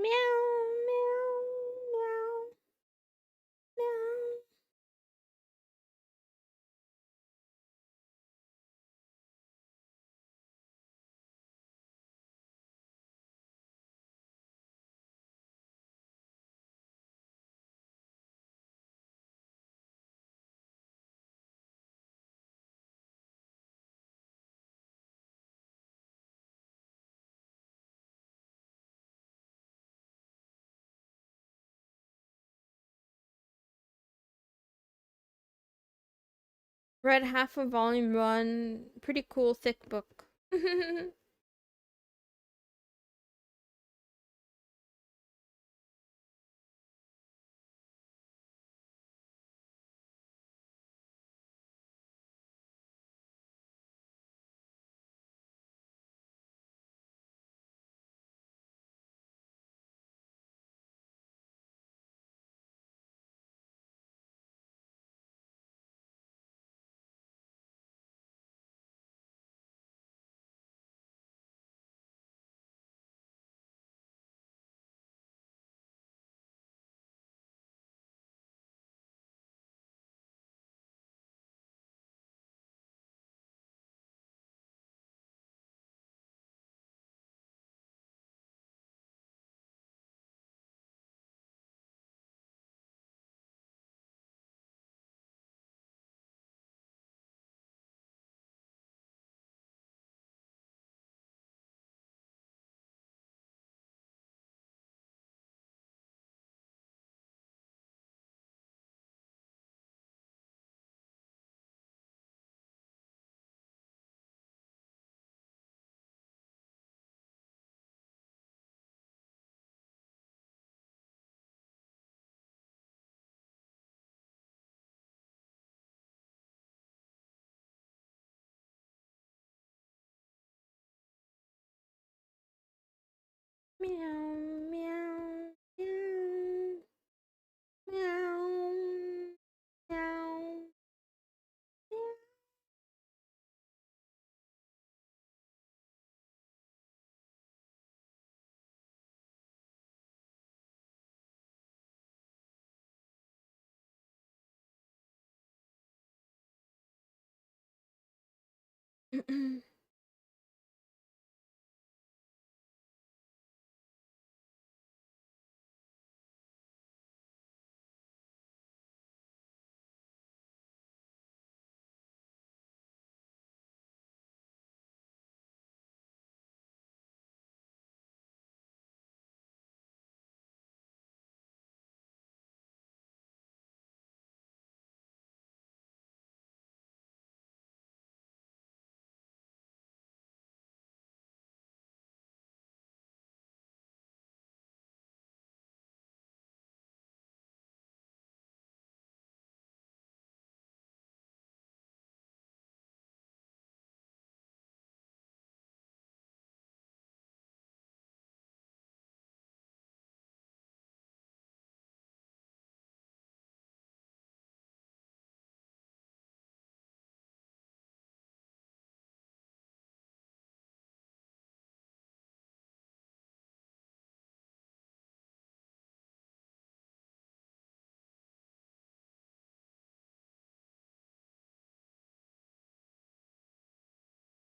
meow meow meow meow. Read half of volume 1. Pretty cool thick book. Meow, meow, meow, meow, meow, meow.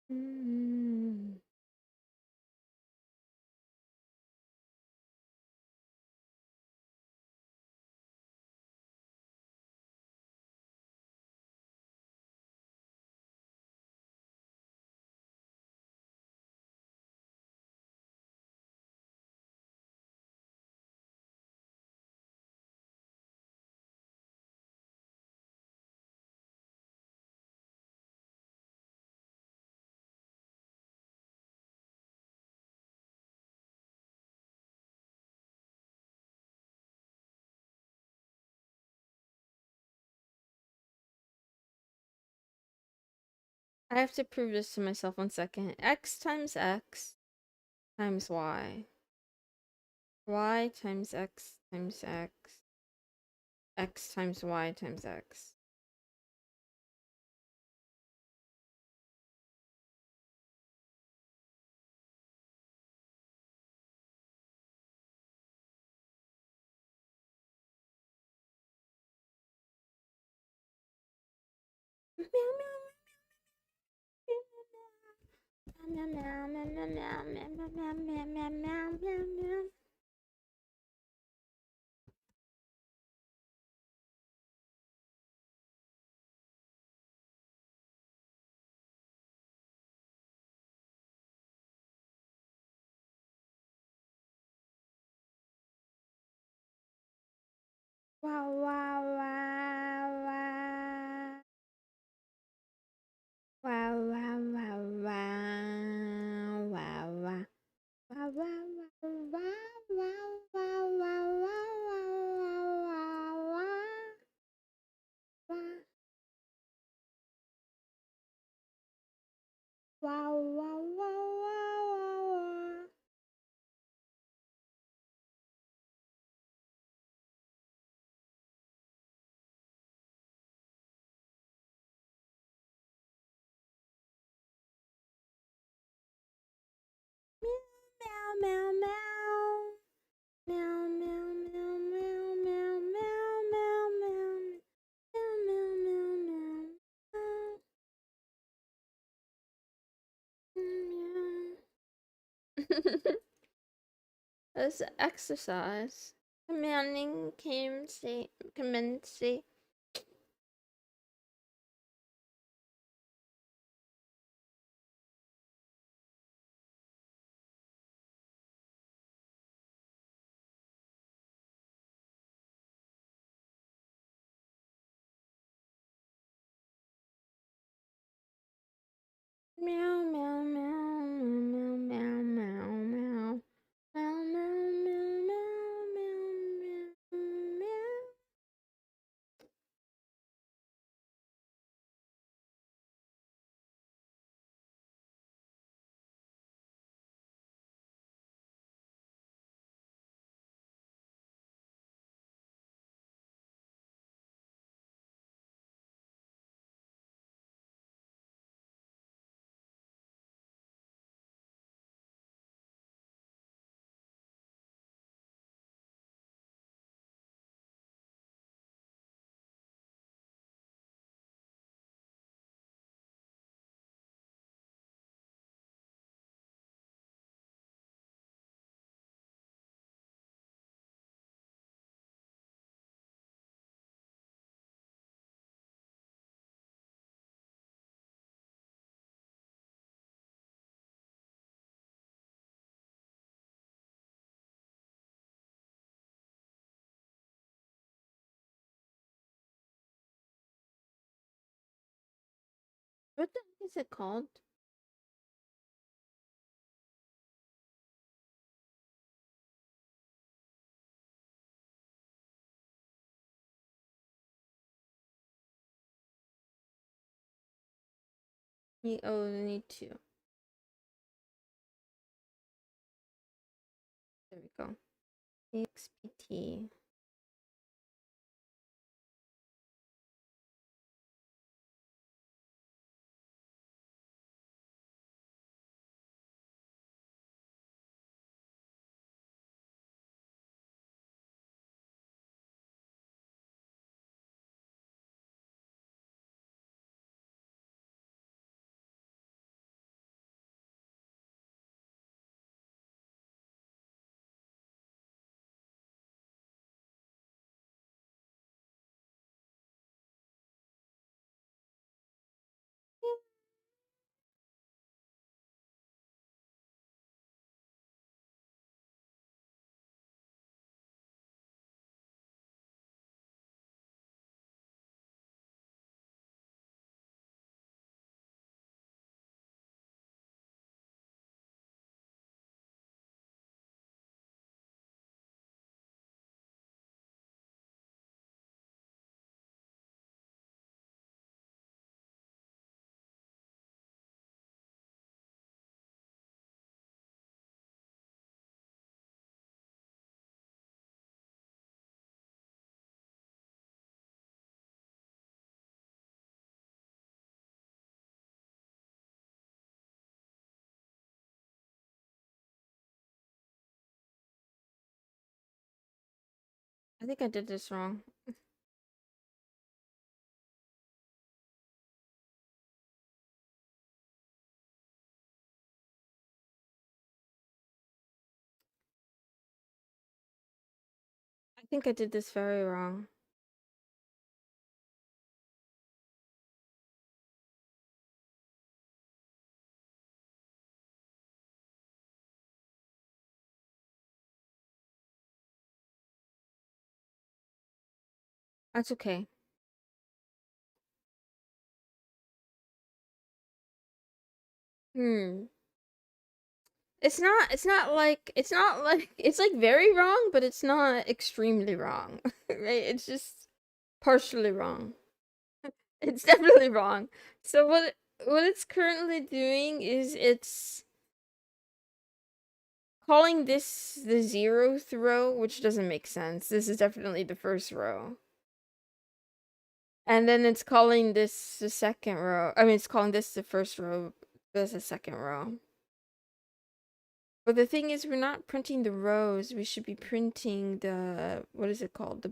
Mm. I have to prove this to myself 1 second. X times X times Y. Y times X times X. X times Y times X. Meow meow meow meow meow meow meow meow meow meow meow meow meow meow. Wow wow wow wow. Wow wow wow wow wow wow. Wow wow wow wow wow wow wow wow wow wow. Wow wow wow wow wow. Meow meow meow. Meow meow meow meow meow meow meow meow meow meow meow meow. That's exercise. Commanding commence. Meow meow meow meow meow meow meow meow meow meow meow meow meow. What the heck is it called? Oh, I need to. There we go. XPT. I think I did this wrong. I think I did this very wrong. That's okay. Hmm. It's like very wrong, but it's not extremely wrong. Right? It's just partially wrong. It's definitely wrong. So what it's currently doing is it's calling this the 0th row, which doesn't make sense. This is definitely the first row. And then it's calling this the second row. I mean, it's calling this the first row. This the second row. But the thing is, we're not printing the rows. We should be printing the, what is it called? The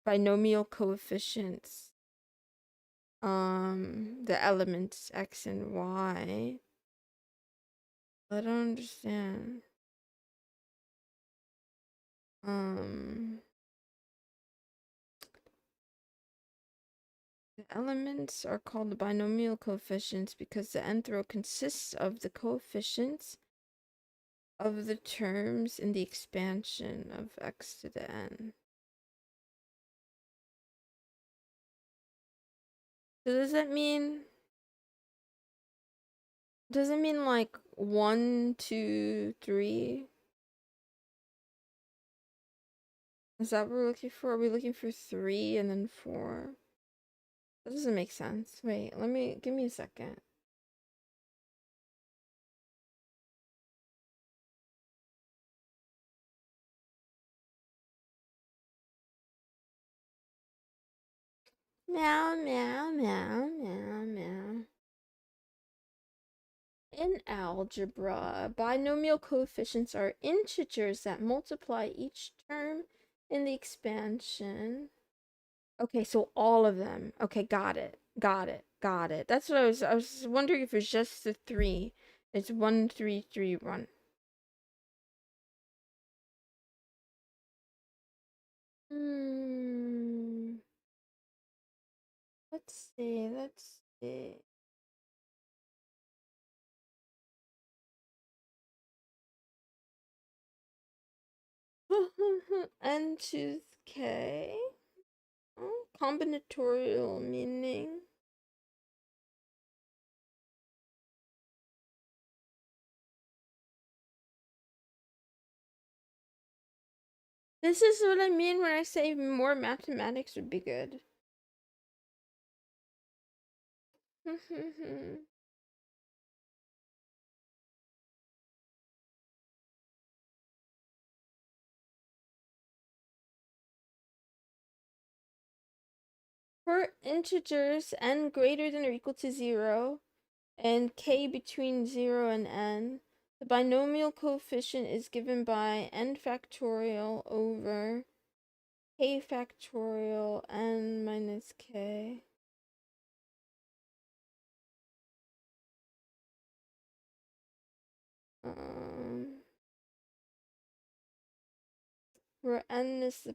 binomial coefficients. The elements x and y. I don't understand. The elements are called the binomial coefficients because the nth row consists of the coefficients of the terms in the expansion of x to the n. So does it mean like 1, 2, 3? Is that what we're looking for? Are we looking for 3 and then 4? That doesn't make sense. Wait, give me a second. Meow, meow, meow, meow, meow. In algebra, binomial coefficients are integers that multiply each term in the expansion. Okay, so all of them. Okay, got it. Got it. Got it. That's what I was wondering if it's just the 3. It's 1, 3, 3, 1. Hmm. Let's see. Let's see. N to K. Oh, combinatorial meaning. This is what I mean when I say more mathematics would be good. For integers n greater than or equal to 0 and k between 0 and n, the binomial coefficient is given by n factorial over k factorial n minus k. Where n is the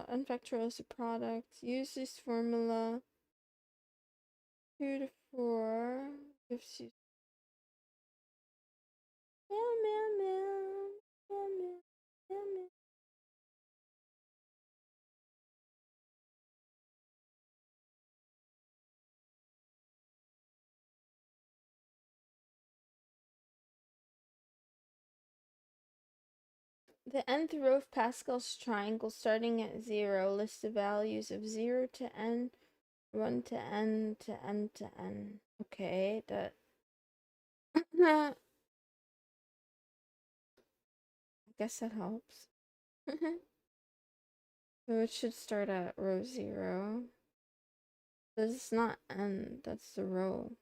n factorial is the product. Use this formula. 2 to 4 gives you meow meow meow meow meow meow meow. The nth row of Pascal's triangle starting at 0 lists the values of 0 to n, 1 to n to n to n. Okay, that I guess that helps. So it should start at row 0. This is not n, that's the row.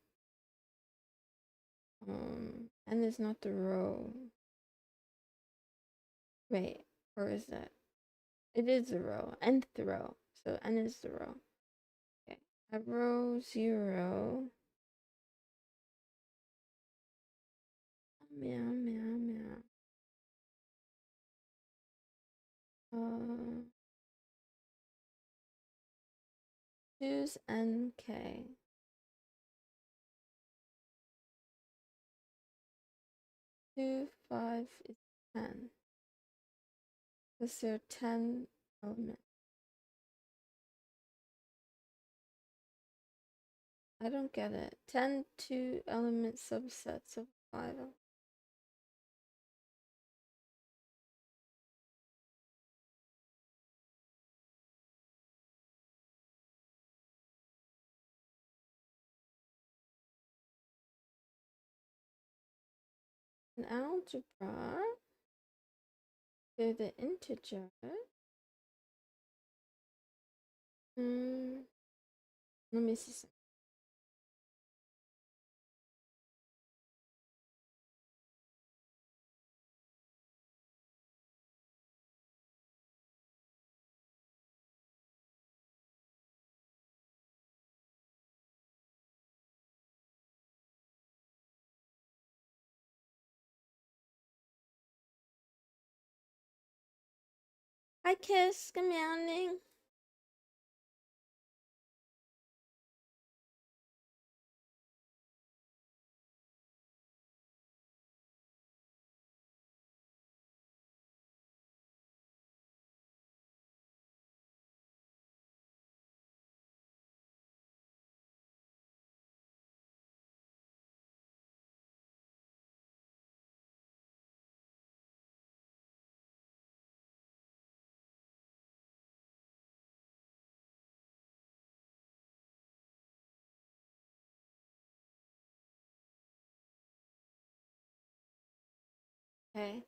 N is not the row. Wait, or is it? It is the row, nth row. So n is the row. Okay, at row 0. Meow, meow, meow. Choose NK. 2, 5 is 10. Because there are 10 elements. I don't get it. 10 2-element subsets of 5. In algebra, they're the integer. Let me see something. Hi, Kiss. Good morning. Okay.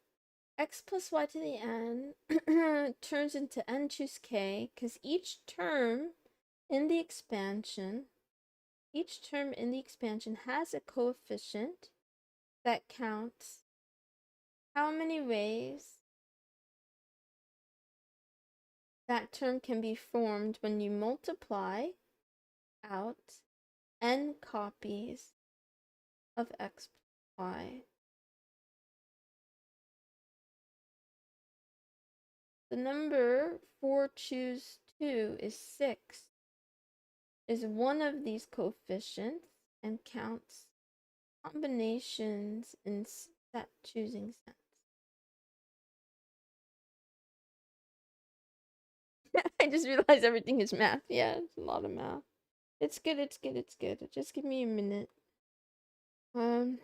X plus y to the n turns into n choose k because each term in the expansion has a coefficient that counts how many ways that term can be formed when you multiply out n copies of x plus y. The number 4 choose 2 is 6, is one of these coefficients and counts combinations in set choosing sense. I just realized everything is math. Yeah, it's a lot of math. It's good, it's good, it's good. Just give me a minute. Um,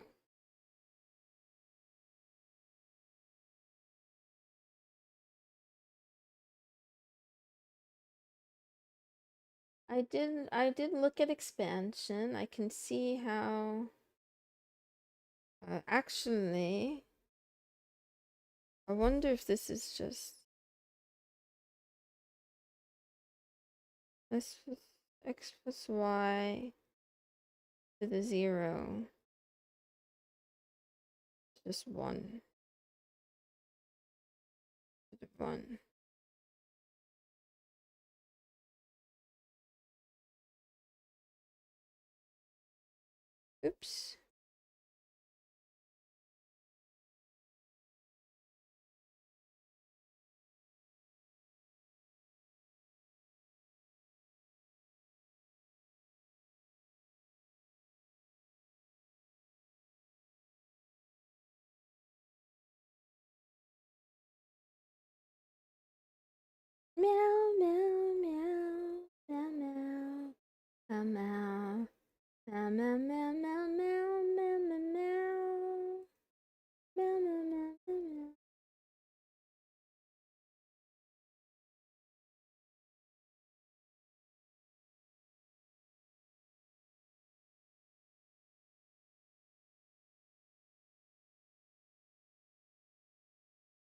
I did look at expansion. I can see how actually I wonder if this is just this plus x plus y to the 0, just 1 to the 1. Oops. Meow, meow, meow, meow, meow, meow, meow, meow, meow, meow, meow, meow, meow, meow, meow, meow, meow, meow.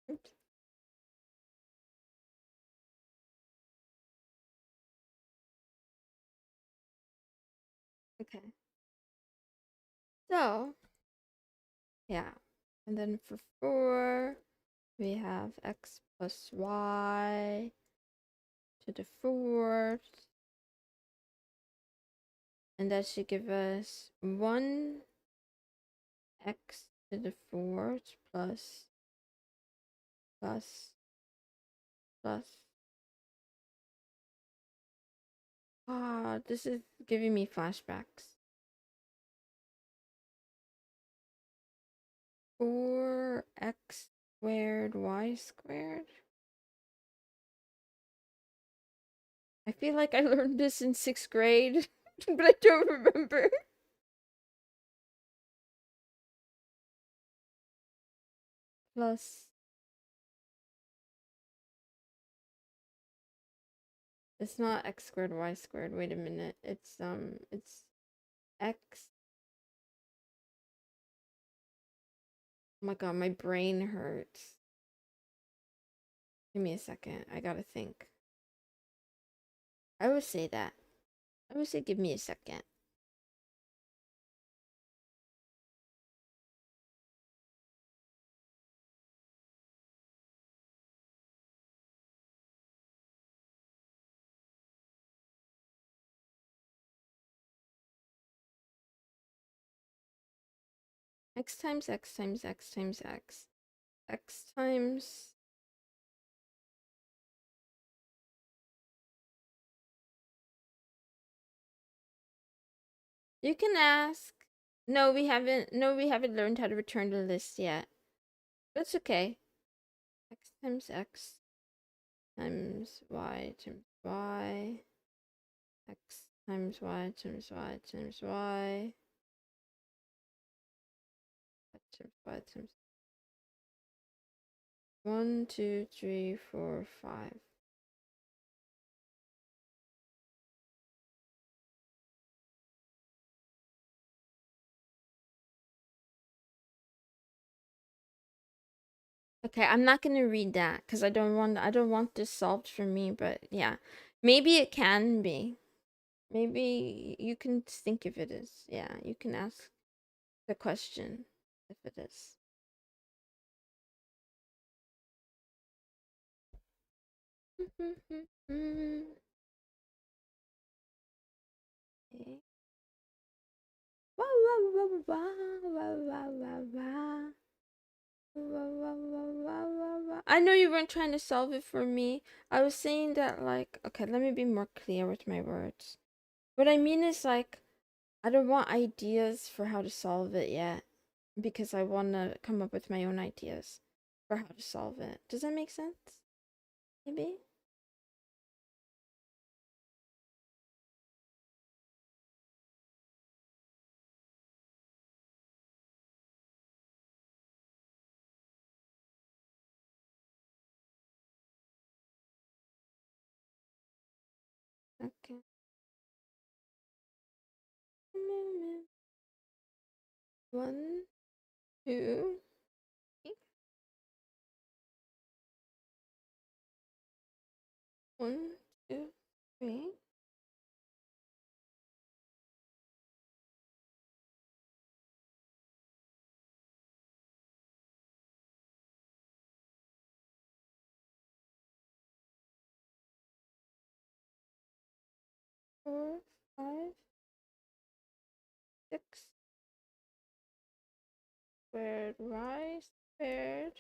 Oops. Okay. So, yeah. And then for 4, we have x plus y to the 4th. And that should give us 1 x to the 4th plus plus plus. Ah, this is giving me flashbacks. 4x squared y squared. I feel like I learned this in 6th grade, but I don't remember. Plus, it's not x squared y squared. Wait a minute. It's x. Oh my god, my brain hurts. Give me a second. I gotta think. I would say that. I would say give me a second. X times x times x times x. X times. You can ask. No, we haven't. No, we haven't learned how to return the list yet. That's okay. X times x times y times y. X times y times y times y. Times y times 1, 2, 3, 4, 5. Okay, I'm not gonna read that because I don't want this solved for me, but yeah. Maybe it can be. Maybe you can think if it is. Yeah, you can ask the question if it is. Okay. Wah, wah, wah, wah, wah, wah, wah, wah. I know you weren't trying to solve it for me. I was saying that, like, okay, let me be more clear with my words. What I mean is, like, I don't want ideas for how to solve it yet because I want to come up with my own ideas for how to solve it. Does that make sense? Maybe? Okay. One, two, three. One, two, three. Four, five, six. Squared y squared.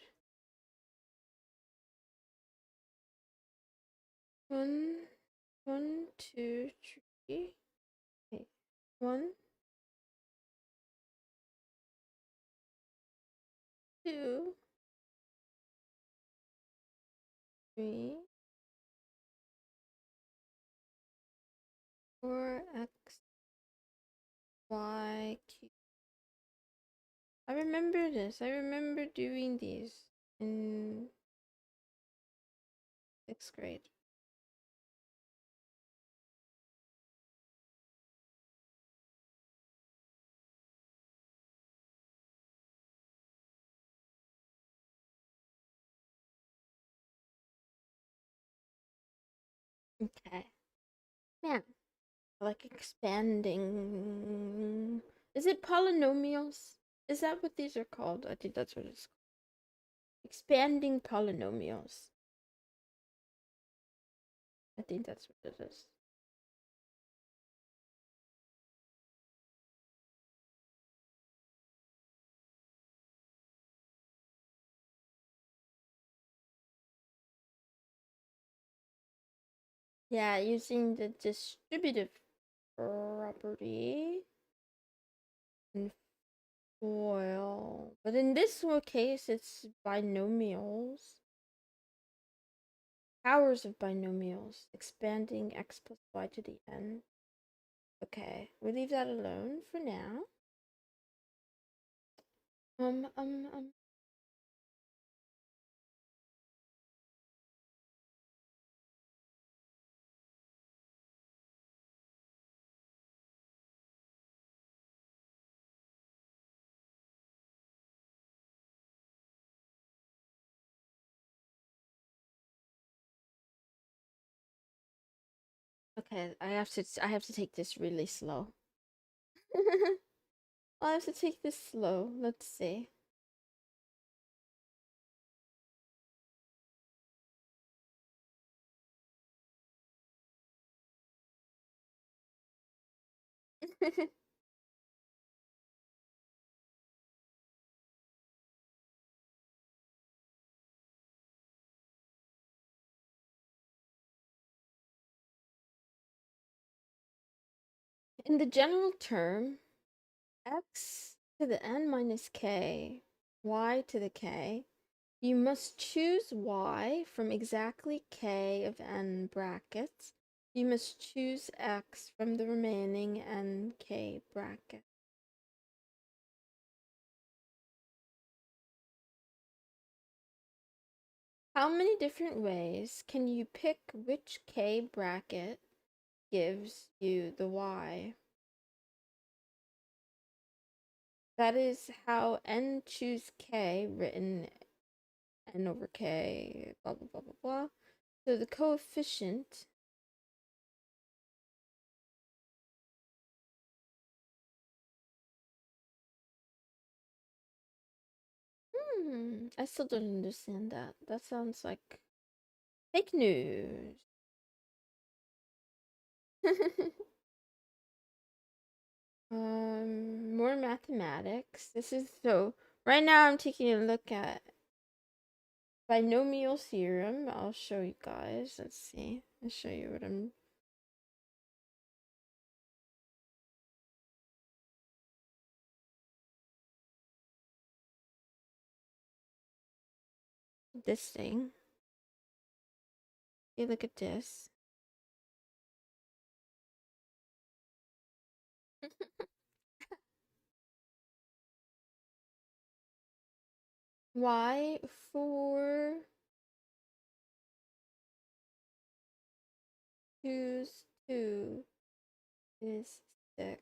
One, two, three. Okay. One, two, three, four, x, y, q. I remember this. I remember doing these in 6th grade. Okay. Yeah. I like expanding. Is it polynomials? Is that what these are called? I think that's what it's called. Expanding polynomials. I think that's what it is. Yeah, using the distributive property in FOIL. But in this case, it's binomials. Powers of binomials. Expanding x plus y to the n. Okay, we leave that alone for now. Um. Okay, I have to take this really slow. I have to take this slow. Let's see. In the general term, x to the n minus k, y to the k, you must choose y from exactly k of n brackets. You must choose x from the remaining n k brackets. How many different ways can you pick which k bracket gives you the y? That is how n choose k, written n over k, blah blah blah blah blah. So the coefficient I still don't understand that. That sounds like fake news. More mathematics. This is so. Right now, I'm taking a look at binomial theorem. I'll show you guys. Let's see. I'll show you what I'm. This thing. You look at this. Y for choose 2 is 6.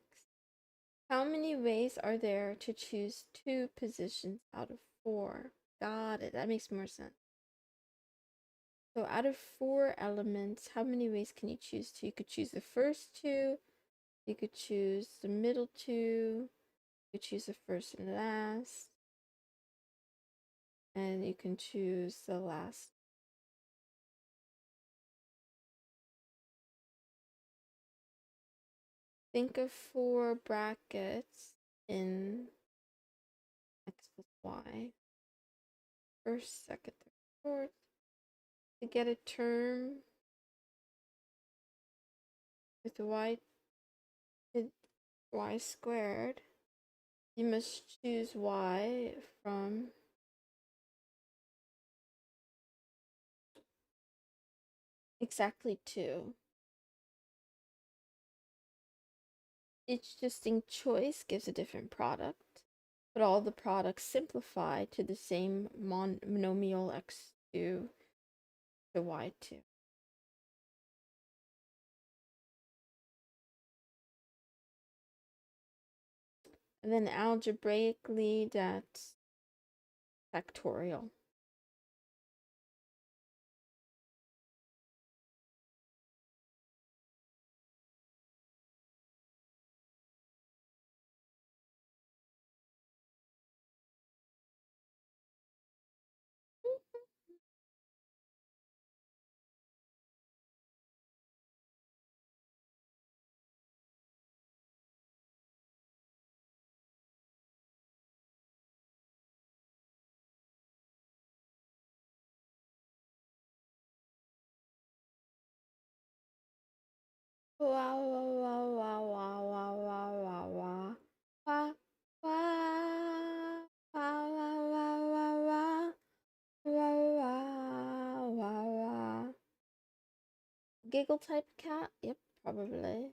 How many ways are there to choose 2 positions out of 4? Got it. That makes more sense. So out of 4 elements, how many ways can you choose 2? You could choose the first 2. You could choose the middle 2. You could choose the first and last. And you can choose the last. Think of 4 brackets in x plus y. First, second, third, fourth. To get a term with y squared, you must choose y from exactly 2. Each distinct choice gives a different product, but all the products simplify to the same monomial x2 to y2. And then algebraically, that's factorial. Wow, wow, wow, wow, wow, wow, wow, wow, wow. Wow, wow, wow, wow, wow, wow, wow, wow, wow, wow. Giggle type cat? Yep, probably.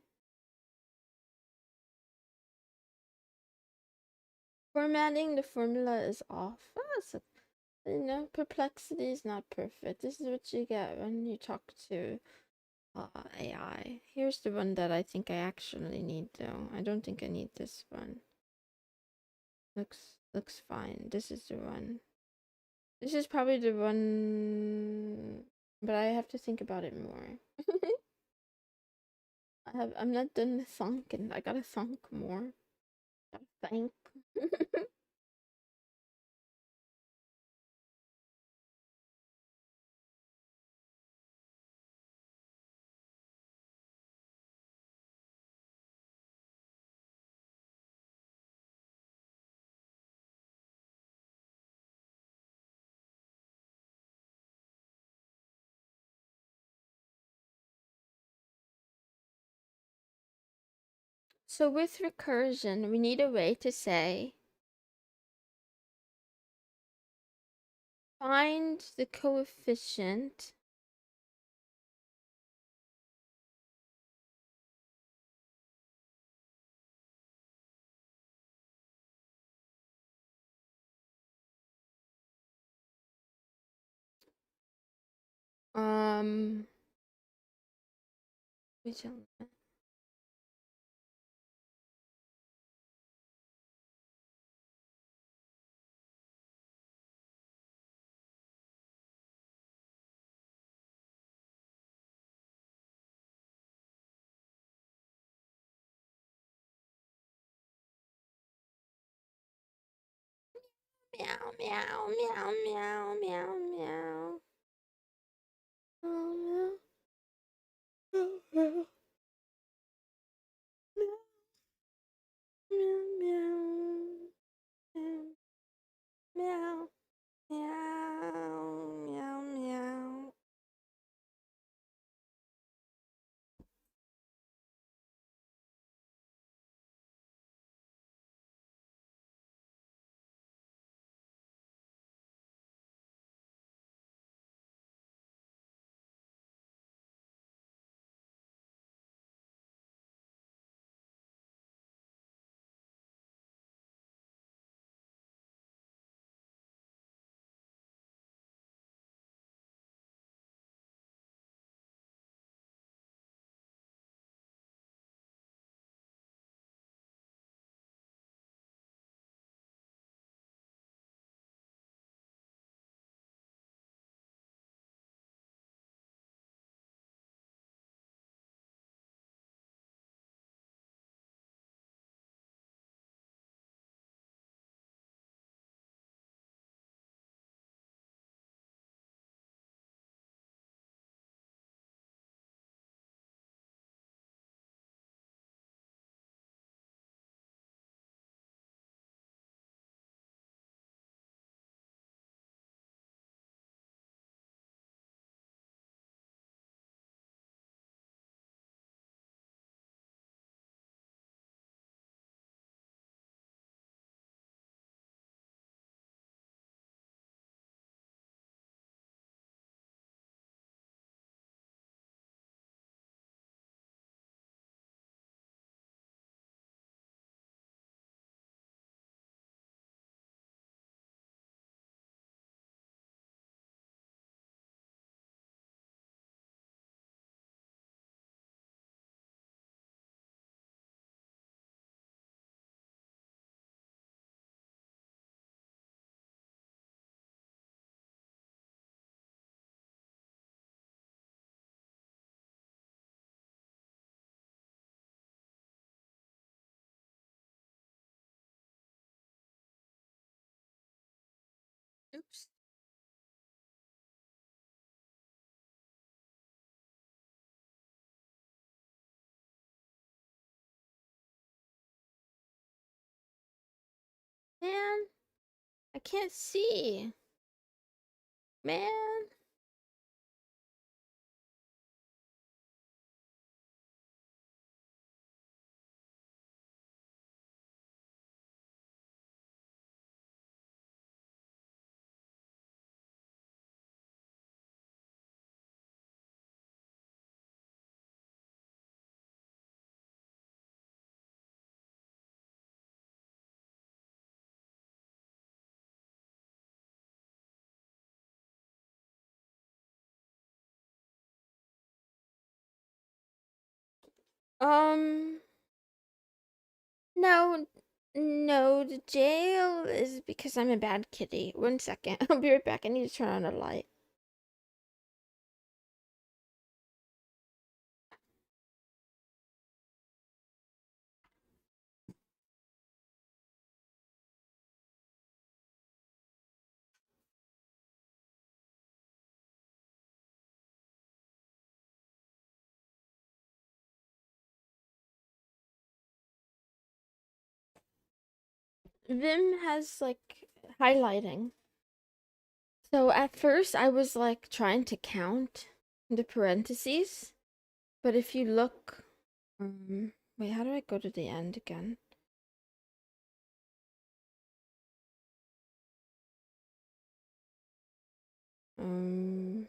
Formatting the formula is off. So, perplexity is not perfect. This is what you get when you talk to AI. Here's the one that I think I actually need, though. I don't think I need this one. Looks fine. This is the one. This is probably the one, but I have to think about it more. I'm not done thinking. I gotta think more. Gotta think. So with recursion, we need a way to say find the coefficient um meow meow meow meow meow meow. Oh, meow. Meow meow meow meow meow meow meow. I can't see. Man. Um, no, no, the jail is because I'm a bad kitty. 1 second. I'll be right back. I need to turn on a light. Vim has like highlighting. So at first I was like trying to count the parentheses, but if you look, wait, how do I go to the end again? Um,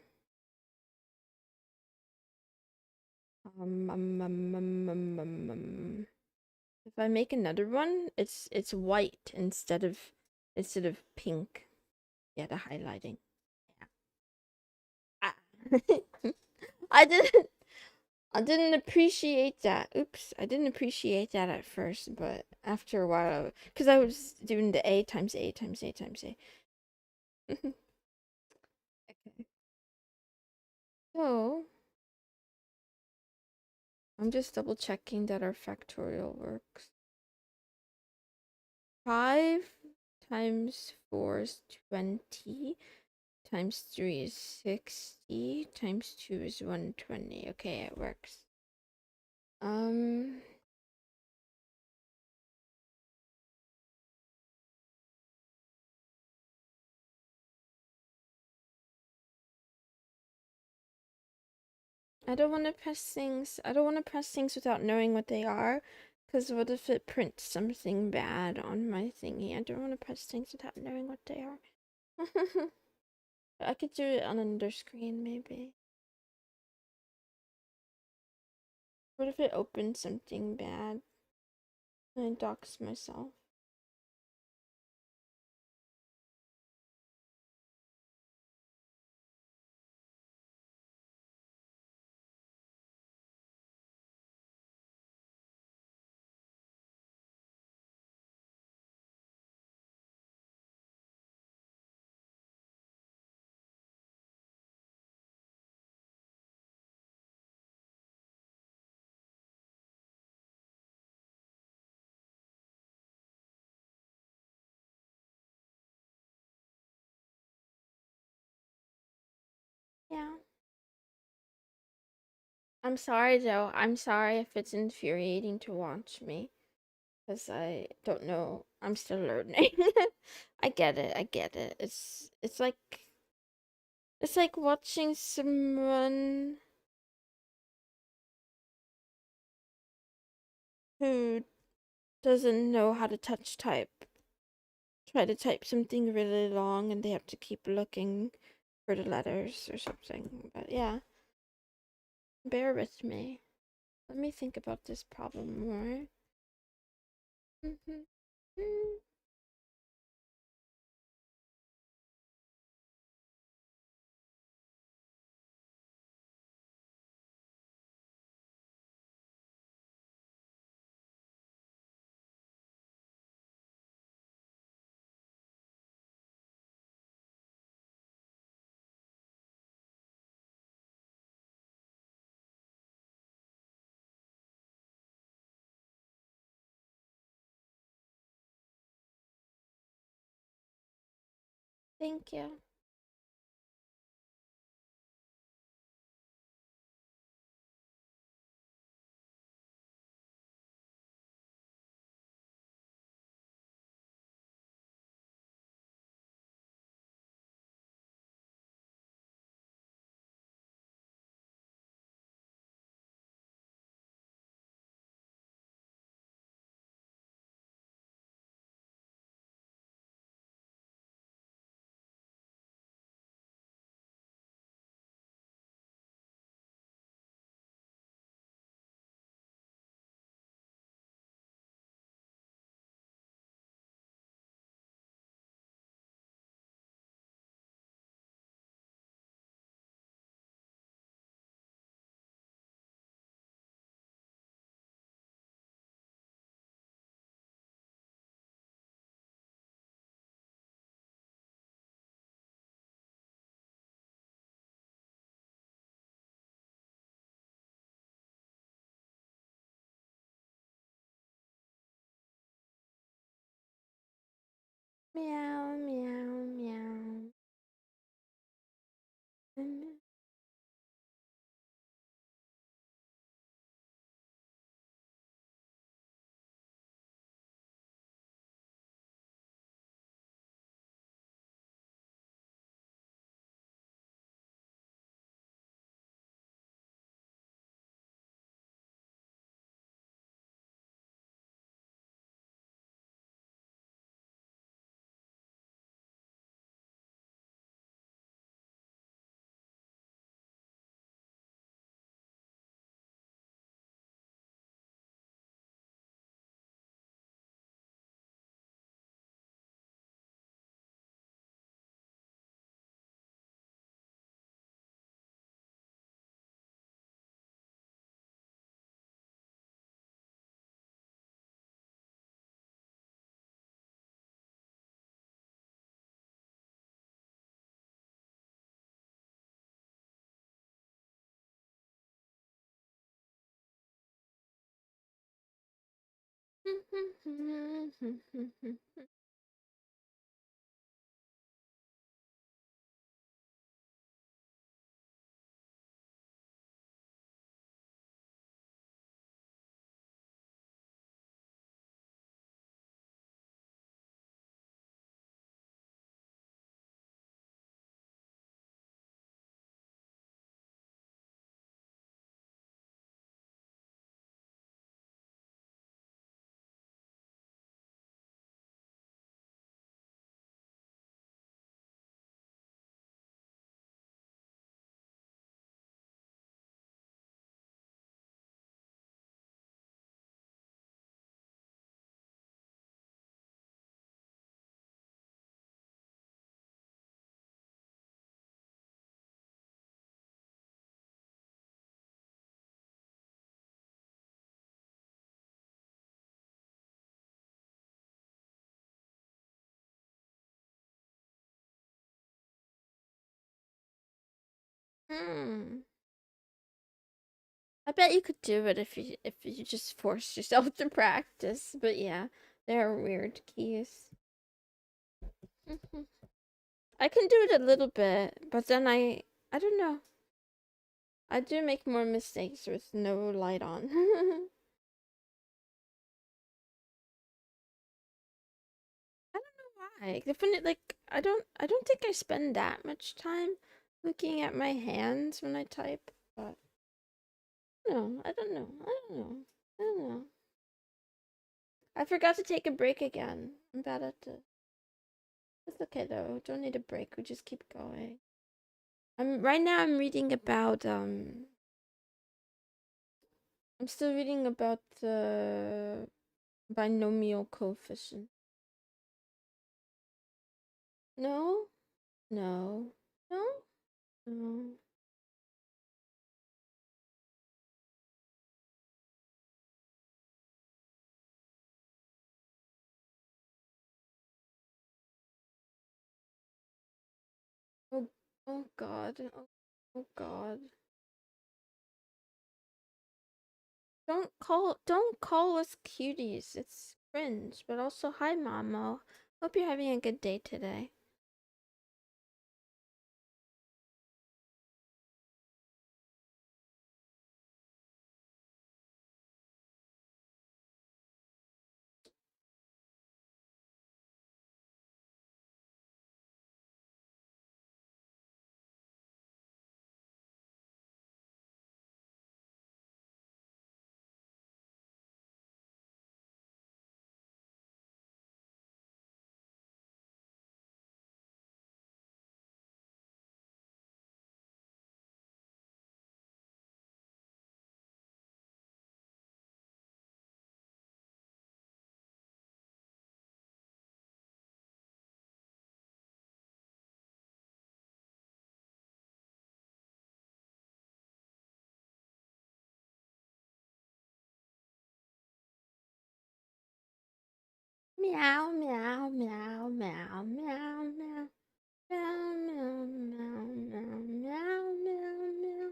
If I make another one, it's white instead of pink. Yeah, the highlighting. Yeah. I didn't I didn't appreciate that. Oops, I didn't appreciate that at first, but after a while, because I was doing the A times A times A times A. Okay. So, I'm just double checking that our factorial works. 5 times 4 is 20, times 3 is 60, times 2 is 120. Okay, it works. Um, I don't want to press things. I don't want to press things without knowing what they are. Because what if it prints something bad on my thingy? I don't want to press things without knowing what they are. I could do it on another screen, maybe. What if it opens something bad? And I dox myself. Yeah. I'm sorry, though. I'm sorry if it's infuriating to watch me. Because I don't know. I'm still learning. I get it. I get it. It's like watching someone who doesn't know how to touch type try to type something really long and they have to keep looking for the letters or something. But yeah, bear with me. Let me think about this problem more. Thank you. Meow, meow, meow. Hmm. I bet you could do it if you just force yourself to practice. But yeah, there are weird keys. I can do it a little bit, but then I don't know. I do make more mistakes with no light on. I don't know why. Definitely, like I don't think I spend that much time looking at my hands when I type, but no, I don't know. I don't know. I don't know. I forgot to take a break again. I'm bad at it. It's okay though. Don't need a break. We just keep going. Right now I'm reading about I'm still reading about the binomial coefficient. No? No. No? No. Oh, oh God. Oh God. Don't call us cuties. It's cringe. But also, hi, Mama. Hope you're having a good day today. Meow, meow, meow, meow, meow, meow. Meow, meow, meow, meow, meow, meow, meow.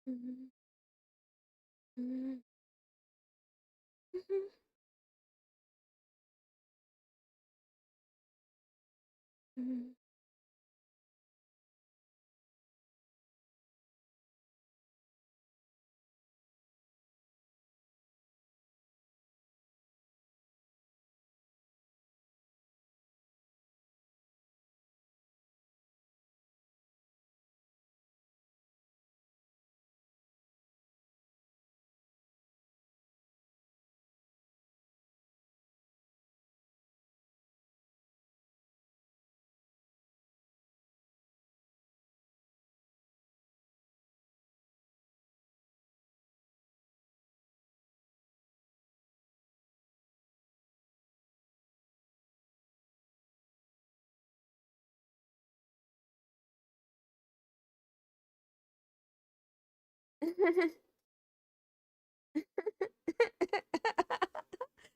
Mhm. Mhm. Mhm. Mhm.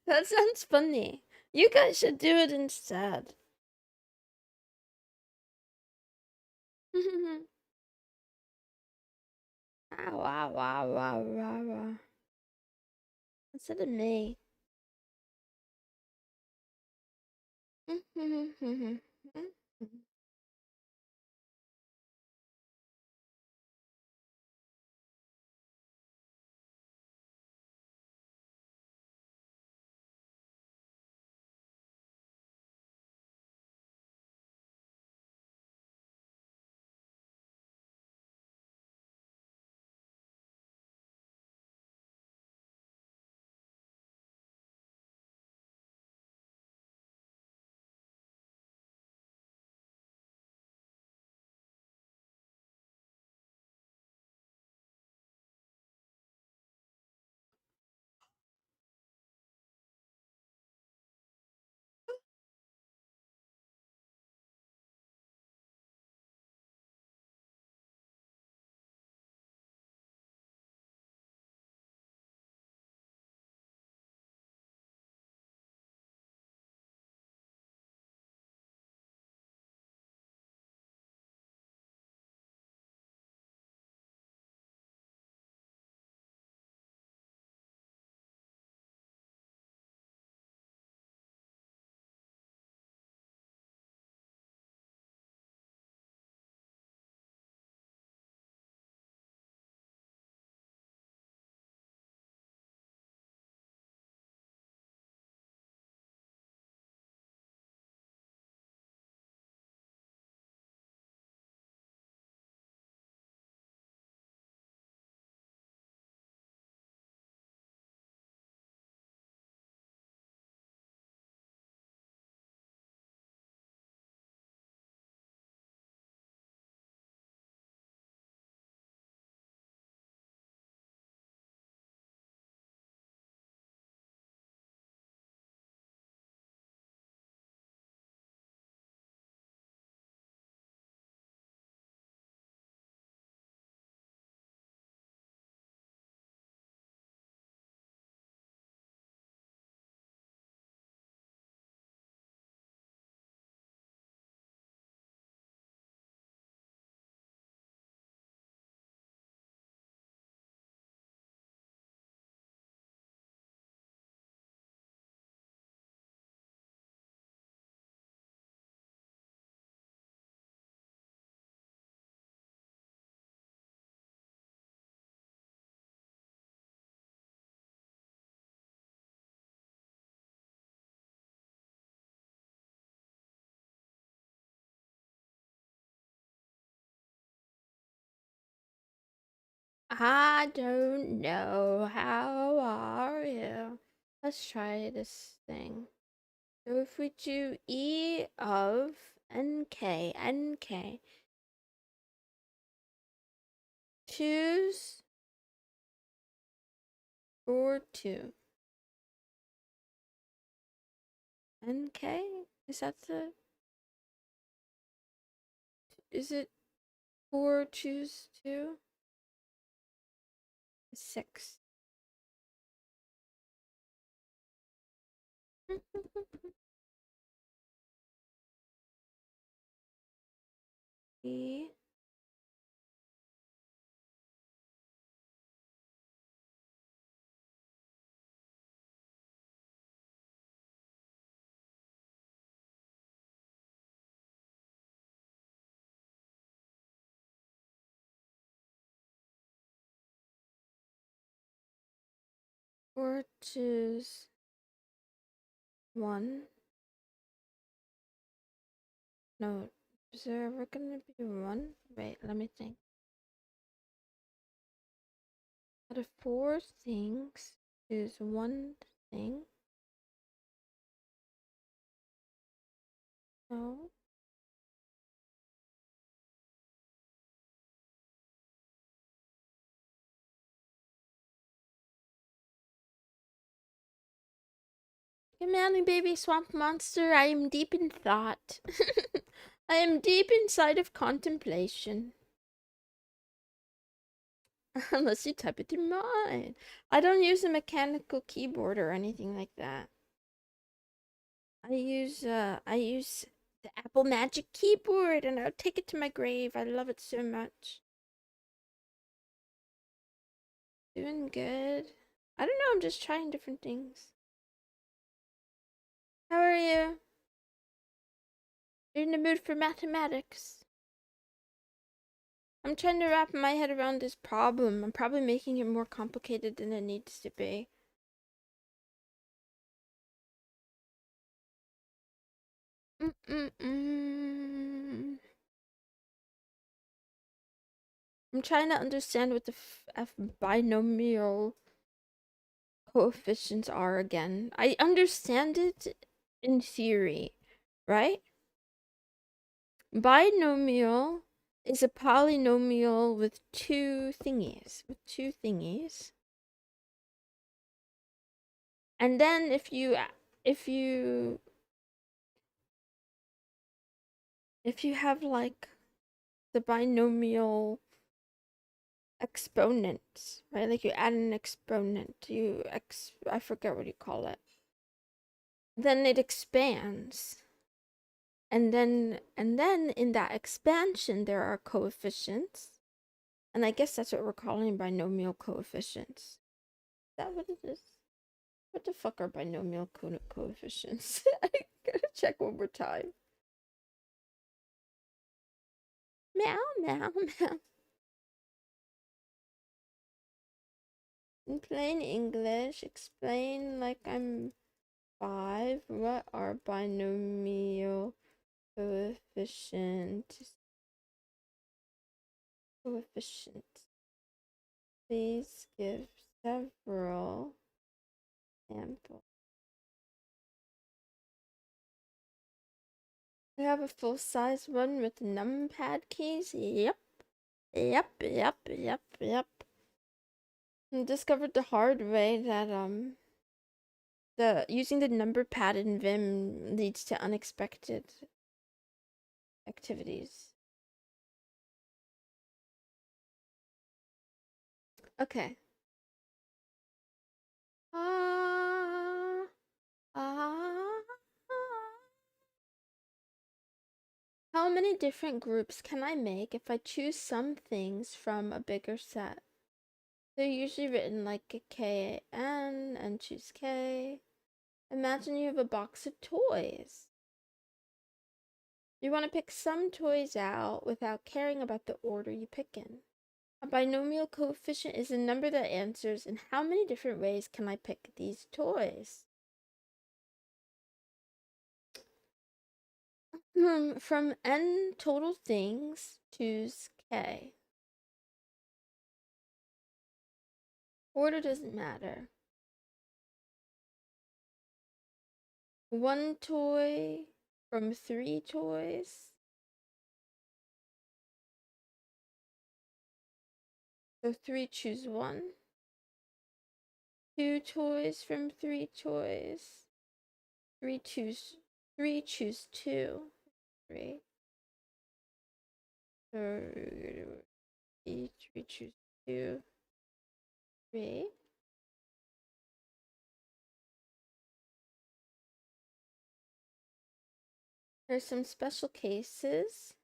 That sounds funny. You guys should do it instead. Wow, wow, wow, wow, wow, wow. Instead of me. I don't know. How are you? Let's try this thing. So if we do E of NK, choose or two. NK? Is that the... Is it 4 choose 2? 6. E Or choose 1. No, is there ever gonna be 1? Wait, let me think. Out of 4 things, choose 1 thing. No. Good morning, baby swamp monster. I am deep in thought. I am deep inside of contemplation. Unless you type it through mine. I don't use a mechanical keyboard or anything like that. I use the Apple Magic keyboard and I'll take it to my grave. I love it so much. Doing good. I don't know, I'm just trying different things. How are you? You're in the mood for mathematics. I'm trying to wrap my head around this problem. I'm probably making it more complicated than it needs to be. I'm trying to understand what the F binomial coefficients are again. I understand it in theory, right? Binomial is a polynomial with two thingies. And then if you have like the binomial exponents, right? Like you add an exponent, I forget what you call it. Then it expands. And then in that expansion there are coefficients. And I guess that's what we're calling binomial coefficients. Is that what it is? What the fuck are binomial coefficients? I gotta check one more time. Meow, meow, meow. In plain English, explain like I'm 5. What are binomial coefficients? Please give several examples. I have a full-size one with numpad keys. Yep. I discovered the hard way that using the number pad in Vim leads to unexpected activities. Okay. How many different groups can I make if I choose some things from a bigger set? They're usually written like a KN and choose K. Imagine you have a box of toys. You want to pick some toys out without caring about the order you pick in. A binomial coefficient is a number that answers in how many different ways can I pick these toys? From n total things, choose K. Order doesn't matter. 1 toy from 3 toys. So 3 choose 1. 2 toys from 3 toys. 3 choose 2. 3. 3 choose 2. 3. There's some special cases.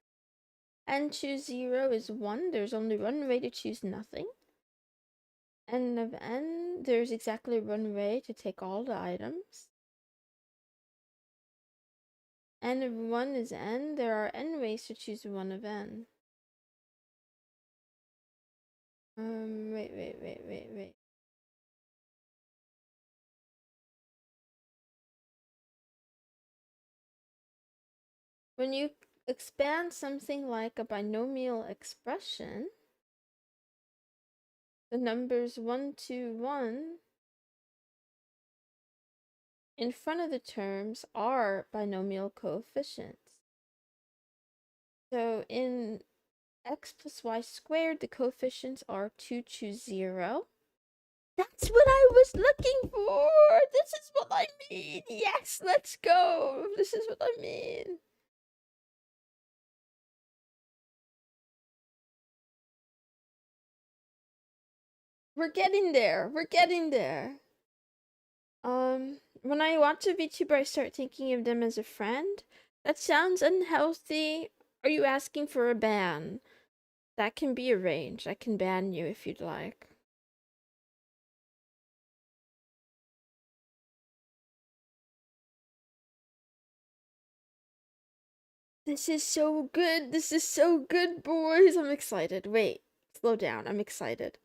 N choose 0 is 1. There's only one way to choose nothing. N of n, there's exactly one way to take all the items. N of 1 is n. There are n ways to choose 1 of n. Wait. when you expand something like a binomial expression, the numbers 1 to 1 in front of the terms are binomial coefficients. So in x plus y squared, the coefficients are 2 to 0. That's what I was looking for! This is what I mean! Yes, let's go! This is what I mean. We're getting there. We're getting there. When I watch a VTuber, I start thinking of them as a friend. That sounds unhealthy. Are you asking for a ban? That can be arranged. I can ban you if you'd like. This is so good. This is so good, boys. I'm excited. Wait, slow down. I'm excited.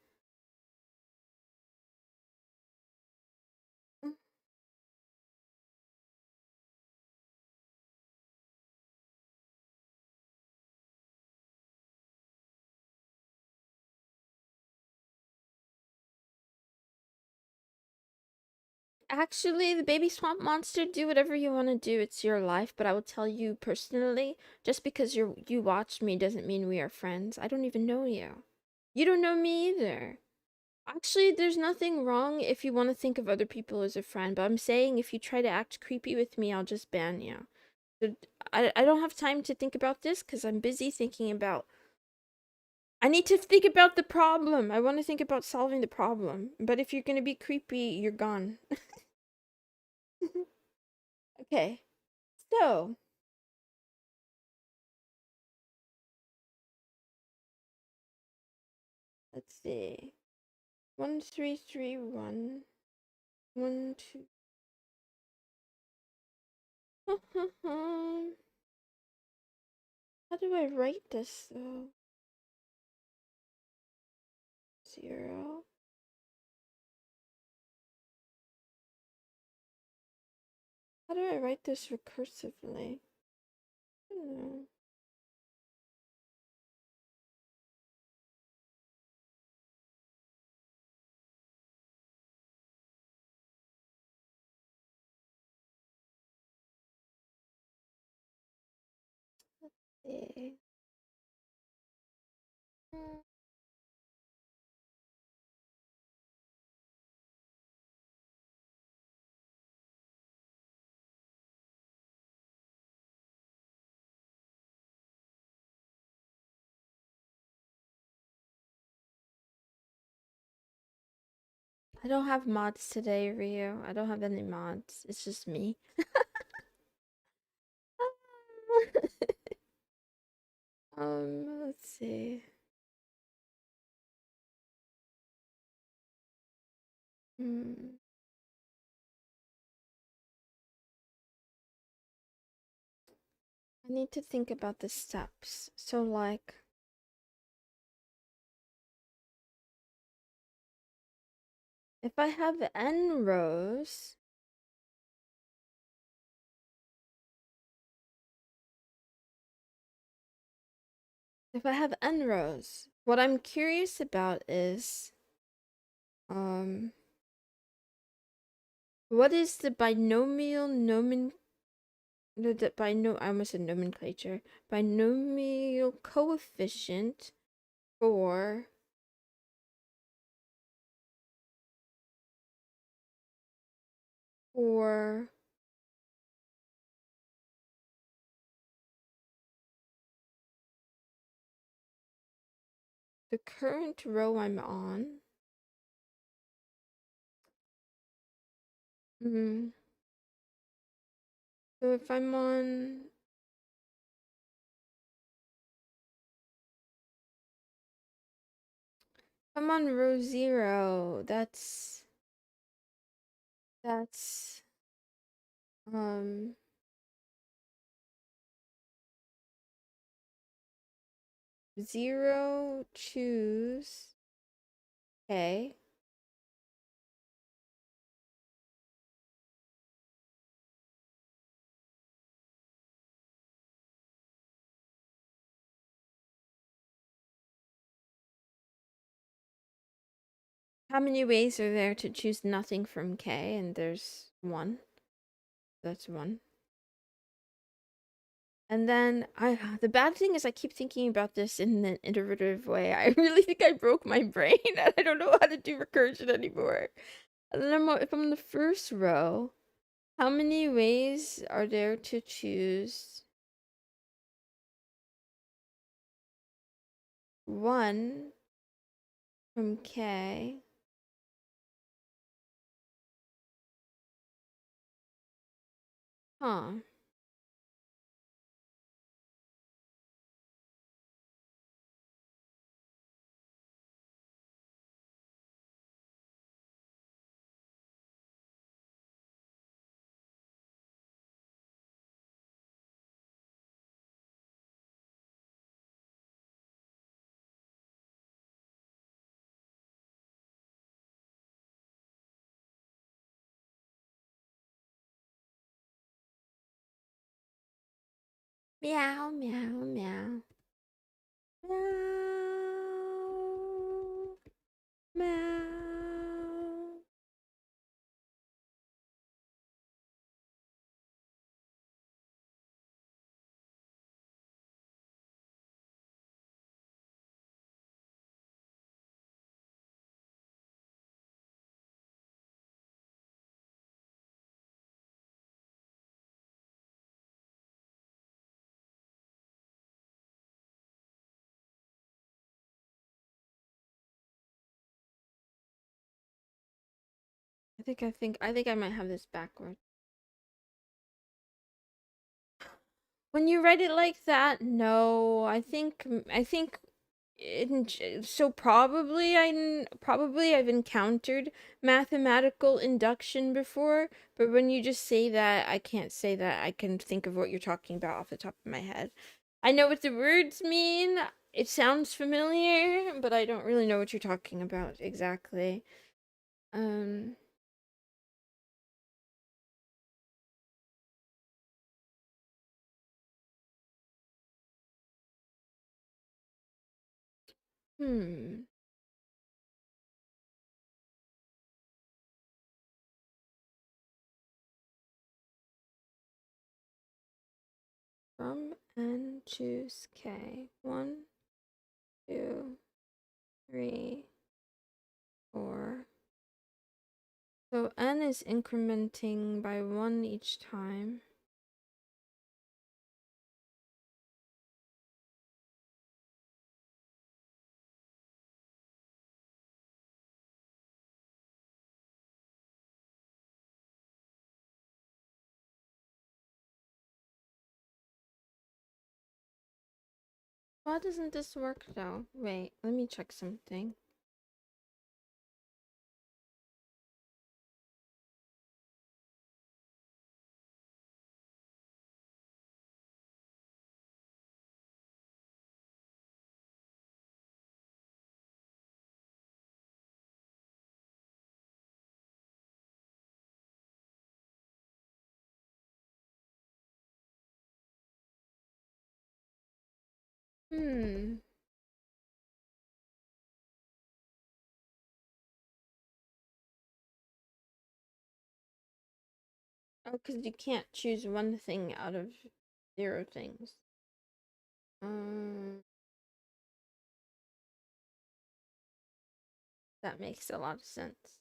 Actually, the baby swamp monster, do whatever you want to do. It's your life, but I will tell you personally, just because you watched me doesn't mean we are friends. I don't even know you. You don't know me either. Actually, there's nothing wrong if you want to think of other people as a friend, but I'm saying if you try to act creepy with me, I'll just ban you. So I don't have time to think about this because I'm busy thinking about. I need to think about the problem. I want to think about solving the problem. But if you're gonna be creepy, you're gone. Okay, so let's see. 1331 12. How do I write this though? 0. How do I write this recursively? I don't know. Let's see. I don't have mods today, Ryu. I don't have any mods. It's just me. Let's see. Hmm. I need to think about the steps. So, like, if I have n rows, what I'm curious about is, what is the binomial I almost said nomenclature. Binomial coefficient for for the current row I'm on. Hmm. So if I'm on row 0, that's um 0 choose. Okay. How many ways are there to choose nothing from K? And there's one. That's one. And then the bad thing is I keep thinking about this in an iterative way. I really think I broke my brain and I don't know how to do recursion anymore. And then if I'm in the first row, how many ways are there to choose one from K? Huh. Meow, meow, meow. Meow. Meow. I think I might have this backwards. When you write it like that, no. I think so probably I've encountered mathematical induction before, but when you just say that, I can't say that I can think of what you're talking about off the top of my head. I know what the words mean. It sounds familiar, but I don't really know what you're talking about exactly. Um, hmm. From N choose K. 1, 2, 3, 4. So N is incrementing by 1 each time. Why doesn't this work though? Wait, let me check something. Hmm. Oh, because you can't choose one thing out of 0 things. Um, that makes a lot of sense.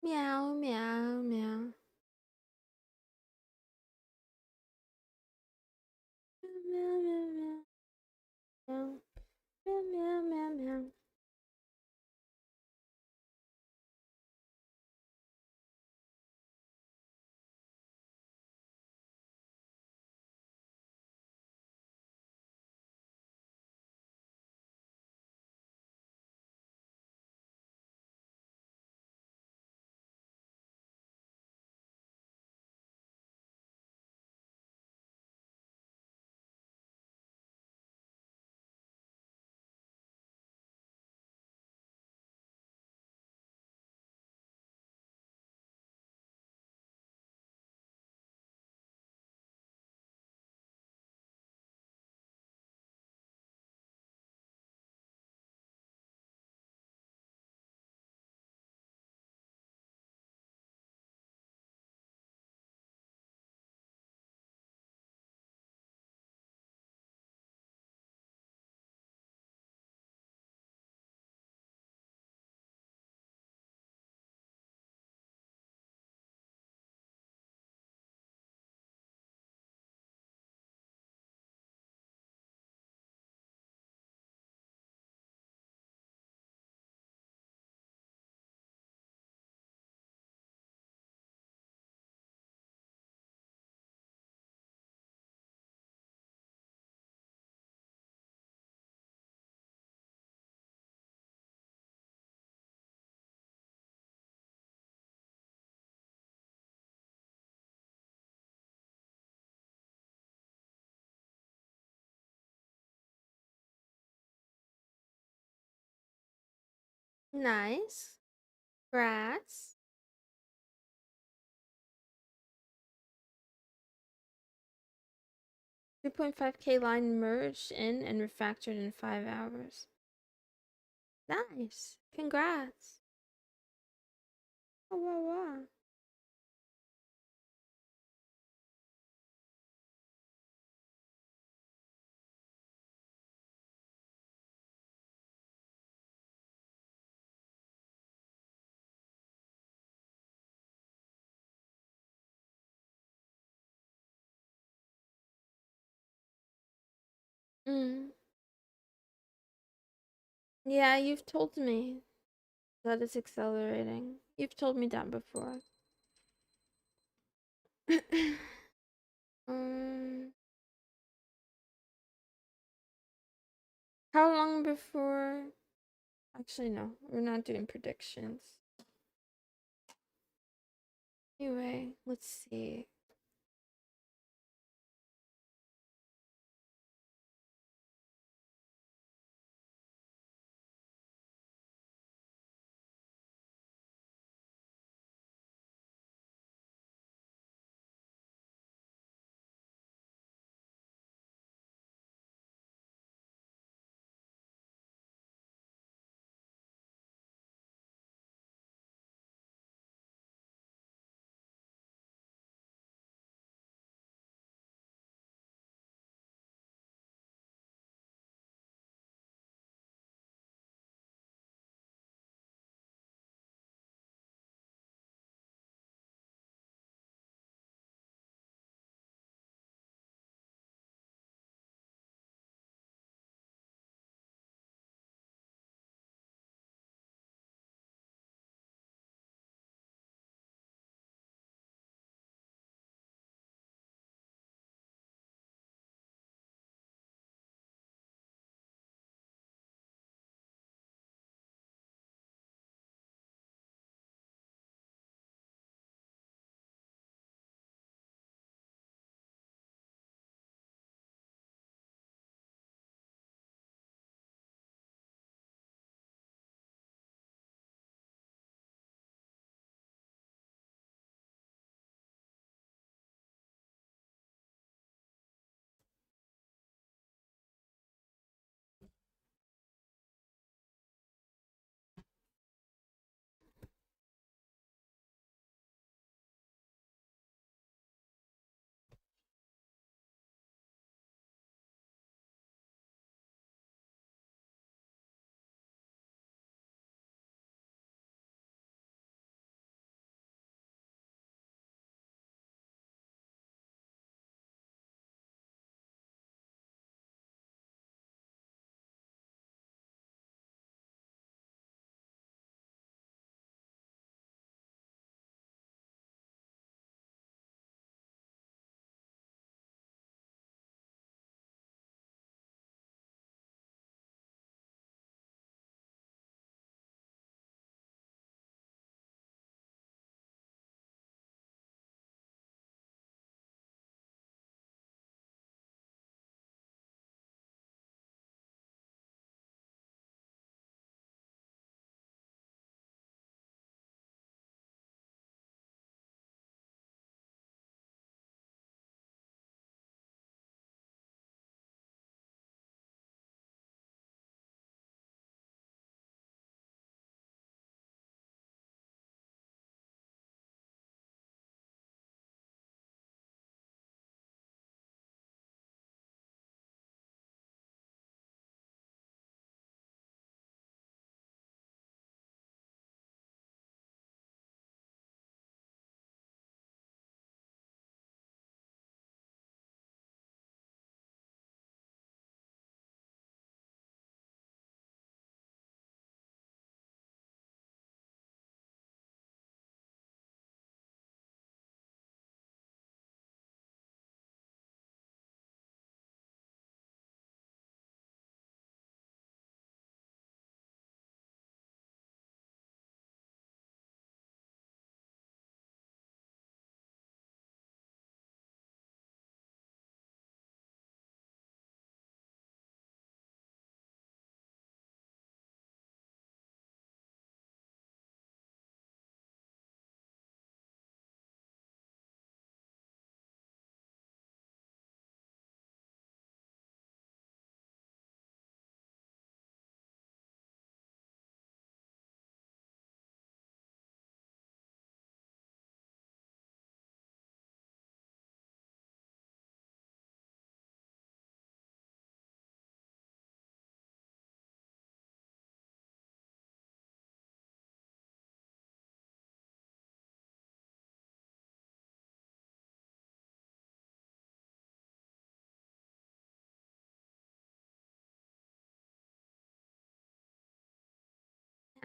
Meow, meow, meow. Meow, meow, meow, meow. Meow, meow, meow, meow. Nice. Grass. 2.5K line merged in and refactored in 5 hours. Nice. Congrats. Oh, wow, wow. Mm. Yeah, you've told me that it's accelerating. You've told me that before. um, how long before? Actually, no, we're not doing predictions. Anyway, let's see.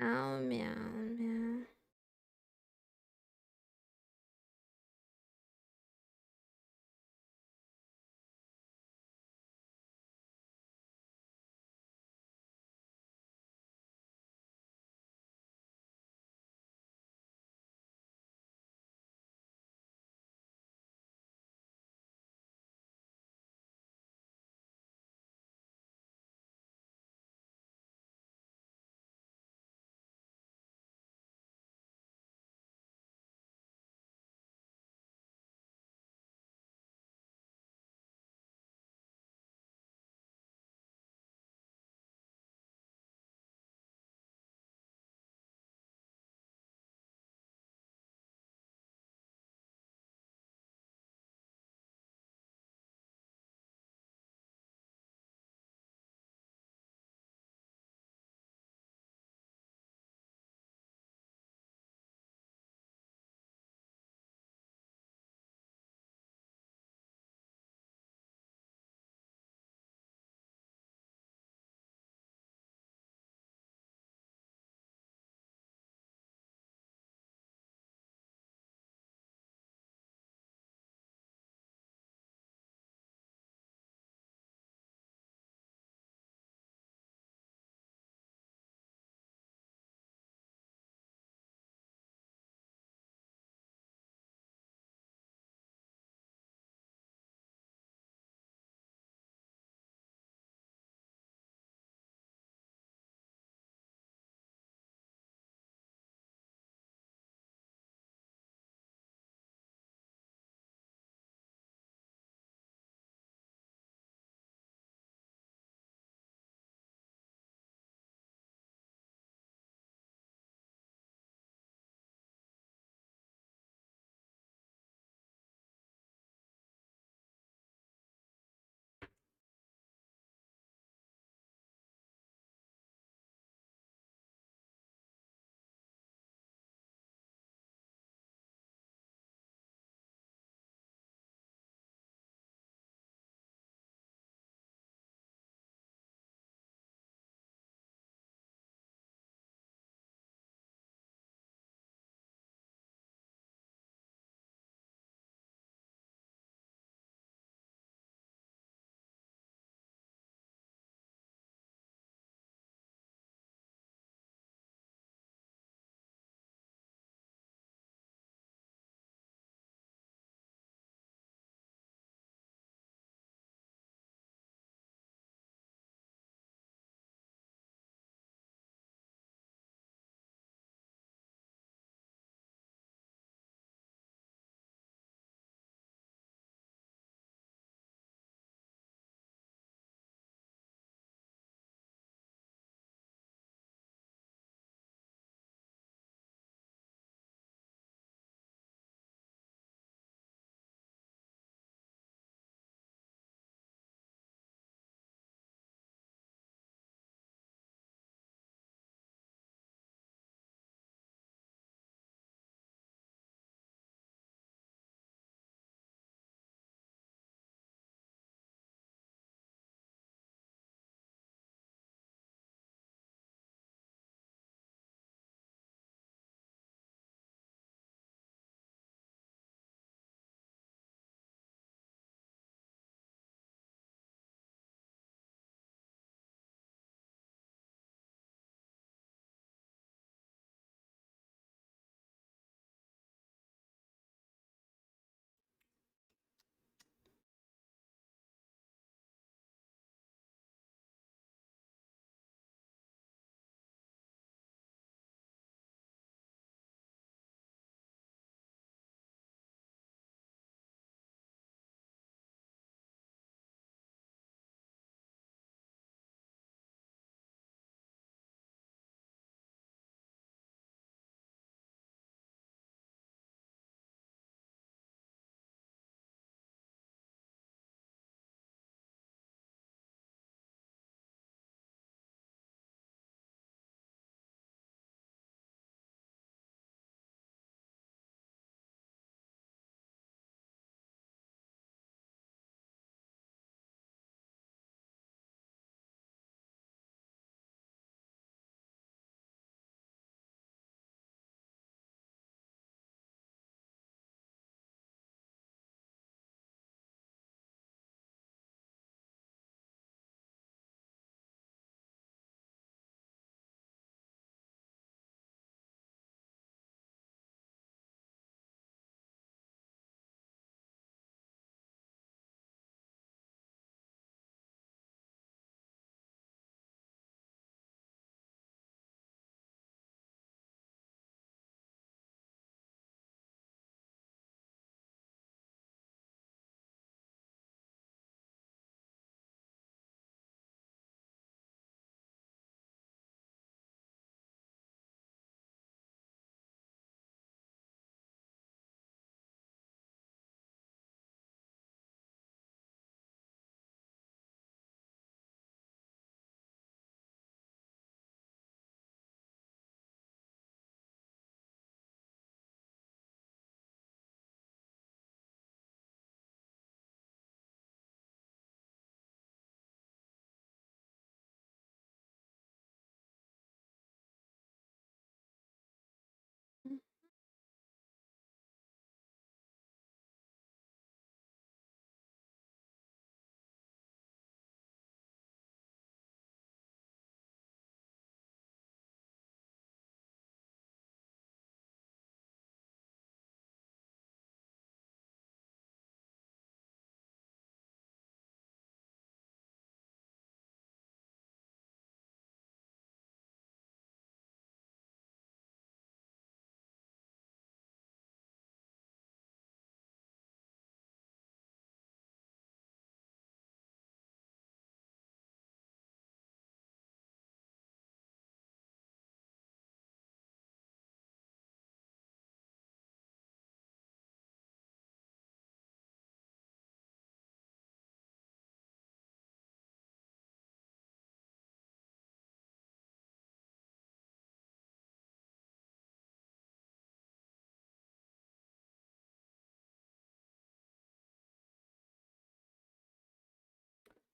Ow, meow, meow.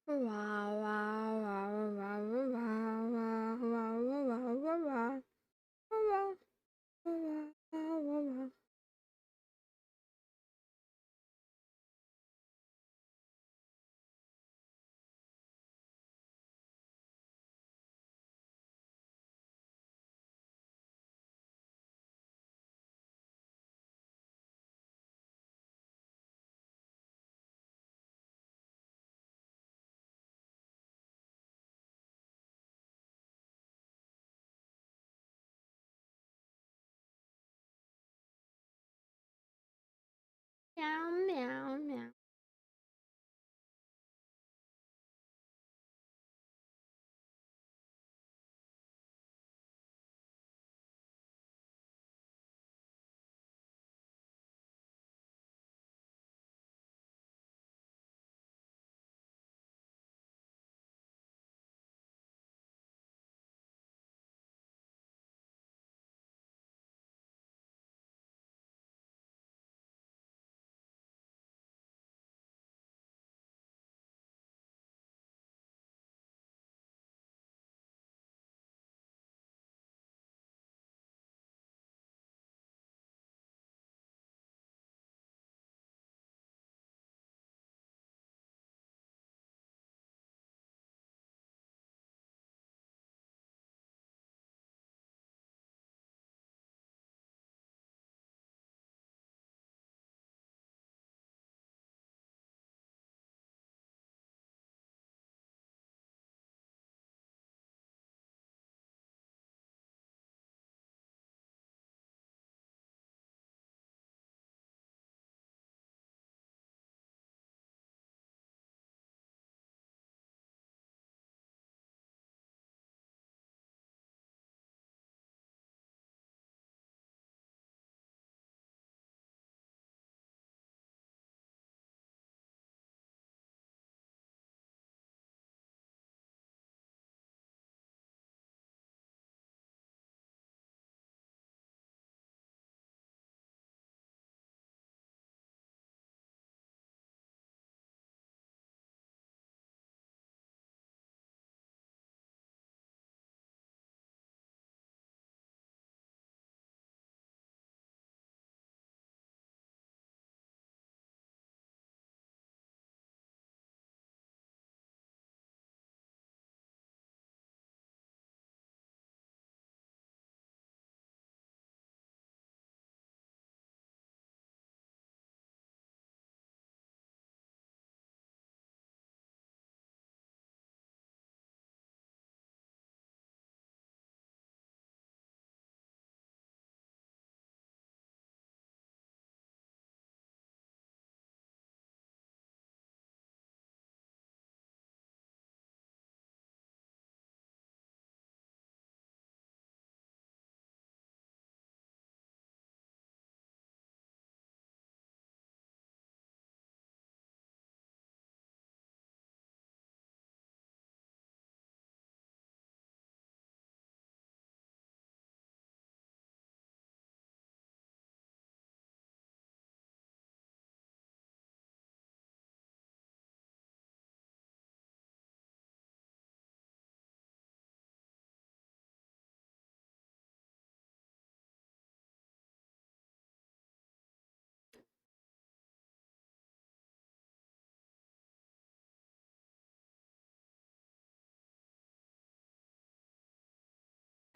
Wow, wow, wow, wow, wow, wow, wow, wow, wow, wow. Wow, wow, wow, wow, wow. Meow, meow, meow.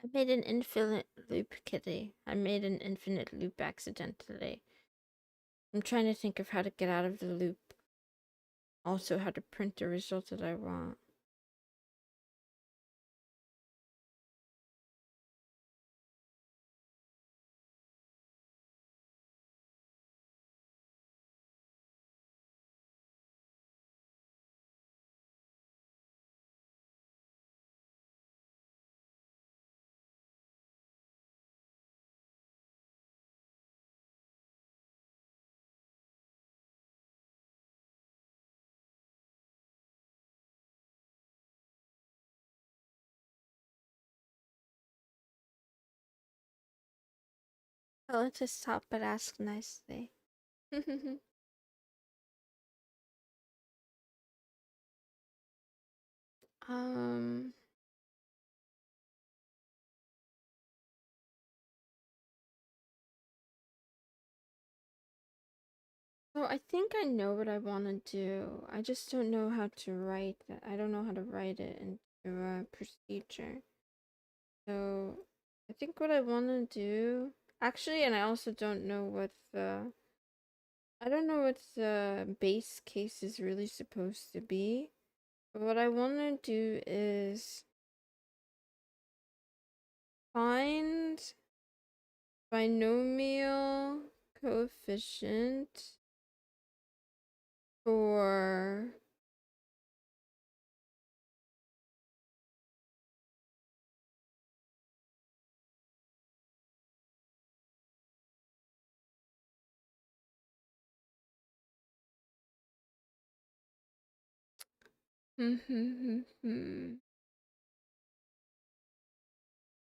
I made an infinite loop, kitty. I made an infinite loop accidentally. I'm trying to think of how to get out of the loop. Also, how to print the result that I want. Oh, just stop but ask nicely. Um. So I think I know what I want to do. I just don't know how to write that. I don't know how to write it into a procedure. So I think what I want to do, actually, and I also don't know what the, I don't know what the base case is really supposed to be. But what I want to do is find binomial coefficient for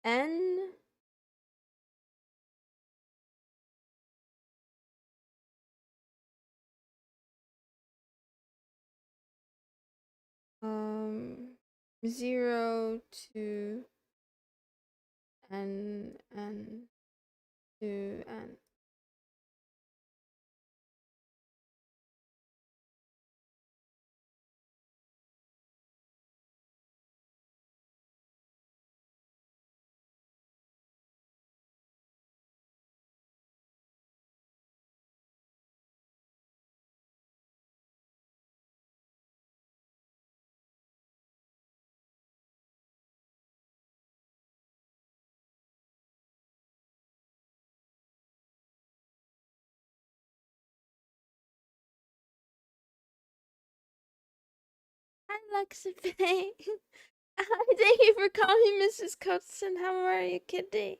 n um 0 to n to n. Hi, Lexipay. Thank you for calling Mrs. Coatson. How are you, kitty?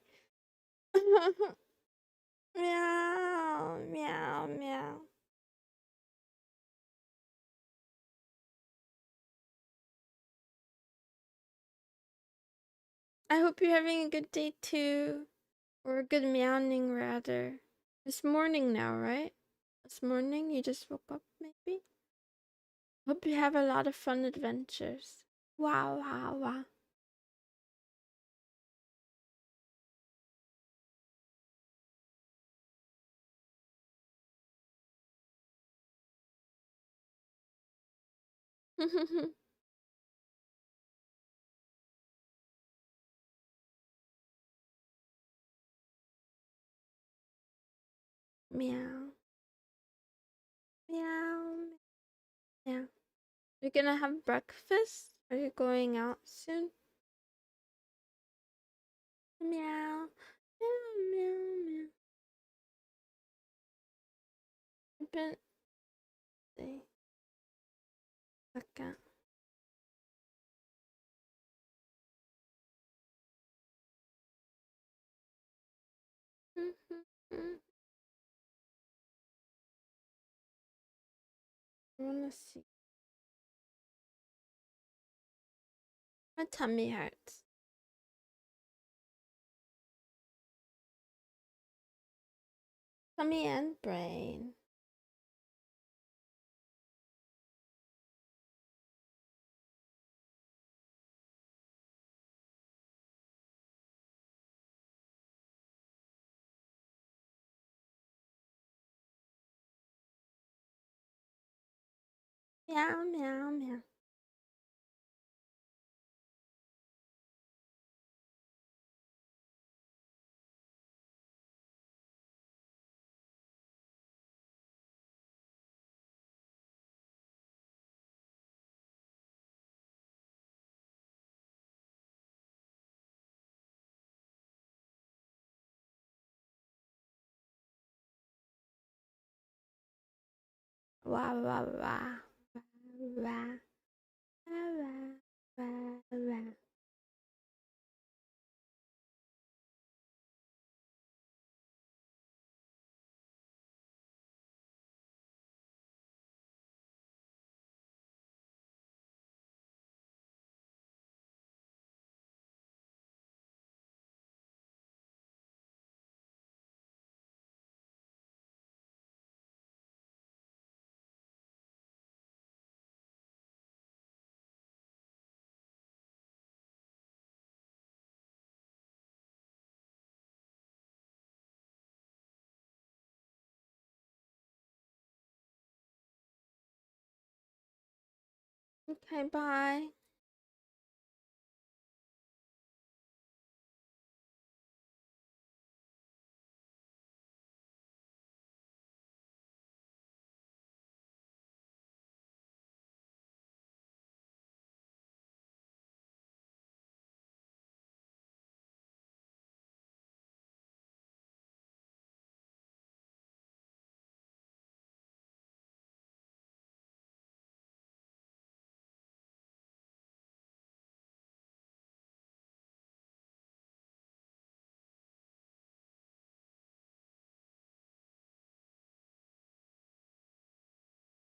Meow, meow, meow. I hope you're having a good day too. Or a good meowing, rather. It's morning now, right? This morning you just woke up, maybe? Hope you have a lot of fun adventures. Wow, wow, wow. Meow. Meow. Meow. You're gonna have breakfast? Are you going out soon? Meow. Meow, meow, meow. I've been... Second. I wanna see. My tummy hurts. Tummy and brain. Meow, meow, meow. Wah, wah, wah. Wah, wah, wah, wah, wah. Okay, bye.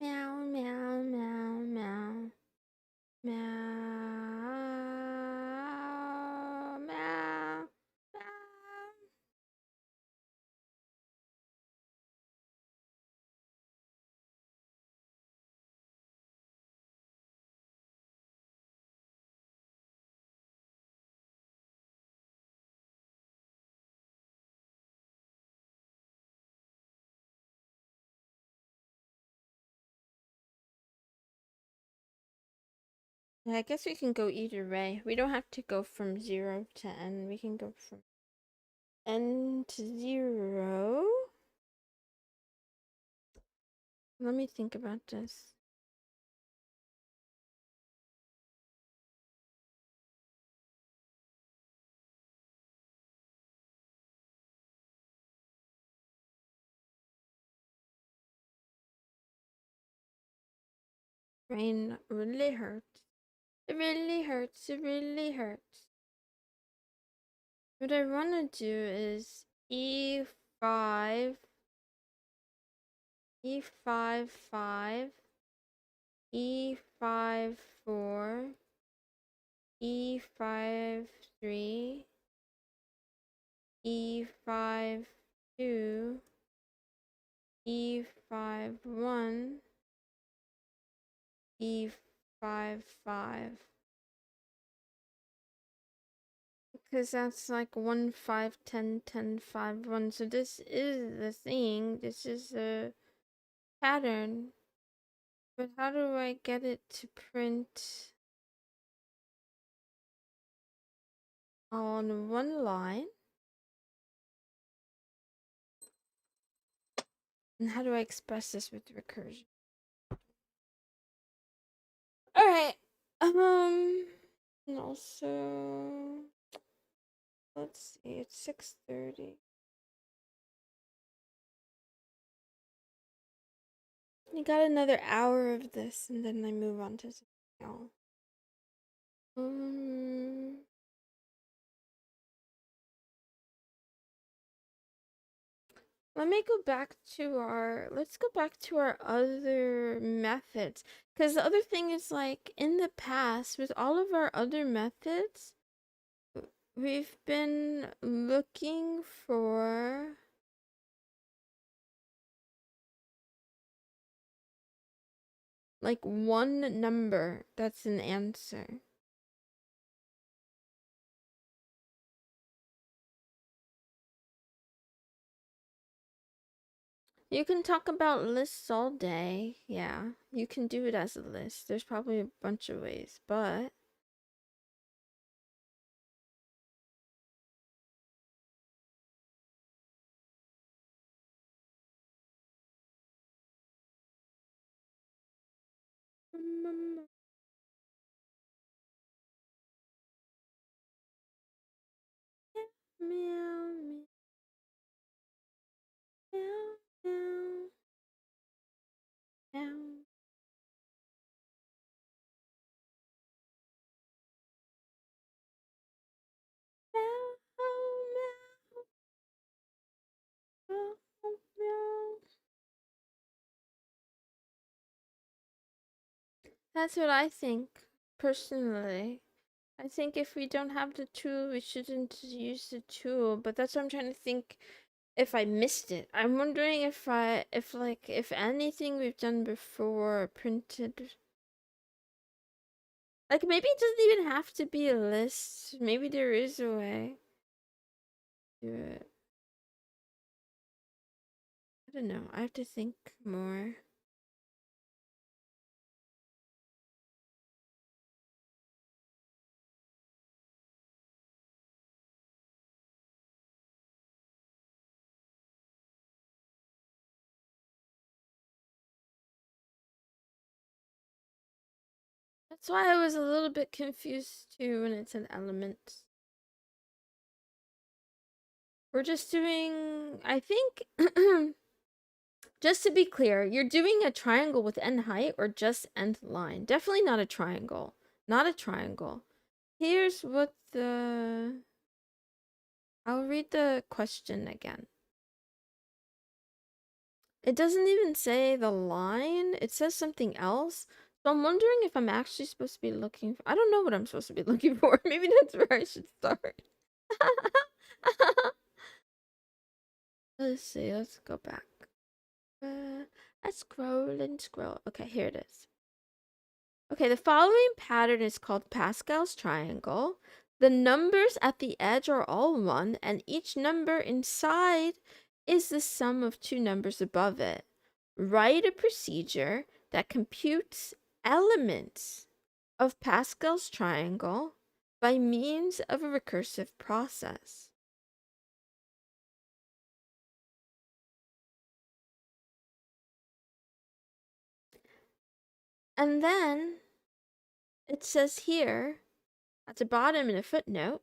Meow, meow, meow, meow. Meow, meow, meow. Yeah, I guess we can go either way. We don't have to go from 0 to n. We can go from n to 0. Let me think about this. Brain really hurts. It really hurts. It really hurts. What I want to do is E5, E5, 5, E5, 4, E5, 3, E5, 2, E5, 1, E5, 5. Because that's like 1, 5, 10, 10, 5, 1. So this is the thing. This is the pattern. But how do I get it to print on one line? And how do I express this with recursion? Alright. And also, let's see, it's 6:30. You got another hour of this, and then I move on to something else. Let me go back to let's go back to our other methods. Because the other thing is, like, in the past, with all of our other methods, we've been looking for like one number that's an answer. You can talk about lists all day. Yeah, you can do it as a list. There's probably a bunch of ways, but meow, meow, meow, meow, meow. That's what I think, personally. I think if we don't have the tool, we shouldn't use the tool. But that's what I'm trying to think if I missed it. I'm wondering if anything we've done before printed. Like, maybe it doesn't even have to be a list. Maybe there is a way to do it. I don't know. I have to think more. I have to think more. That's why I was a little bit confused too when it said elements. We're just doing, I think, just to be clear, you're doing a triangle with end height or just end line. Definitely not a triangle. Not a triangle. Here's what the... I'll read the question again. It doesn't even say the line. It says something else. So I'm wondering if I'm actually supposed to be looking for... I don't know what I'm supposed to be looking for. Maybe that's where I should start. Let's see. Let's go back. Let's scroll and scroll. Okay, here it is. Okay, the following pattern is called Pascal's triangle. The numbers at the edge are all 1, and each number inside is the sum of 2 numbers above it. Write a procedure that computes elements of Pascal's triangle by means of a recursive process. And then it says here, at the bottom in a footnote,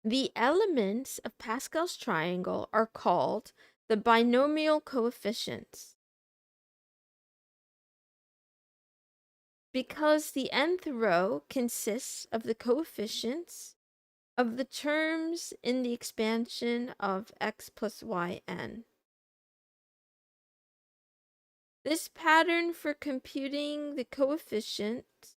the elements of Pascal's triangle are called the binomial coefficients because the nth row consists of the coefficients of the terms in the expansion of x plus yn. This pattern for computing the coefficients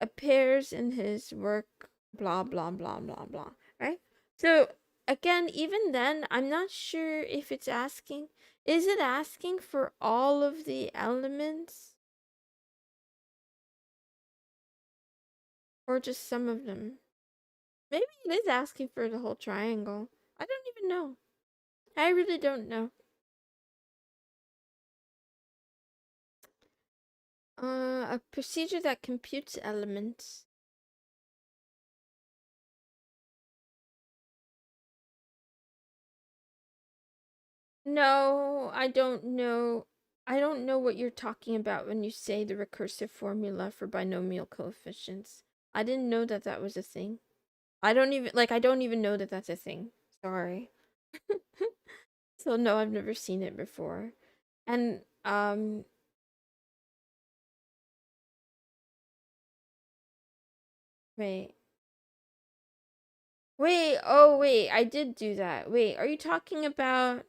appears in his work blah blah blah blah blah, right? So again, even then, I'm not sure if it's asking, is it asking for all of the elements or just some of them? Maybe it is asking for the whole triangle. I don't even know. I really don't know. A procedure that computes elements. No, I don't know. I don't know what you're talking about when you say the recursive formula for binomial coefficients. I didn't know that that was a thing. I don't even know that that's a thing. Sorry. So no, I've never seen it before. And wait. Wait, oh wait, I did do that. Wait, are you talking about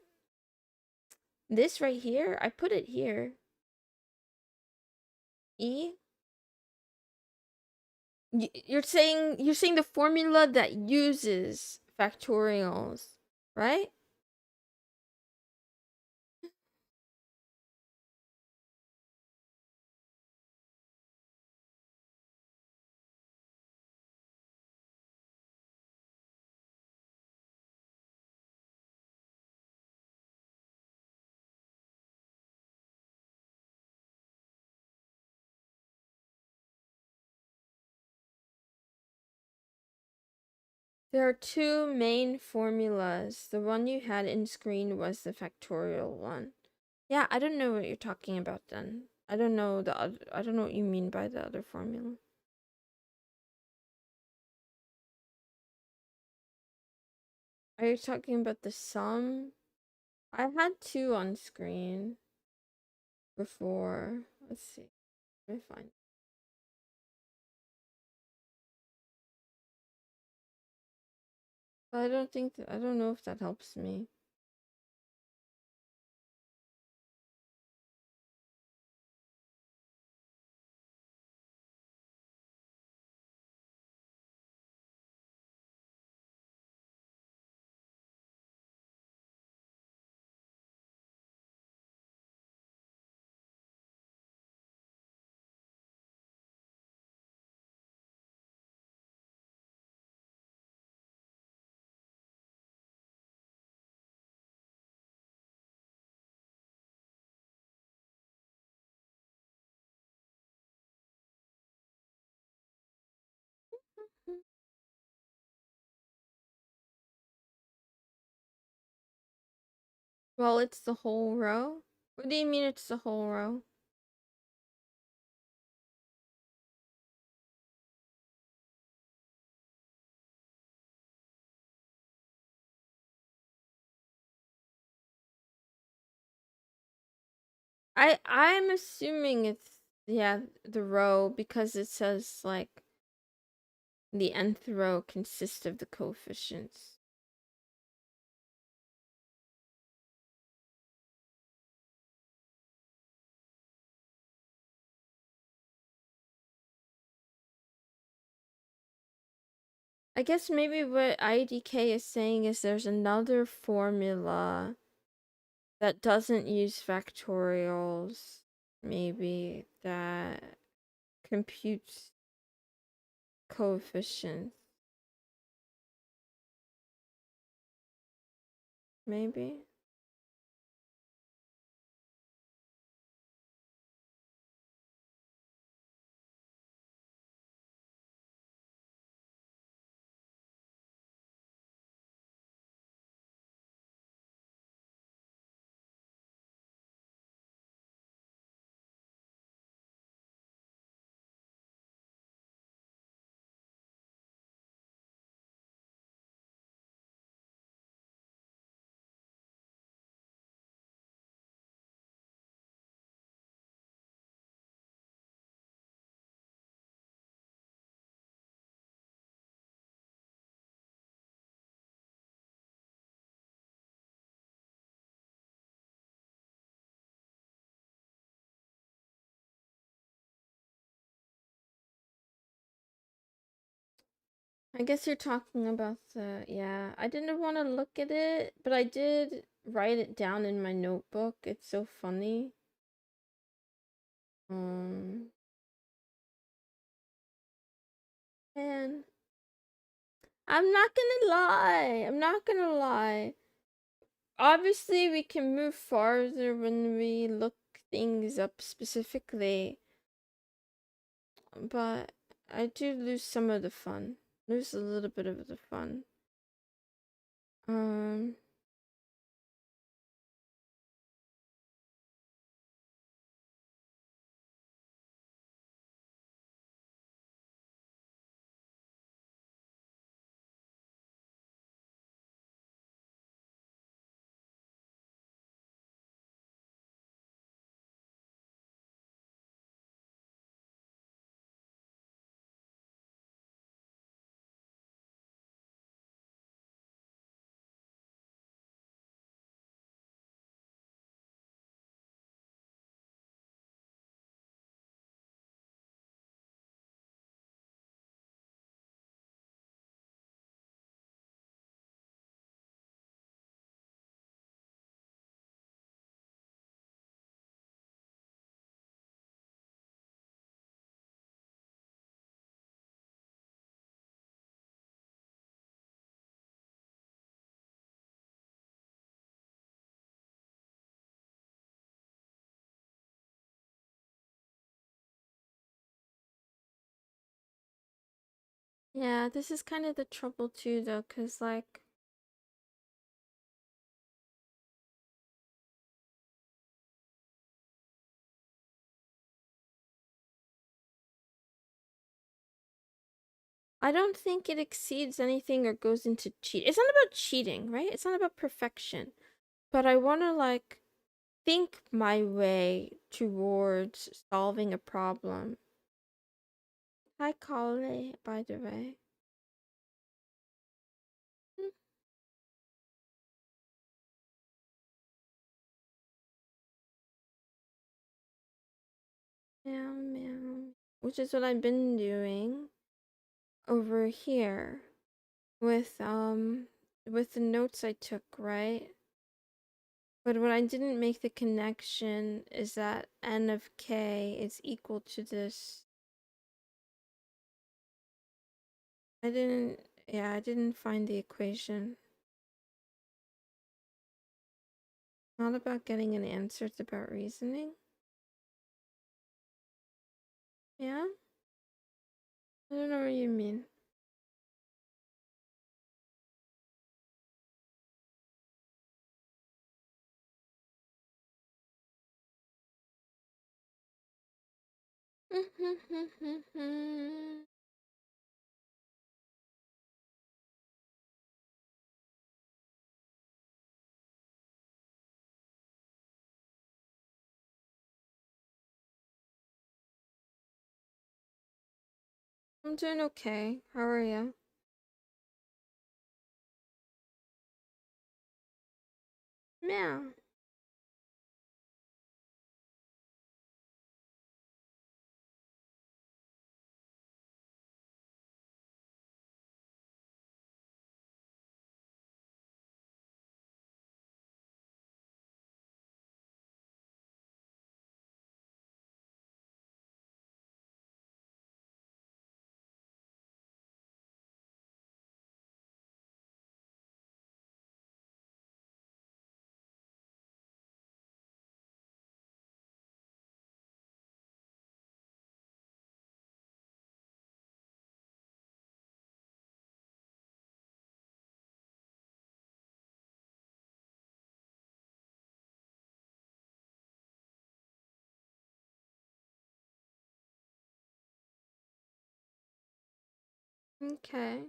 this right here? I put it here. E? You're saying the formula that uses factorials, right? There are two main formulas. The one you had in screen was the factorial one. Yeah, I don't know what you're talking about then. I don't know the other, I don't know what you mean by the other formula. Are you talking about the sum? I had two on screen before. Let's see. Let me find. But I don't think I don't know if that helps me. Well, it's the whole row. What do you mean it's the whole row? I'm assuming it's, yeah, the row, because it says like the nth row consists of the coefficients. I guess maybe what IDK is saying is there's another formula that doesn't use factorials, maybe, that computes coefficients. Maybe. I guess you're talking about the, yeah, I didn't want to look at it, but I did write it down in my notebook. It's so funny. Um, man, I'm not gonna lie. I'm not gonna lie. Obviously, we can move farther when we look things up specifically, but I do lose some of the fun. Lose a little bit of the fun. Um, yeah, this is kind of the trouble too, though, because, like, I don't think it exceeds anything or goes into cheat. It's not about cheating, right? It's not about perfection. But I want to, like, think my way towards solving a problem. Hi, Kale, by the way. Hmm. Meow, meow. Which is what I've been doing over here with the notes I took, right? But what I didn't make the connection is that n of k is equal to this. I didn't find the equation. Not about getting an answer, it's about reasoning. Yeah? I don't know what you mean. I'm doing okay. How are you? Yeah. Okay.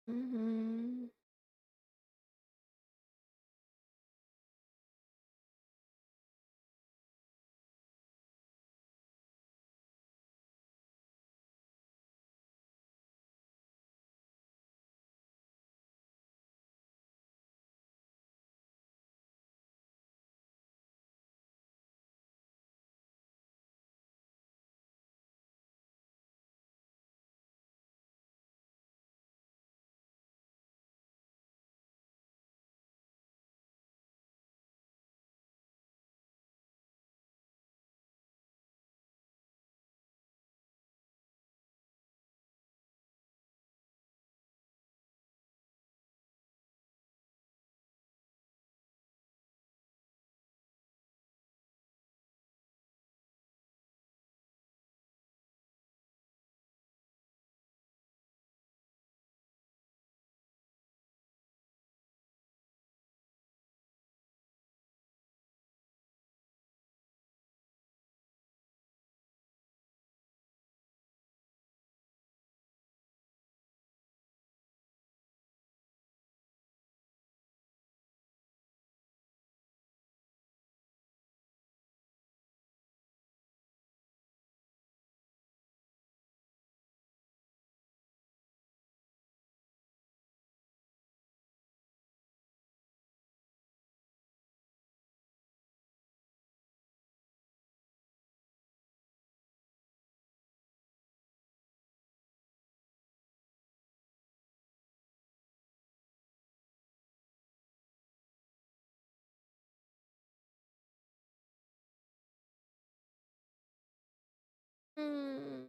Mm-hmm. Mm.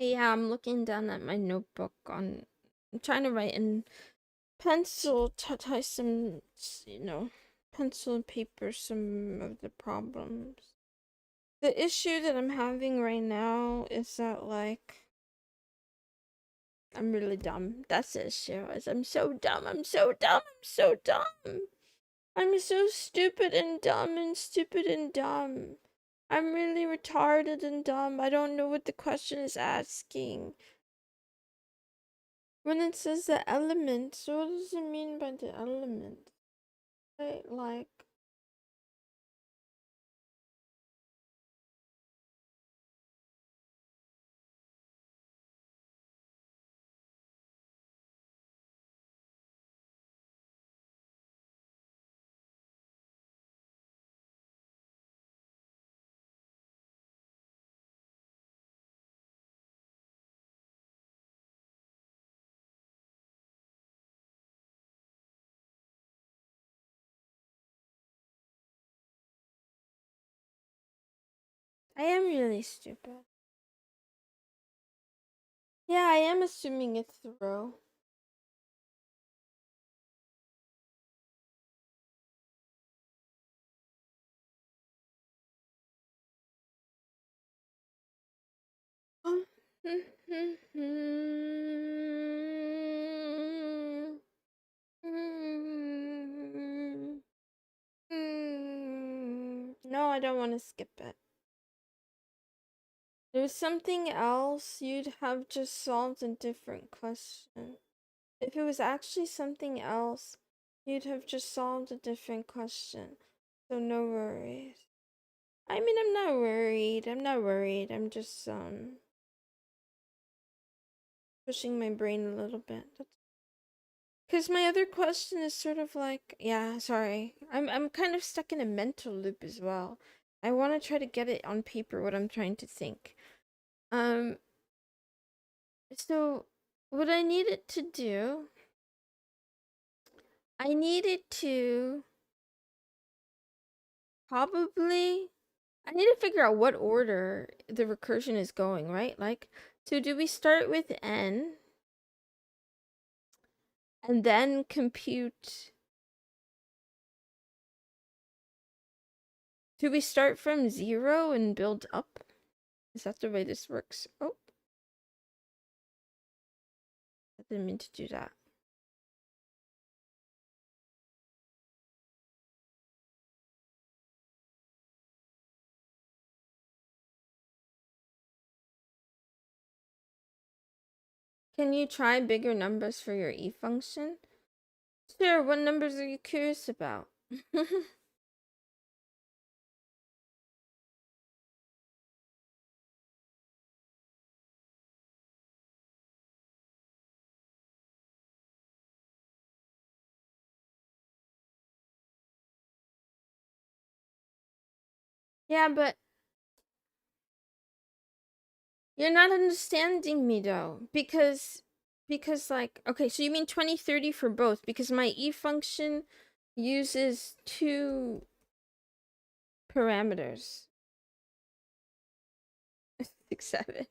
Yeah, I'm looking down at my notebook I'm trying to write in pencil to tie some, pencil and paper some of the problems. The issue that I'm having right now is that, like, I'm really dumb. That's the issue. I'm so dumb. I'm so dumb. I'm so dumb. I'm so stupid and dumb and stupid and dumb. I'm really retarded and dumb. I don't know what the question is asking. When it says the elements, what does it mean by the elements? Like, I am really stupid. Yeah, I am assuming it's the row. No, I don't want to skip it. There's something else, you'd have just solved a different question. If it was actually something else, you'd have just solved a different question. So no worries. I mean, I'm not worried. I'm not worried. I'm just pushing my brain a little bit. Because my other question is sort of like, yeah, sorry. I'm kind of stuck in a mental loop as well. I want to try to get it on paper what I'm trying to think. So what I needed to do, I needed to probably, I need to figure out what order the recursion is going, right? Like, so do we start with n and then compute? Do we start from 0 and build up? Is that the way this works? Oh, I didn't mean to do that. Can you try bigger numbers for your e function? Sure, what numbers are you curious about? Yeah, but you're not understanding me though, because like, okay, so you mean 2030 for both, because my e function uses two parameters. 6, 7.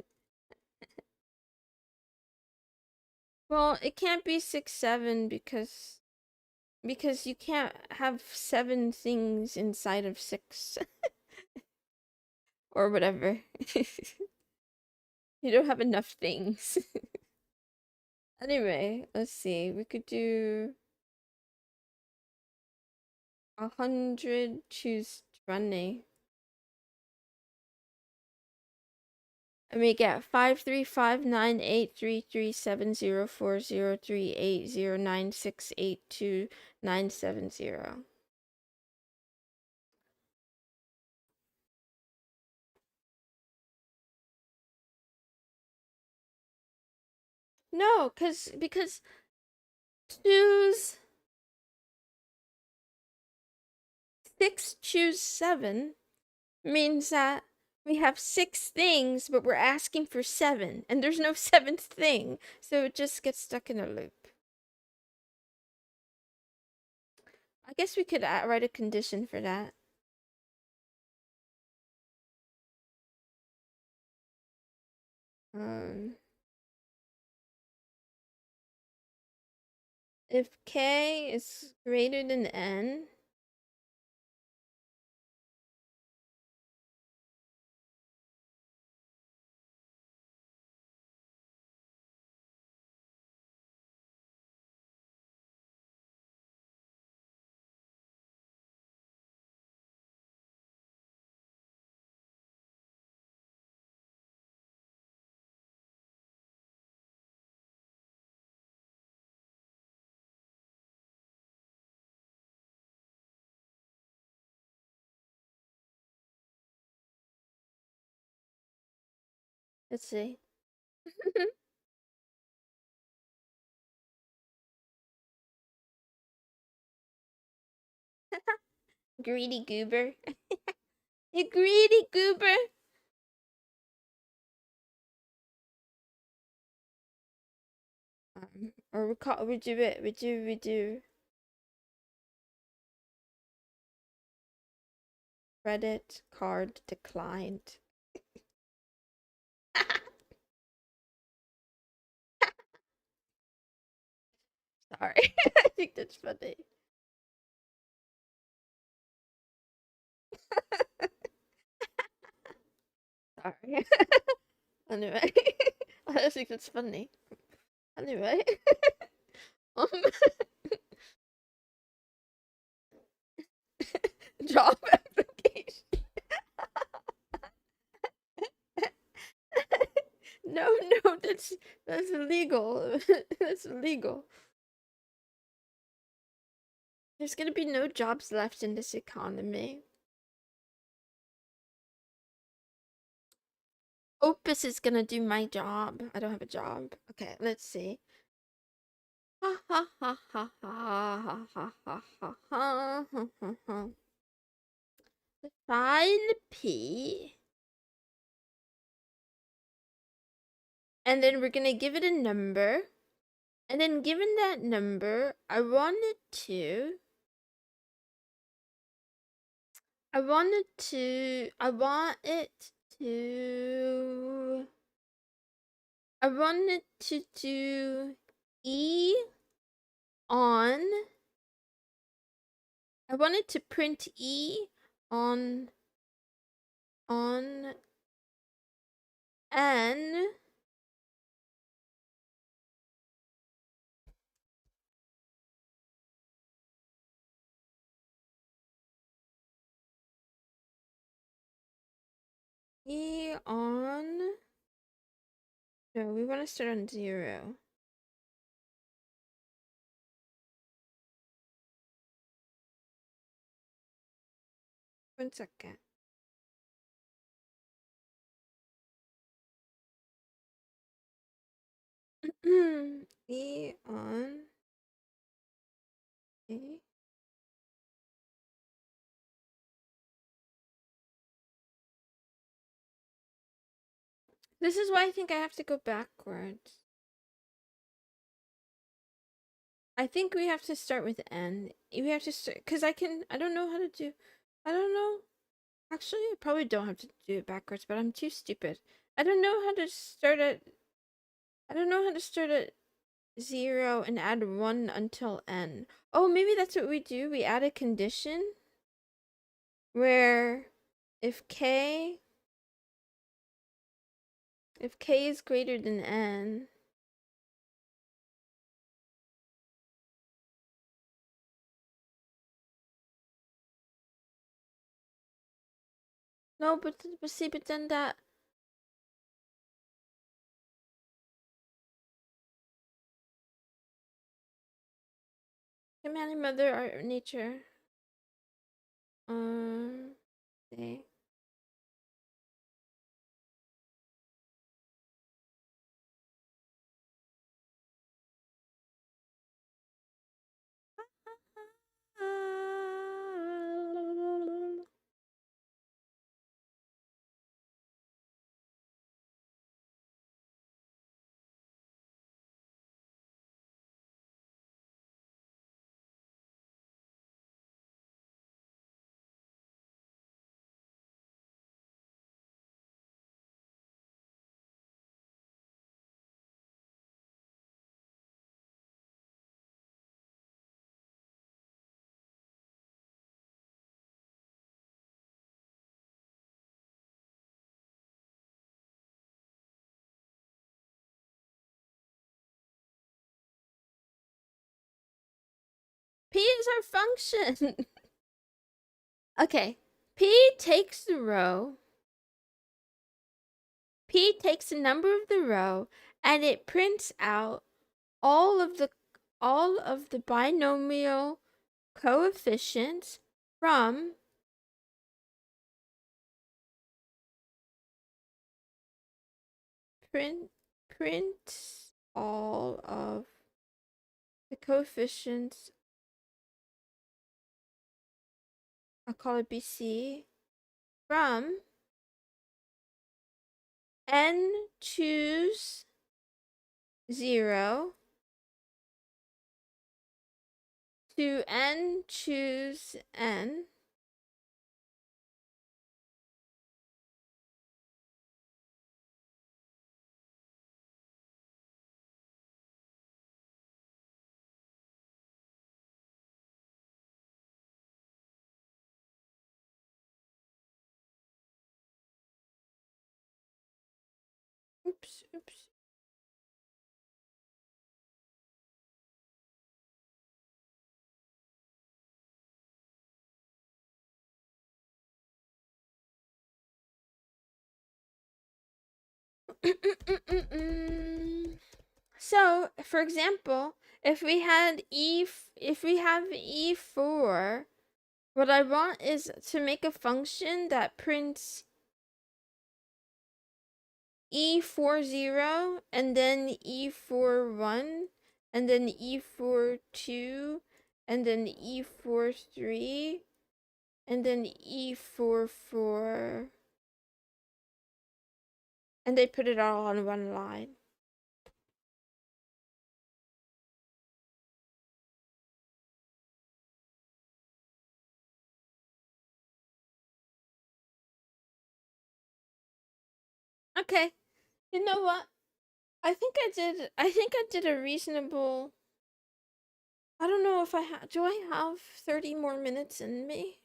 Well, it can't be 6, 7 because you can't have 7 things inside of 6 or whatever. You don't have enough things. Anyway, let's see. We could do 100, choose 20. And we get 535983370403809682970. No, because choose 6, choose 7 means that we have 6 things, but we're asking for 7, and there's no 7th thing, so it just gets stuck in a loop. I guess we could write a condition for that. If K is greater than N, let's see. Greedy goober. You greedy goober. Or we do credit card declined. Sorry. I think that's funny. Sorry. Anyway. I just think that's funny. Anyway. um, job application. No, no, that's illegal. That's illegal. There's gonna be no jobs left in this economy. Opus is gonna do my job. I don't have a job. Okay, let's see. Ha ha ha ha ha ha ha ha ha ha ha. Define P. And then we're gonna give it a number. And then given that number, I want it to I want it to I want it to do E on I want it to print E on N E on no, we want to start on 0. One second. E on E. This is why I think I have to go backwards. I think we have to start with N. We have to start because I don't know how to do. I don't know. Actually, I probably don't have to do it backwards, but I'm too stupid. I don't know how to start at. I don't know how to start at 0 and add 1 until N. Oh, maybe that's what we do. We add a condition where if K is greater than N. No, but see, but then that. Humanity, Mother, Art, Nature. See. is our function. Okay. P takes the row. P takes the number of the row and it prints out all of the binomial coefficients from print all of the coefficients. I'll call it BC from n choose 0 to n choose n. Oops. So, for example, if we have E4, what I want is to make a function that prints E40 and then E41 and then E42 and then E43 and then E44, and they put it all on one line. Okay. You know what? I think I did a reasonable. I don't know if do I have 30 more minutes in me?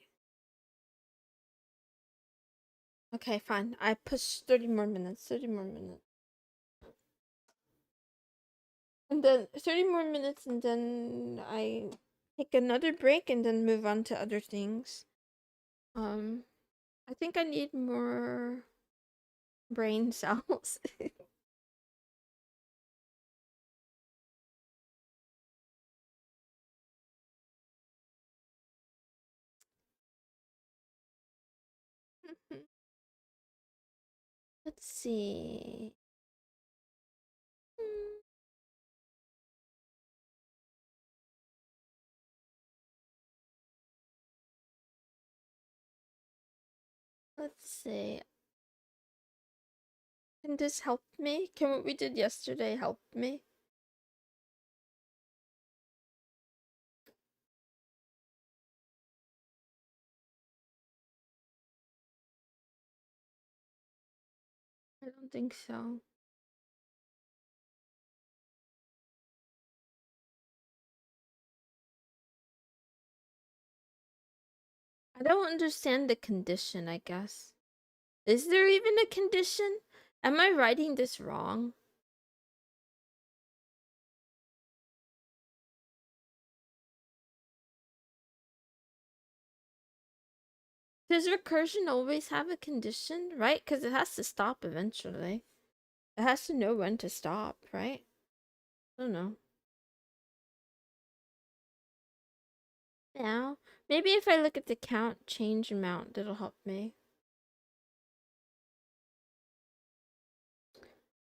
Okay, fine. I push 30 more minutes. 30 more minutes. And then 30 more minutes and then I take another break and then move on to other things. I think I need more brain cells. Let's see. Let's see. Can this help me? Can what we did yesterday help me? I don't think so. I don't understand the condition, I guess. Is there even a condition? Am I writing this wrong? Does recursion always have a condition, right? Because it has to stop eventually. It has to know when to stop, right? I don't know. Now, maybe if I look at the count change amount, that'll help me.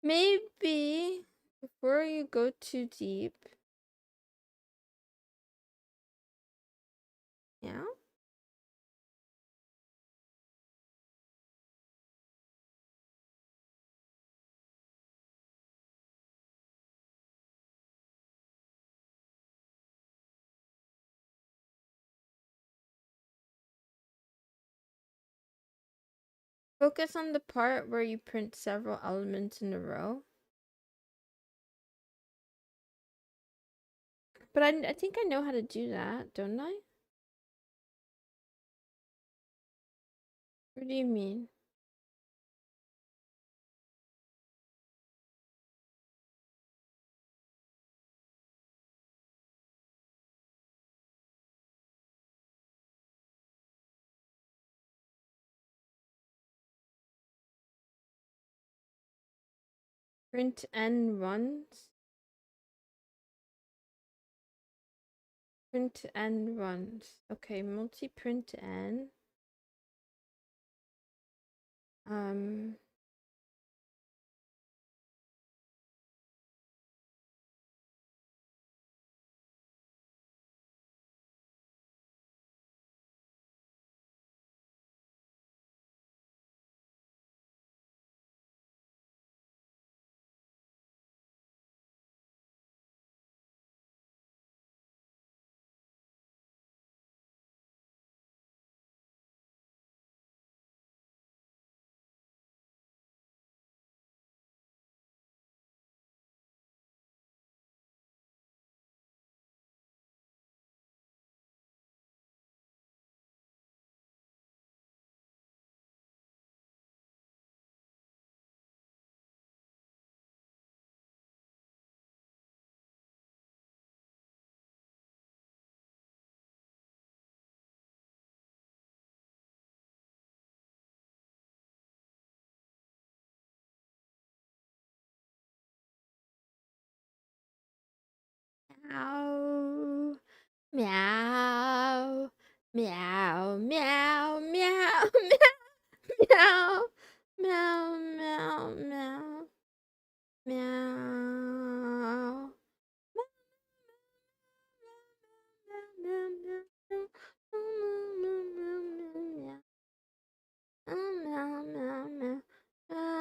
Maybe before you go too deep. Yeah? Focus on the part where you print several elements in a row. But I think I know how to do that, don't I? What do you mean? Print n runs. Print n runs. Okay, multi-print n. Um. Meow. Meow. Meow. Meow. Meow. Meow. Meow. Meow. Meow. Meow. Meow. Meow. Meow. Meow. Meow. Meow.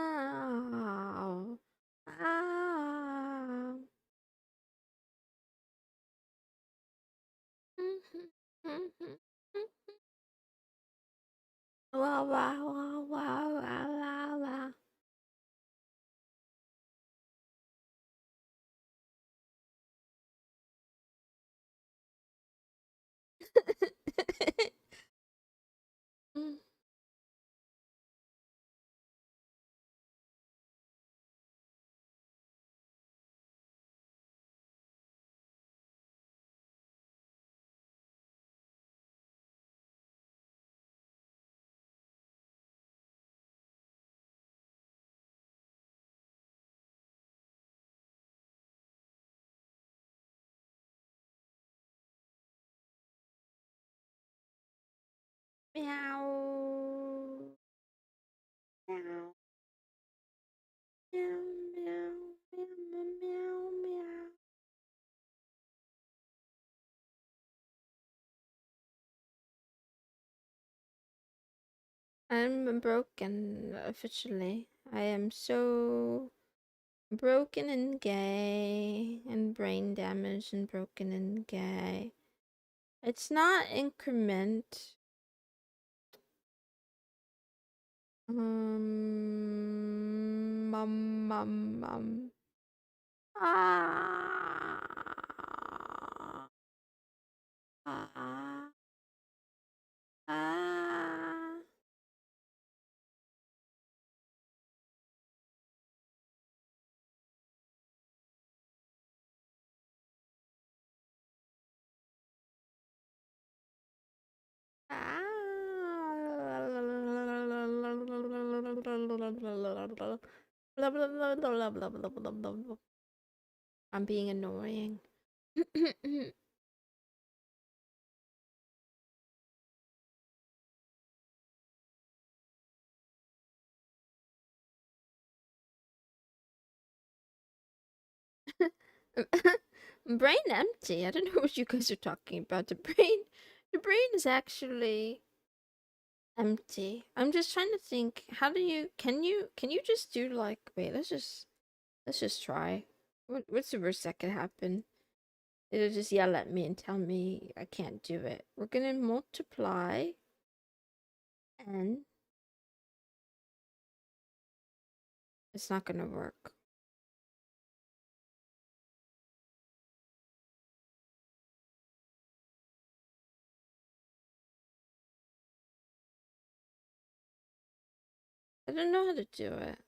Wow, wow, wow, wow, wow, wow, wow. Meow. Meow. Meow, meow, meow, meow, meow. I'm broken officially. I am so broken and gay and brain damaged and broken and gay. It's not increment. Mum, mum, mum. Ah. Ah. Ah. I'm being annoying. Brain empty. I don't know what you guys are talking about. The brain is actually empty. I'm just trying to think. How do you? Can you just do like? Wait. Let's just try. What's the worst that could happen? It'll just yell at me and tell me I can't do it. We're gonna multiply and it's not gonna work. I don't know how to do it.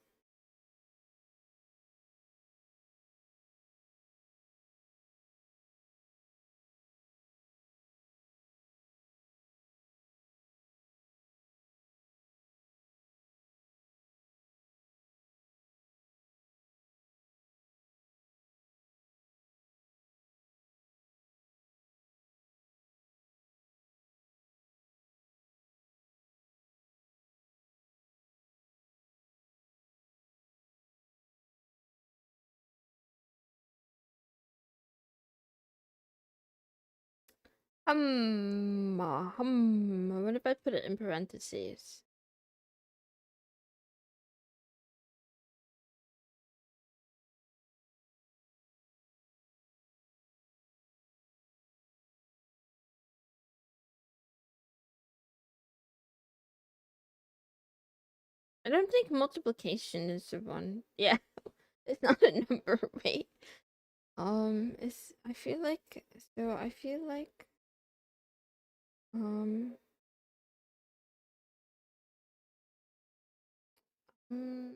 What if I put it in parentheses? I don't think multiplication is the one. Yeah, it's not a number. Wait. It's. I feel like. So I feel like. Um. mm,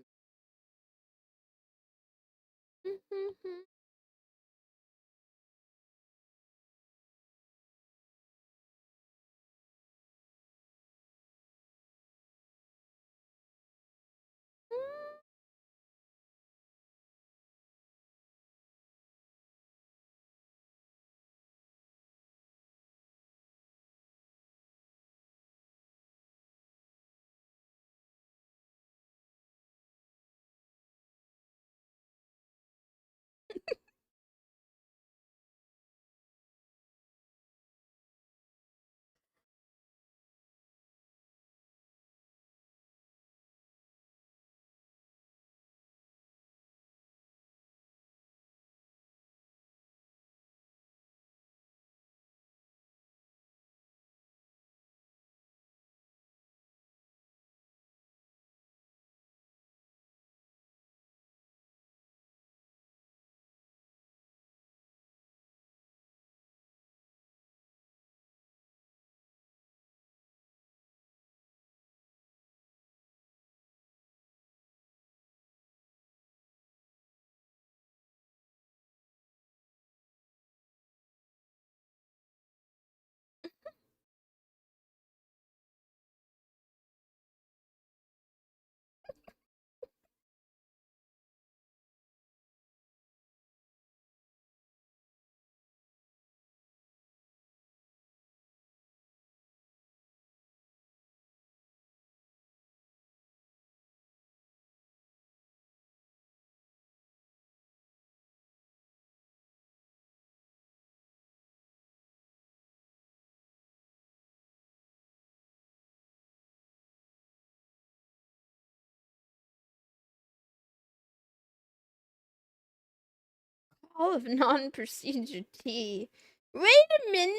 All of non-procedure T. Wait a minute.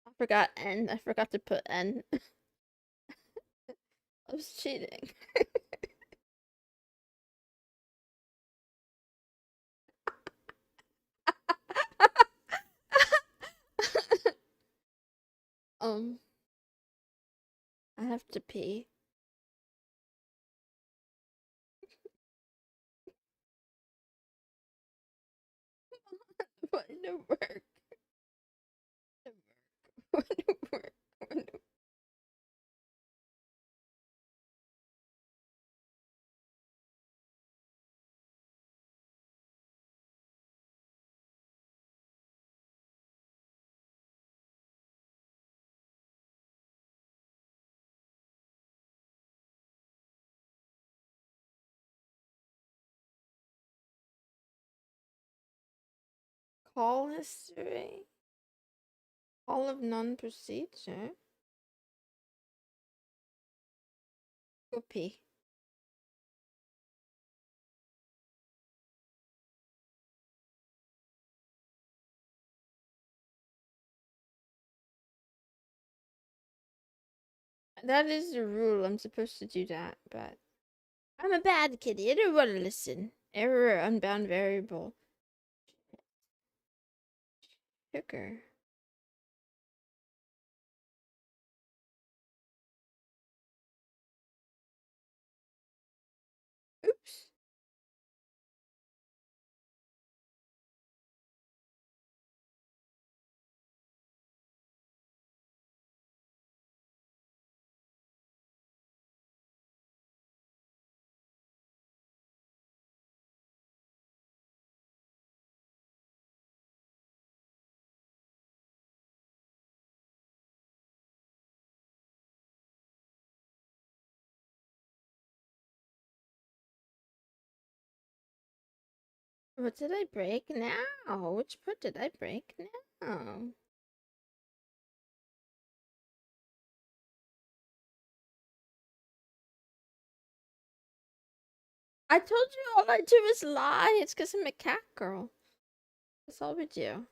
I forgot N. I forgot to put N. I was cheating. um, I have to pee. What to work? What to work? What to Call history? All of non-procedure? Go pee. That is the rule. I'm supposed to do that, but I'm a bad kitty. I don't want to listen. Error, unbound variable. Sugar. Oops. What did I break now? Which part did I break now? I told you all I do is lie. It's because I'm a cat girl. That's all we do.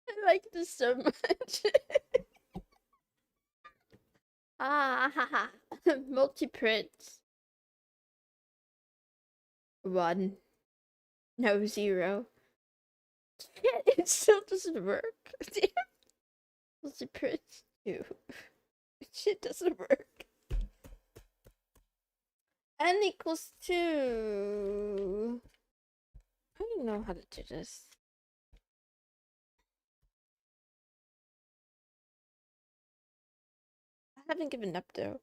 I like this so much. Ah, ha, ha. Multi-print. 1. No, 0. Shit, it still doesn't work. Multi-print. 2. Shit doesn't work. N equals 2. I don't know how to do this. I haven't given up though.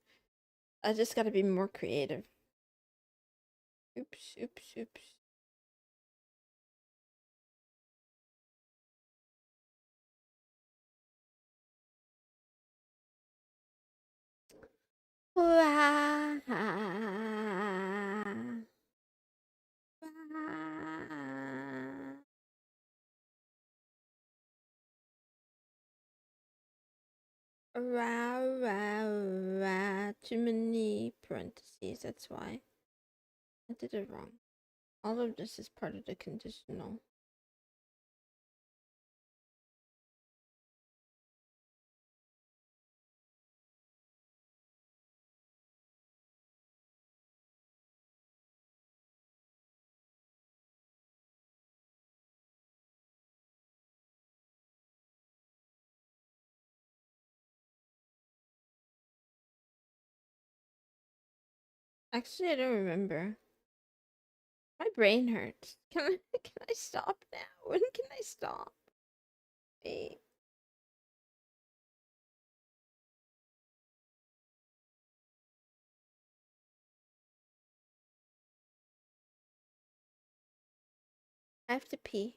I just gotta be more creative. Oops, oops, oops. Wah, Too many parentheses, that's why. I did it wrong. All of this is part of the conditional. Actually, I don't remember. My brain hurts. Can I stop now? When can I stop? Wait. I have to pee.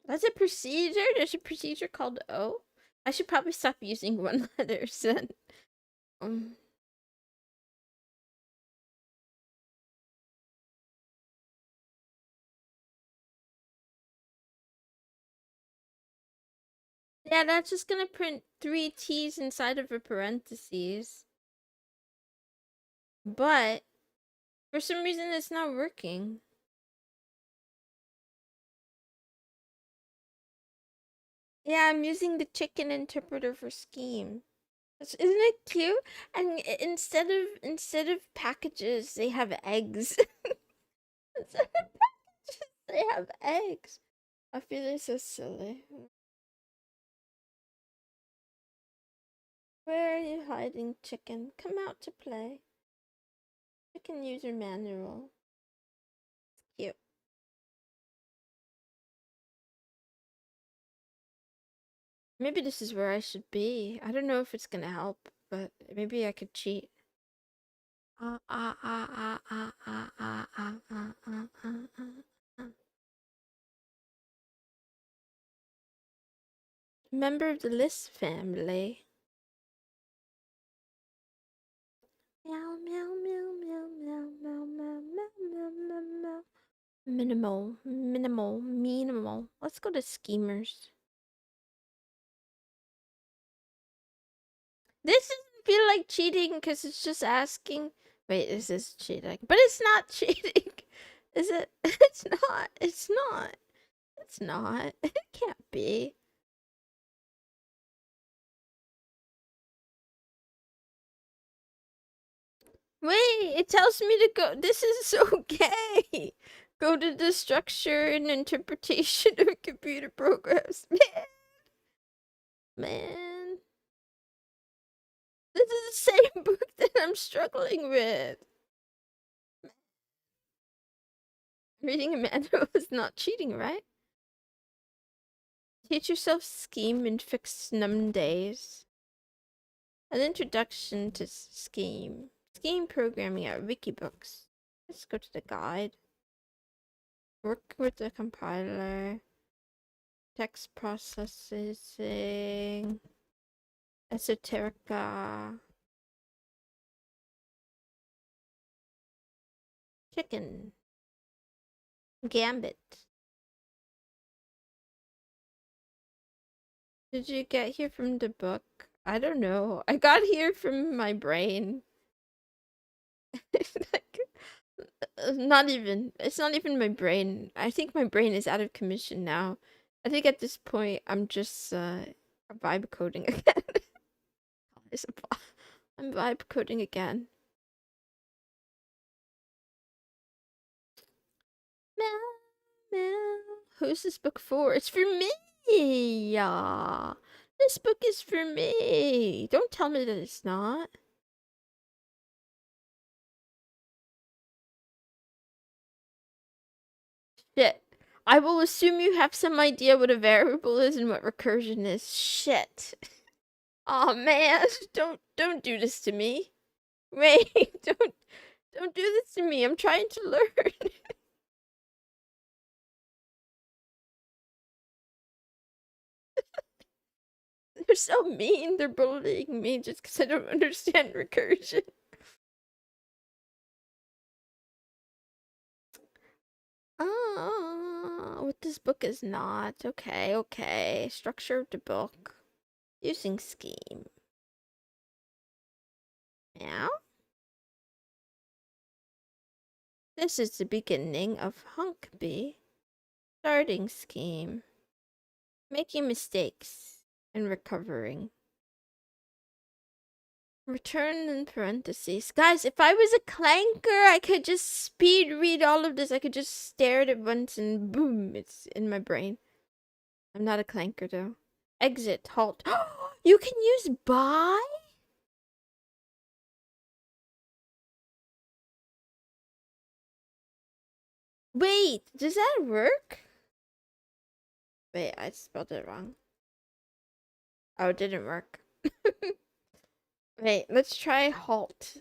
That's a procedure? There's a procedure called O? I should probably stop using one letters then. Um, yeah, that's just gonna print 3 T's inside of a parentheses. But, for some reason it's not working. Yeah, I'm using the chicken interpreter for scheme. Isn't it cute? And instead of packages, they have eggs. Instead of packages, they have eggs. I feel it's so silly. Where are you hiding, chicken? Come out to play. Chicken user manual. Cute. Maybe this is where I should be. I don't know if it's gonna help, but maybe I could cheat. Member of the list family. Minimal. Let's go to schemers. This doesn't feel like cheating because it's just asking. Wait, this is cheating. But it's not cheating. Is it? It's not. It's not. It's not. It can't be. Wait, it tells me to go. This is so gay. Go to the structure and interpretation of computer programs. Man. This is the same book that I'm struggling with. Reading a manual is not cheating, right? Teach yourself scheme and fix num days. An introduction to scheme. Scheme programming at Wikibooks. Let's go to the guide. Work with the compiler. Text processing. Esoterica. Chicken. Gambit. Did you get here from the book? I don't know. I got here from my brain. Like, not even. It's not even my brain. I think my brain is out of commission now. I think at this point I'm just vibe coding again. I'm vibe coding again. Meow, meow. Who's this book for? It's for me. Yeah. This book is for me. Don't tell me that it's not. Shit. I will assume you have some idea what a variable is and what recursion is. Shit. Oh man, don't do this to me. Wait, don't do this to me. I'm trying to learn. They're so mean. They're bullying me just because I don't understand recursion. What this book is not. Okay. Structure of the book. Using scheme. Now? This is the beginning of Hunkby. Starting scheme. Making mistakes and recovering. Return in parentheses. Guys, if I was a clanker, I could just speed read all of this. I could just stare at it once and boom, it's in my brain. I'm not a clanker though. Exit, halt. You can use buy? Wait, does that work? Wait, I spelled it wrong. Oh, it didn't work. Wait, let's try halt.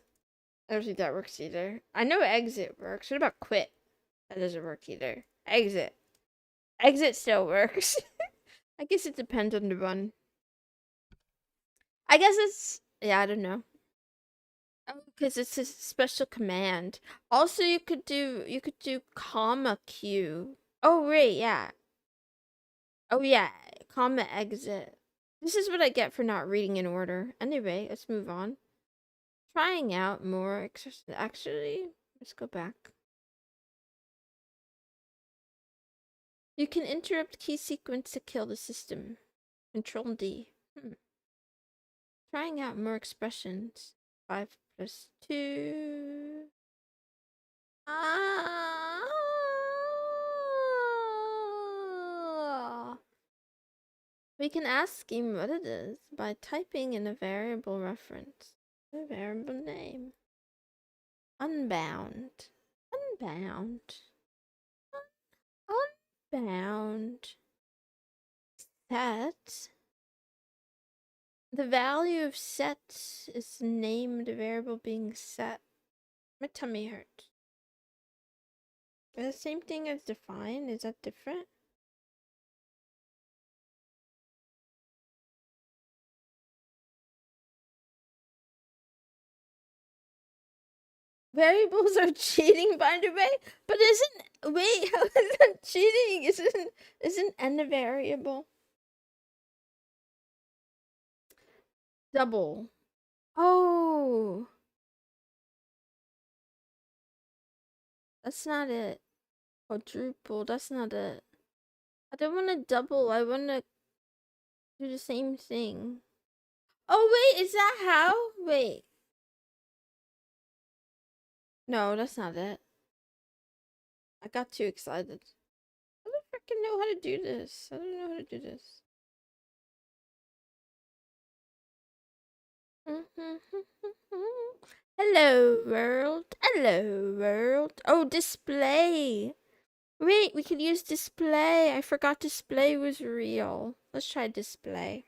I don't think that works either. I know exit works. What about quit? That doesn't work either. Exit. Exit still works. I guess it depends on the one. I guess it's... Yeah, I don't know. Oh, because it's a special command. Also, you could do comma Q. Oh, right, yeah. Oh, yeah. Comma exit. This is what I get for not reading in order. Anyway, let's move on. Trying out more. Actually, let's go back. You can interrupt key sequence to kill the system. Control D. Trying out more expressions. 5 plus 2. We can ask Scheme what it is by typing in a variable reference. A variable name. Unbound. Unbound. Unbound. Set. The value of set is the name of the variable being set. My tummy hurts. The same thing as define? Is that different? Variables are cheating, by the way. But wait, how is that cheating? Isn't n a variable? Double. Oh, that's not it. Quadruple, that's not it. I don't want to double. I want to do the same thing. Oh, wait, is that how? Wait. No, that's not it. I got too excited. I don't freaking know how to do this. I don't know how to do this. Hello, world. Hello, world. Oh, display. Wait, we could use display. I forgot display was real. Let's try display.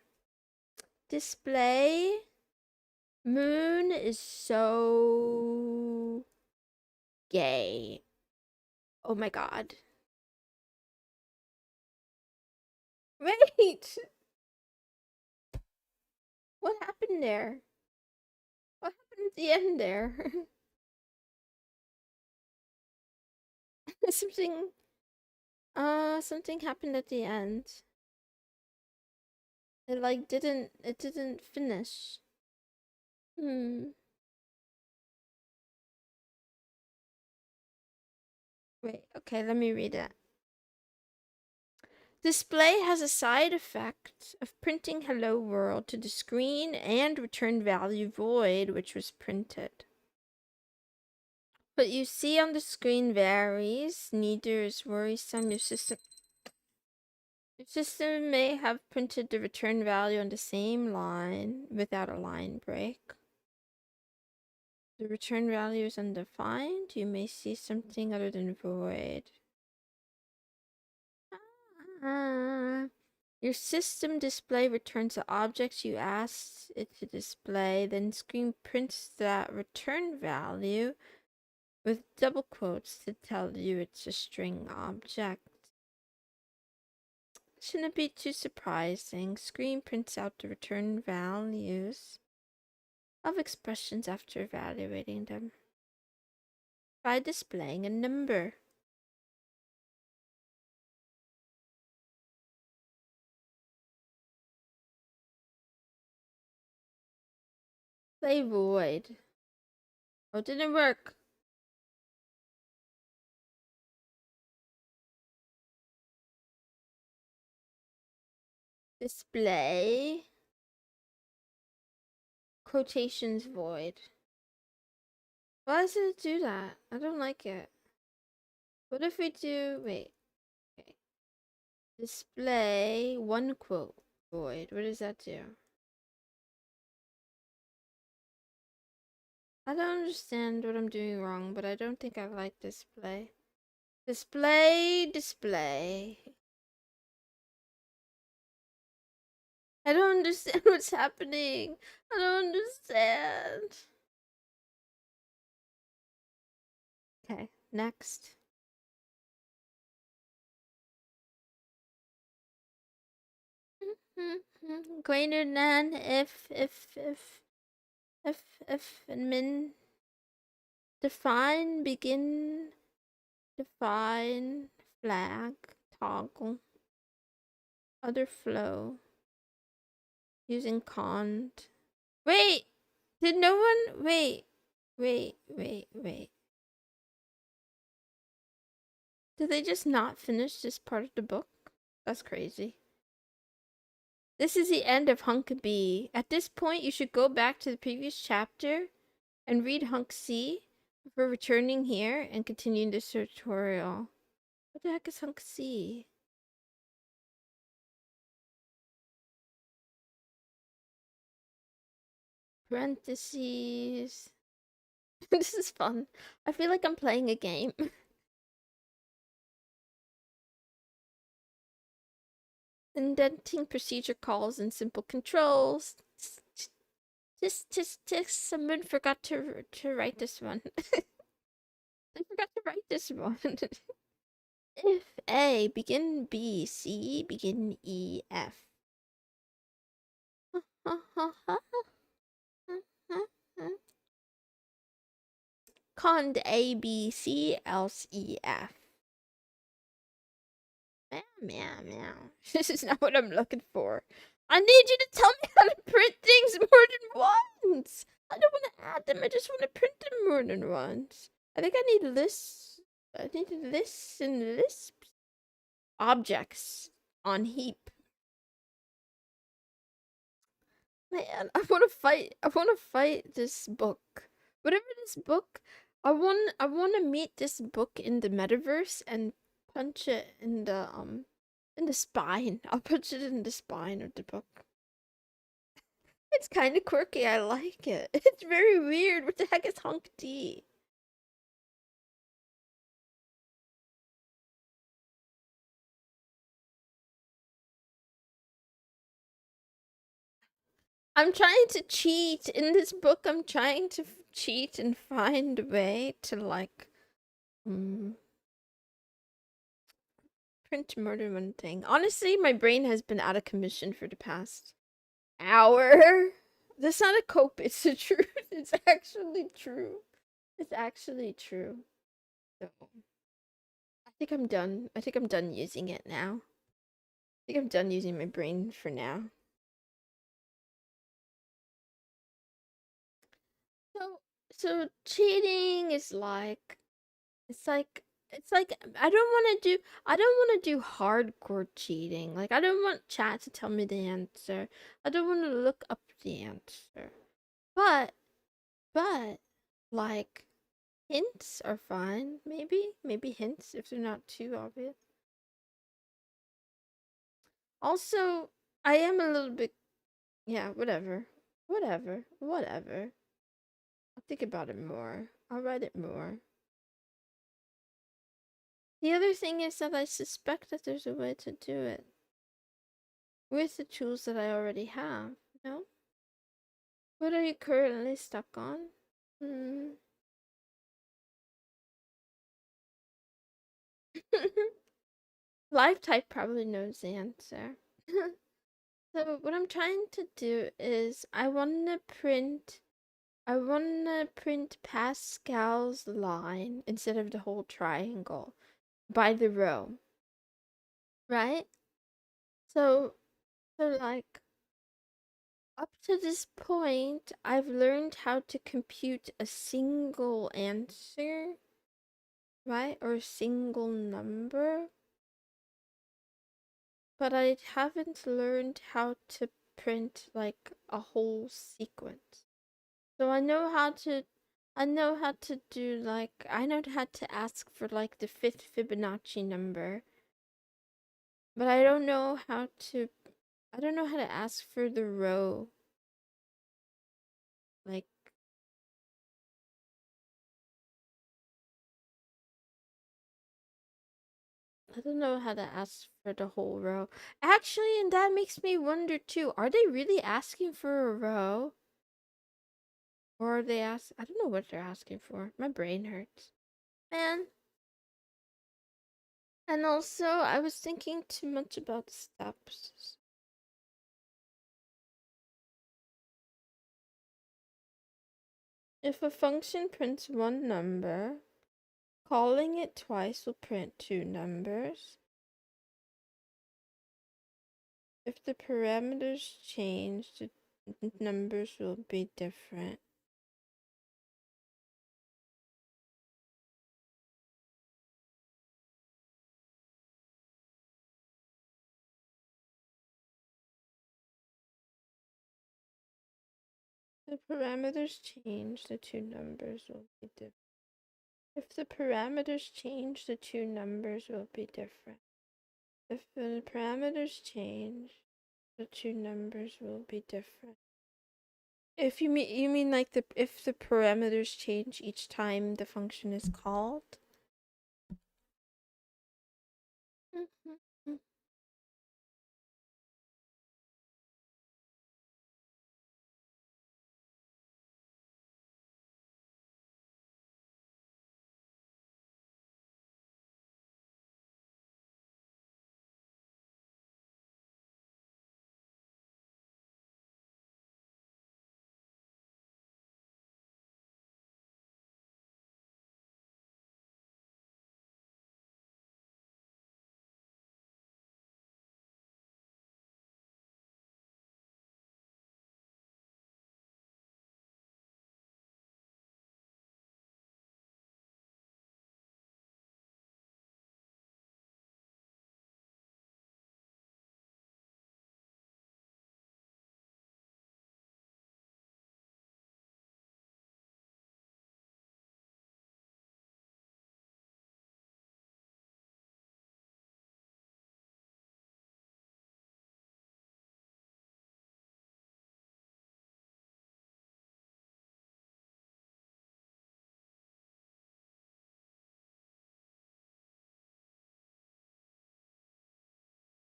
Display. Moon is so gay. Oh my god. Wait! What happened there? What happened at the end there? something something happened at the end. It like didn't finish. Wait, okay, let me read it. Display has a side effect of printing hello world to the screen and return value void, which was printed. What you see on the screen varies. Neither is worrisome. Your system may have printed the return value on the same line without a line break. The return value is undefined. You may see something other than void. Your system display returns the objects you asked it to display, then screen prints that return value with double quotes to tell you it's a string object. Shouldn't be too surprising. Screen prints out the return values of expressions after evaluating them by displaying a number. Play void. Oh, it didn't work. Display quotations void. Why does it do that? I don't like it. What if we do, wait, okay. Display one quote void. What does that do? I don't understand what I'm doing wrong, but I don't think I like display. Display. I don't understand what's happening. I don't understand. Okay, next. Greater than if and min. Define, begin, define, flag, toggle, other flow, using cont. Wait! Did no one? Wait. Did they just not finish this part of the book? That's crazy. This is the end of Hunk B. At this point, you should go back to the previous chapter and read Hunk C before returning here and continuing this tutorial. What the heck is Hunk C? Parentheses. This is fun. I feel like I'm playing a game. Indenting procedure calls and simple controls. Someone forgot to write this one. I forgot to write this one. If A, begin B, C, begin E, F. conned A, B, C, else E, F. Meow, meow, meow. This is not what I'm looking for. I need you to tell me how to print things more than once. I don't want to add them. I just want to print them more than once. I think I need lists. I need lists and lisps. Objects on heap. Man, I want to fight. I want to fight this book. Whatever this book, I want to meet this book in the metaverse and punch it in the spine. I'll punch it in the spine of the book. It's kind of quirky. I like it. It's very weird. What the heck is Honk D? I'm trying to cheat in this book. I'm trying to cheat and find a way to like print more than one thing. Honestly, my brain has been out of commission for the past hour. That's not a cope, it's the truth. It's actually true. It's actually true. So I think I'm done. I think I'm done using it now. I think I'm done using my brain for now. So cheating is like it's like I don't want to do hardcore cheating. Like I don't want chat to tell me the answer. I don't want to look up the answer. But but like hints are fine. Maybe hints if they're not too obvious. Also, I am a little bit yeah, whatever. Whatever. I'll think about it more. I'll write it more. The other thing is that I suspect that there's a way to do it with the tools that I already have. No? What are you currently stuck on? Hmm. Live type probably knows the answer. So what I'm trying to do is I wanna print Pascal's line instead of the whole triangle by the row. Right? So like up to this point, I've learned how to compute a single answer, right? Or a single number. But I haven't learned how to print like a whole sequence. So I know how to do like I know how to ask for like the fifth Fibonacci number. But I don't know how to ask for the row. Like I don't know how to ask for the whole row. Actually, and that makes me wonder too. Are they really asking for a row? Or are they I don't know what they're asking for. My brain hurts. Man. And also, I was thinking too much about steps. If a function prints one number, calling it twice will print two numbers. If the parameters change, the numbers will be different. The parameters change, the two numbers will be different. If the parameters change, the two numbers will be different. If the parameters change, the two numbers will be different. If you mean like if the parameters change each time the function is called?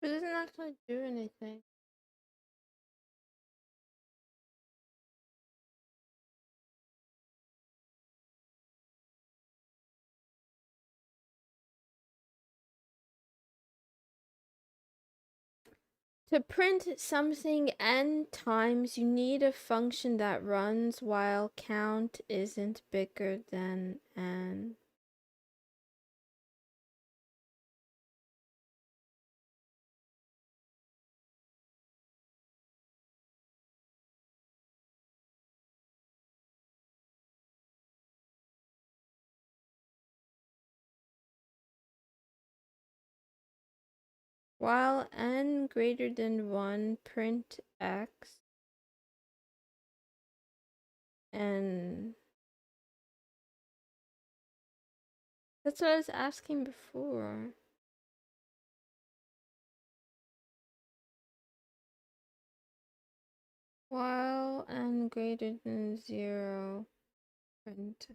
It doesn't actually do anything. To print something n times, you need a function that runs while count isn't bigger than n. While n greater than 1, print x, and that's what I was asking before. While n greater than 0, print.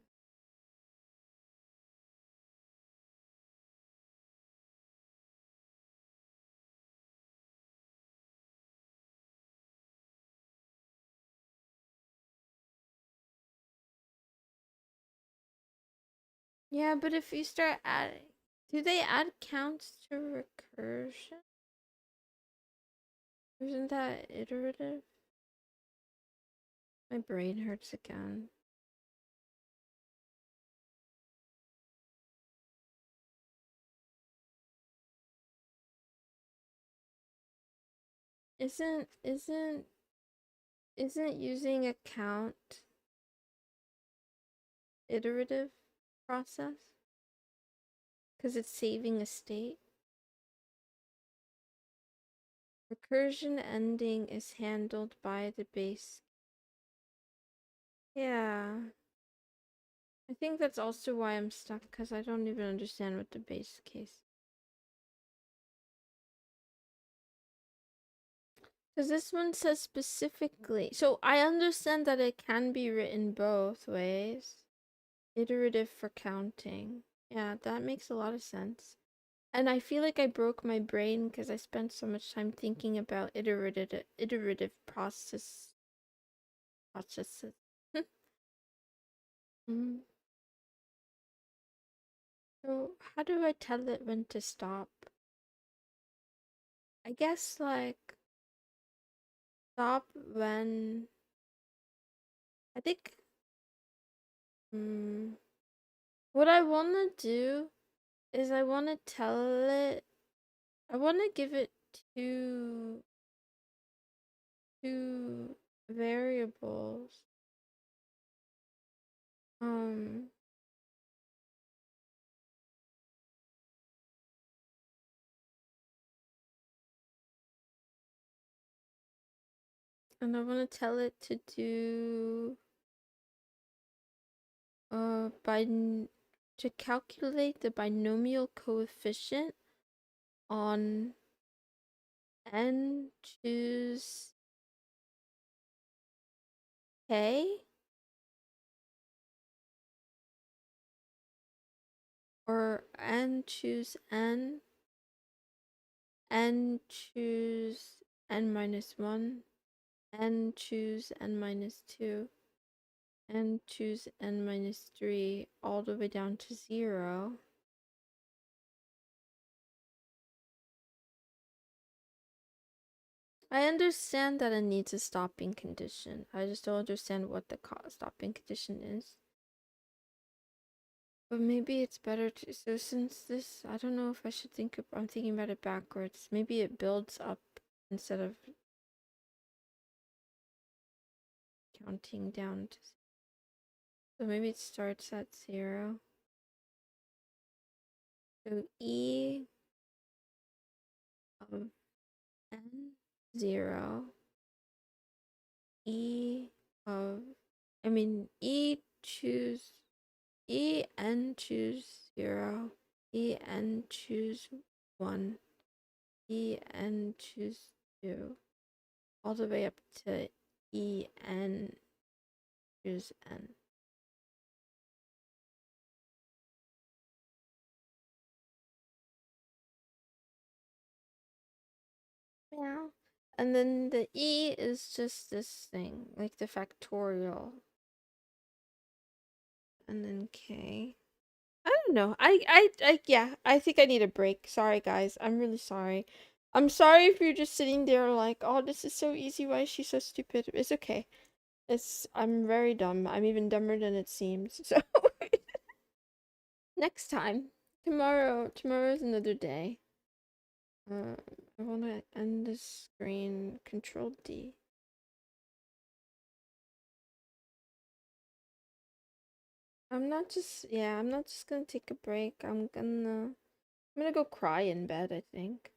Yeah, but if you start adding, do they add counts to recursion? Isn't that iterative? My brain hurts again. Isn't using a count iterative process? Because it's saving a state. Recursion ending is handled by the base. Yeah. I think that's also why I'm stuck, because I don't even understand what the base case. Because this one says specifically. So I understand that it can be written both ways. Iterative for counting. Yeah, that makes a lot of sense. And I feel like I broke my brain because I spent so much time thinking about iterative processes. Mm. So how do I tell it when to stop? I guess like stop when I think what I want to do is I want to tell it I want to give it two variables. Um and I want to tell it to do to calculate the binomial coefficient on n choose k, or n choose n choose n minus 1, n choose n minus 2, n choose n minus 3, all the way down to 0. I understand that it needs a stopping condition. I just don't understand what the stopping condition is. But maybe it's better to, so since this, I don't know if I should I'm thinking about it backwards. Maybe it builds up instead of counting down to, so maybe it starts at 0. So E of n 0, E of, E n choose 0, E n choose 1, E n choose 2, all the way up to E n choose n. Yeah. And then the E is just this thing, like the factorial. And then K. I don't know. Yeah, I think I need a break. Sorry, guys. I'm really sorry. I'm sorry if you're just sitting there like, oh, this is so easy. Why is she so stupid? It's okay. I'm very dumb. I'm even dumber than it seems. So next time. Tomorrow's another day. I want to end this screen. Control D. I'm not just gonna take a break. I'm gonna go cry in bed, I think.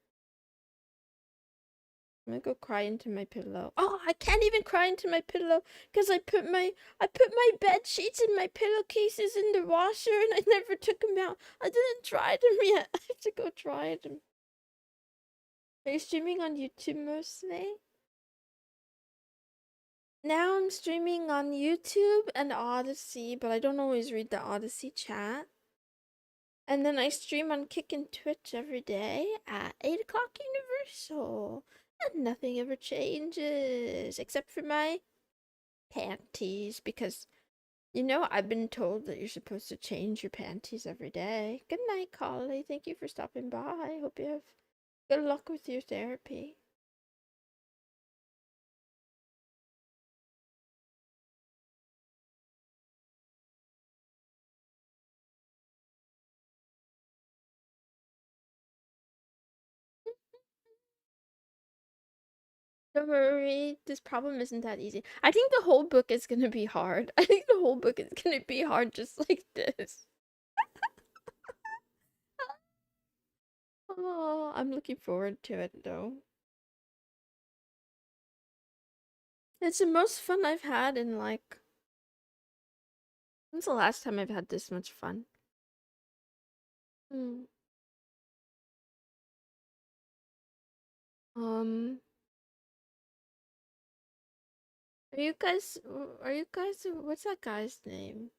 I'm gonna go cry into my pillow. Oh, I can't even cry into my pillow because I put my bed sheets and my pillowcases in the washer and I never took them out. I didn't dry them yet. I have to go dry them. Are you streaming on YouTube mostly? Now I'm streaming on YouTube and Odyssey, but I don't always read the Odyssey chat. And then I stream on Kick and Twitch every day at 8 o'clock Universal. And nothing ever changes except for my panties because, I've been told that you're supposed to change your panties every day. Good night, Collie. Thank you for stopping by. Hope you have good luck with your therapy. Don't worry, this problem isn't that easy. I think the whole book is gonna be hard. I think the whole book is gonna be hard just like this. Oh, I'm looking forward to it though. It's the most fun I've had in like. When's the last time I've had this much fun? Hmm. Um. Are you guys? Are you guys? What's that guy's name?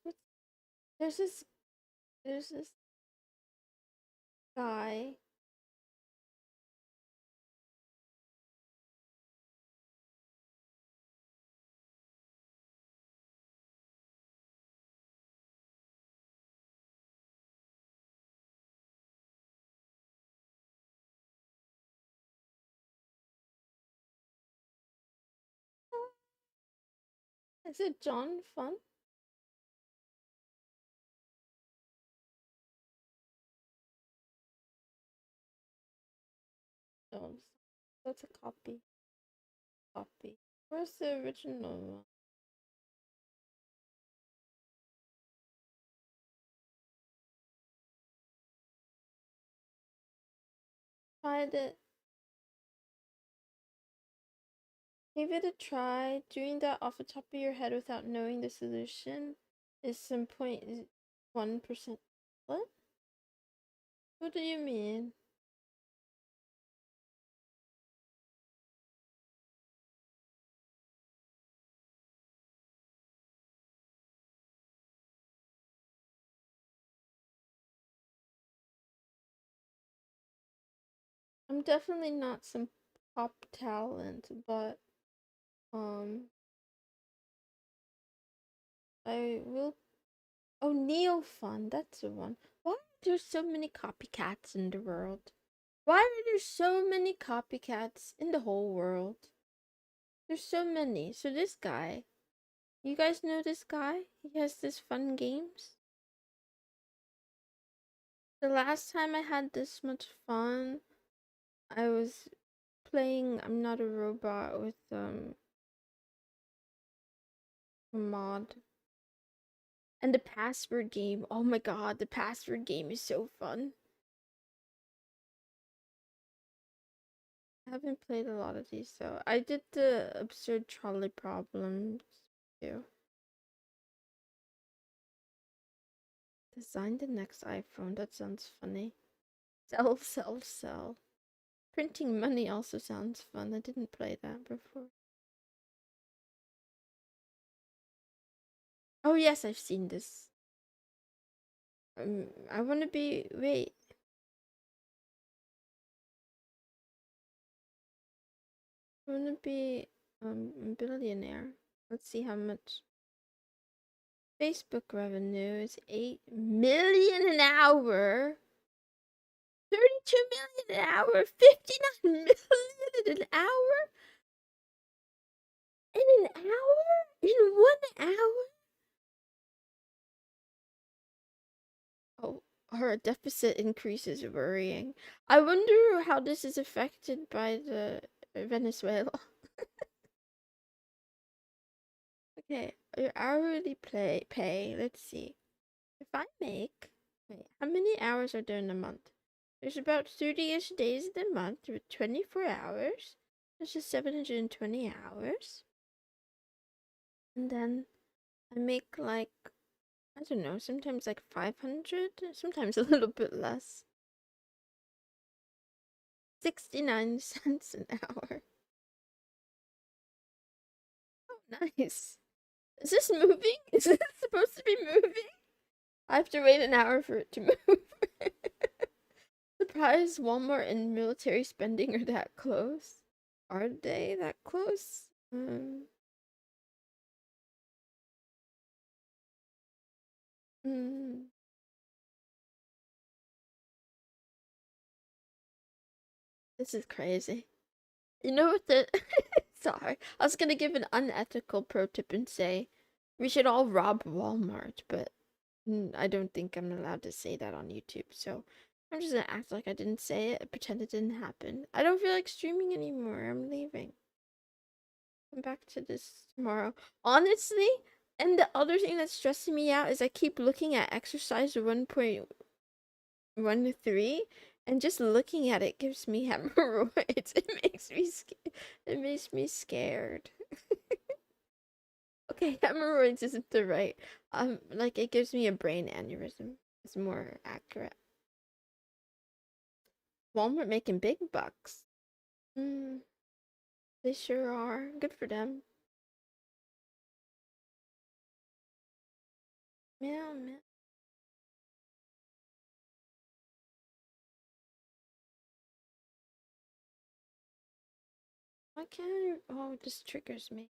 What's, there's this. There's this guy. Is it John Fun? Oh, that's a copy. Copy. Where's the original one? Find it. Give it a try. Doing that off the top of your head without knowing the solution is some 0.1%. What? What do you mean? I'm definitely not some pop talent, but um I will. Oh, Neo Fun, that's the one. Why are there so many copycats in the world? Why are there so many copycats in the whole world? There's so many. So this guy, you guys know this guy? He has this fun games. The last time I had this much fun, I was playing I'm Not a Robot with a mod. And the password game. Oh my god, the password game is so fun. I haven't played a lot of these though. I did the absurd trolley problems too. Design the next iPhone. That sounds funny. Sell, sell, sell. Printing money also sounds fun. I didn't play that before. Oh yes, I've seen this. I want to be. Wait. I want to be a billionaire. Let's see how much. Facebook revenue is 8 million an hour. 32 million an hour. 59 million an hour. In an hour? In 1 hour? Oh, her deficit increase is worrying. I wonder how this is affected by the Venezuela. Okay, your hourly pay. Let's see. If I make, wait, how many hours are there in a month? There's about 30-ish days in the month with 24 hours. That's just 720 hours. And then I make like, I don't know, sometimes like 500, sometimes a little bit less. 69 cents an hour. Oh, nice. Is this moving? Is this supposed to be moving? I have to wait an hour for it to move. Surprised Walmart and military spending are that close. Are they that close? Mm, this is crazy. You know what the sorry. I was gonna give an unethical pro tip and say we should all rob Walmart, but I don't think I'm allowed to say that on YouTube, so I'm just gonna act like I didn't say it, pretend it didn't happen. I don't feel like streaming anymore. I'm leaving. Come back to this tomorrow. Honestly, and the other thing that's stressing me out is I keep looking at exercise 1.13 and just looking at it gives me hemorrhoids. It makes me scared. Okay, hemorrhoids isn't the right. Like it gives me a brain aneurysm. It's more accurate. Walmart making big bucks. Mm, they sure are. Good for them. Yeah, man. Why can't I? Oh, this triggers me.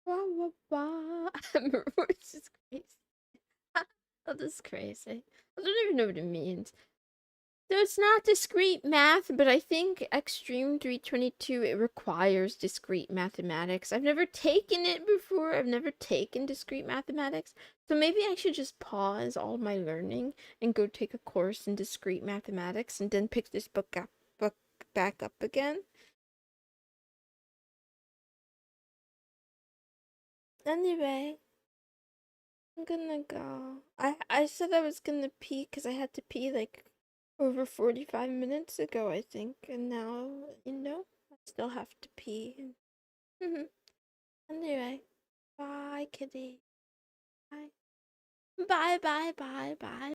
Wah, wah, wah. Hemorrhoids is crazy. That is crazy. I don't even know what it means. So it's not discrete math, but I think Extreme 322 it requires discrete mathematics. I've never taken it before. I've never taken discrete mathematics. So maybe I should just pause all my learning and go take a course in discrete mathematics and then pick this book back up again. Anyway, I'm gonna go. I said I was gonna pee because I had to pee like over 45 minutes ago, I think, and now, I still have to pee. Anyway, bye, kitty. Bye. Bye, bye, bye, bye.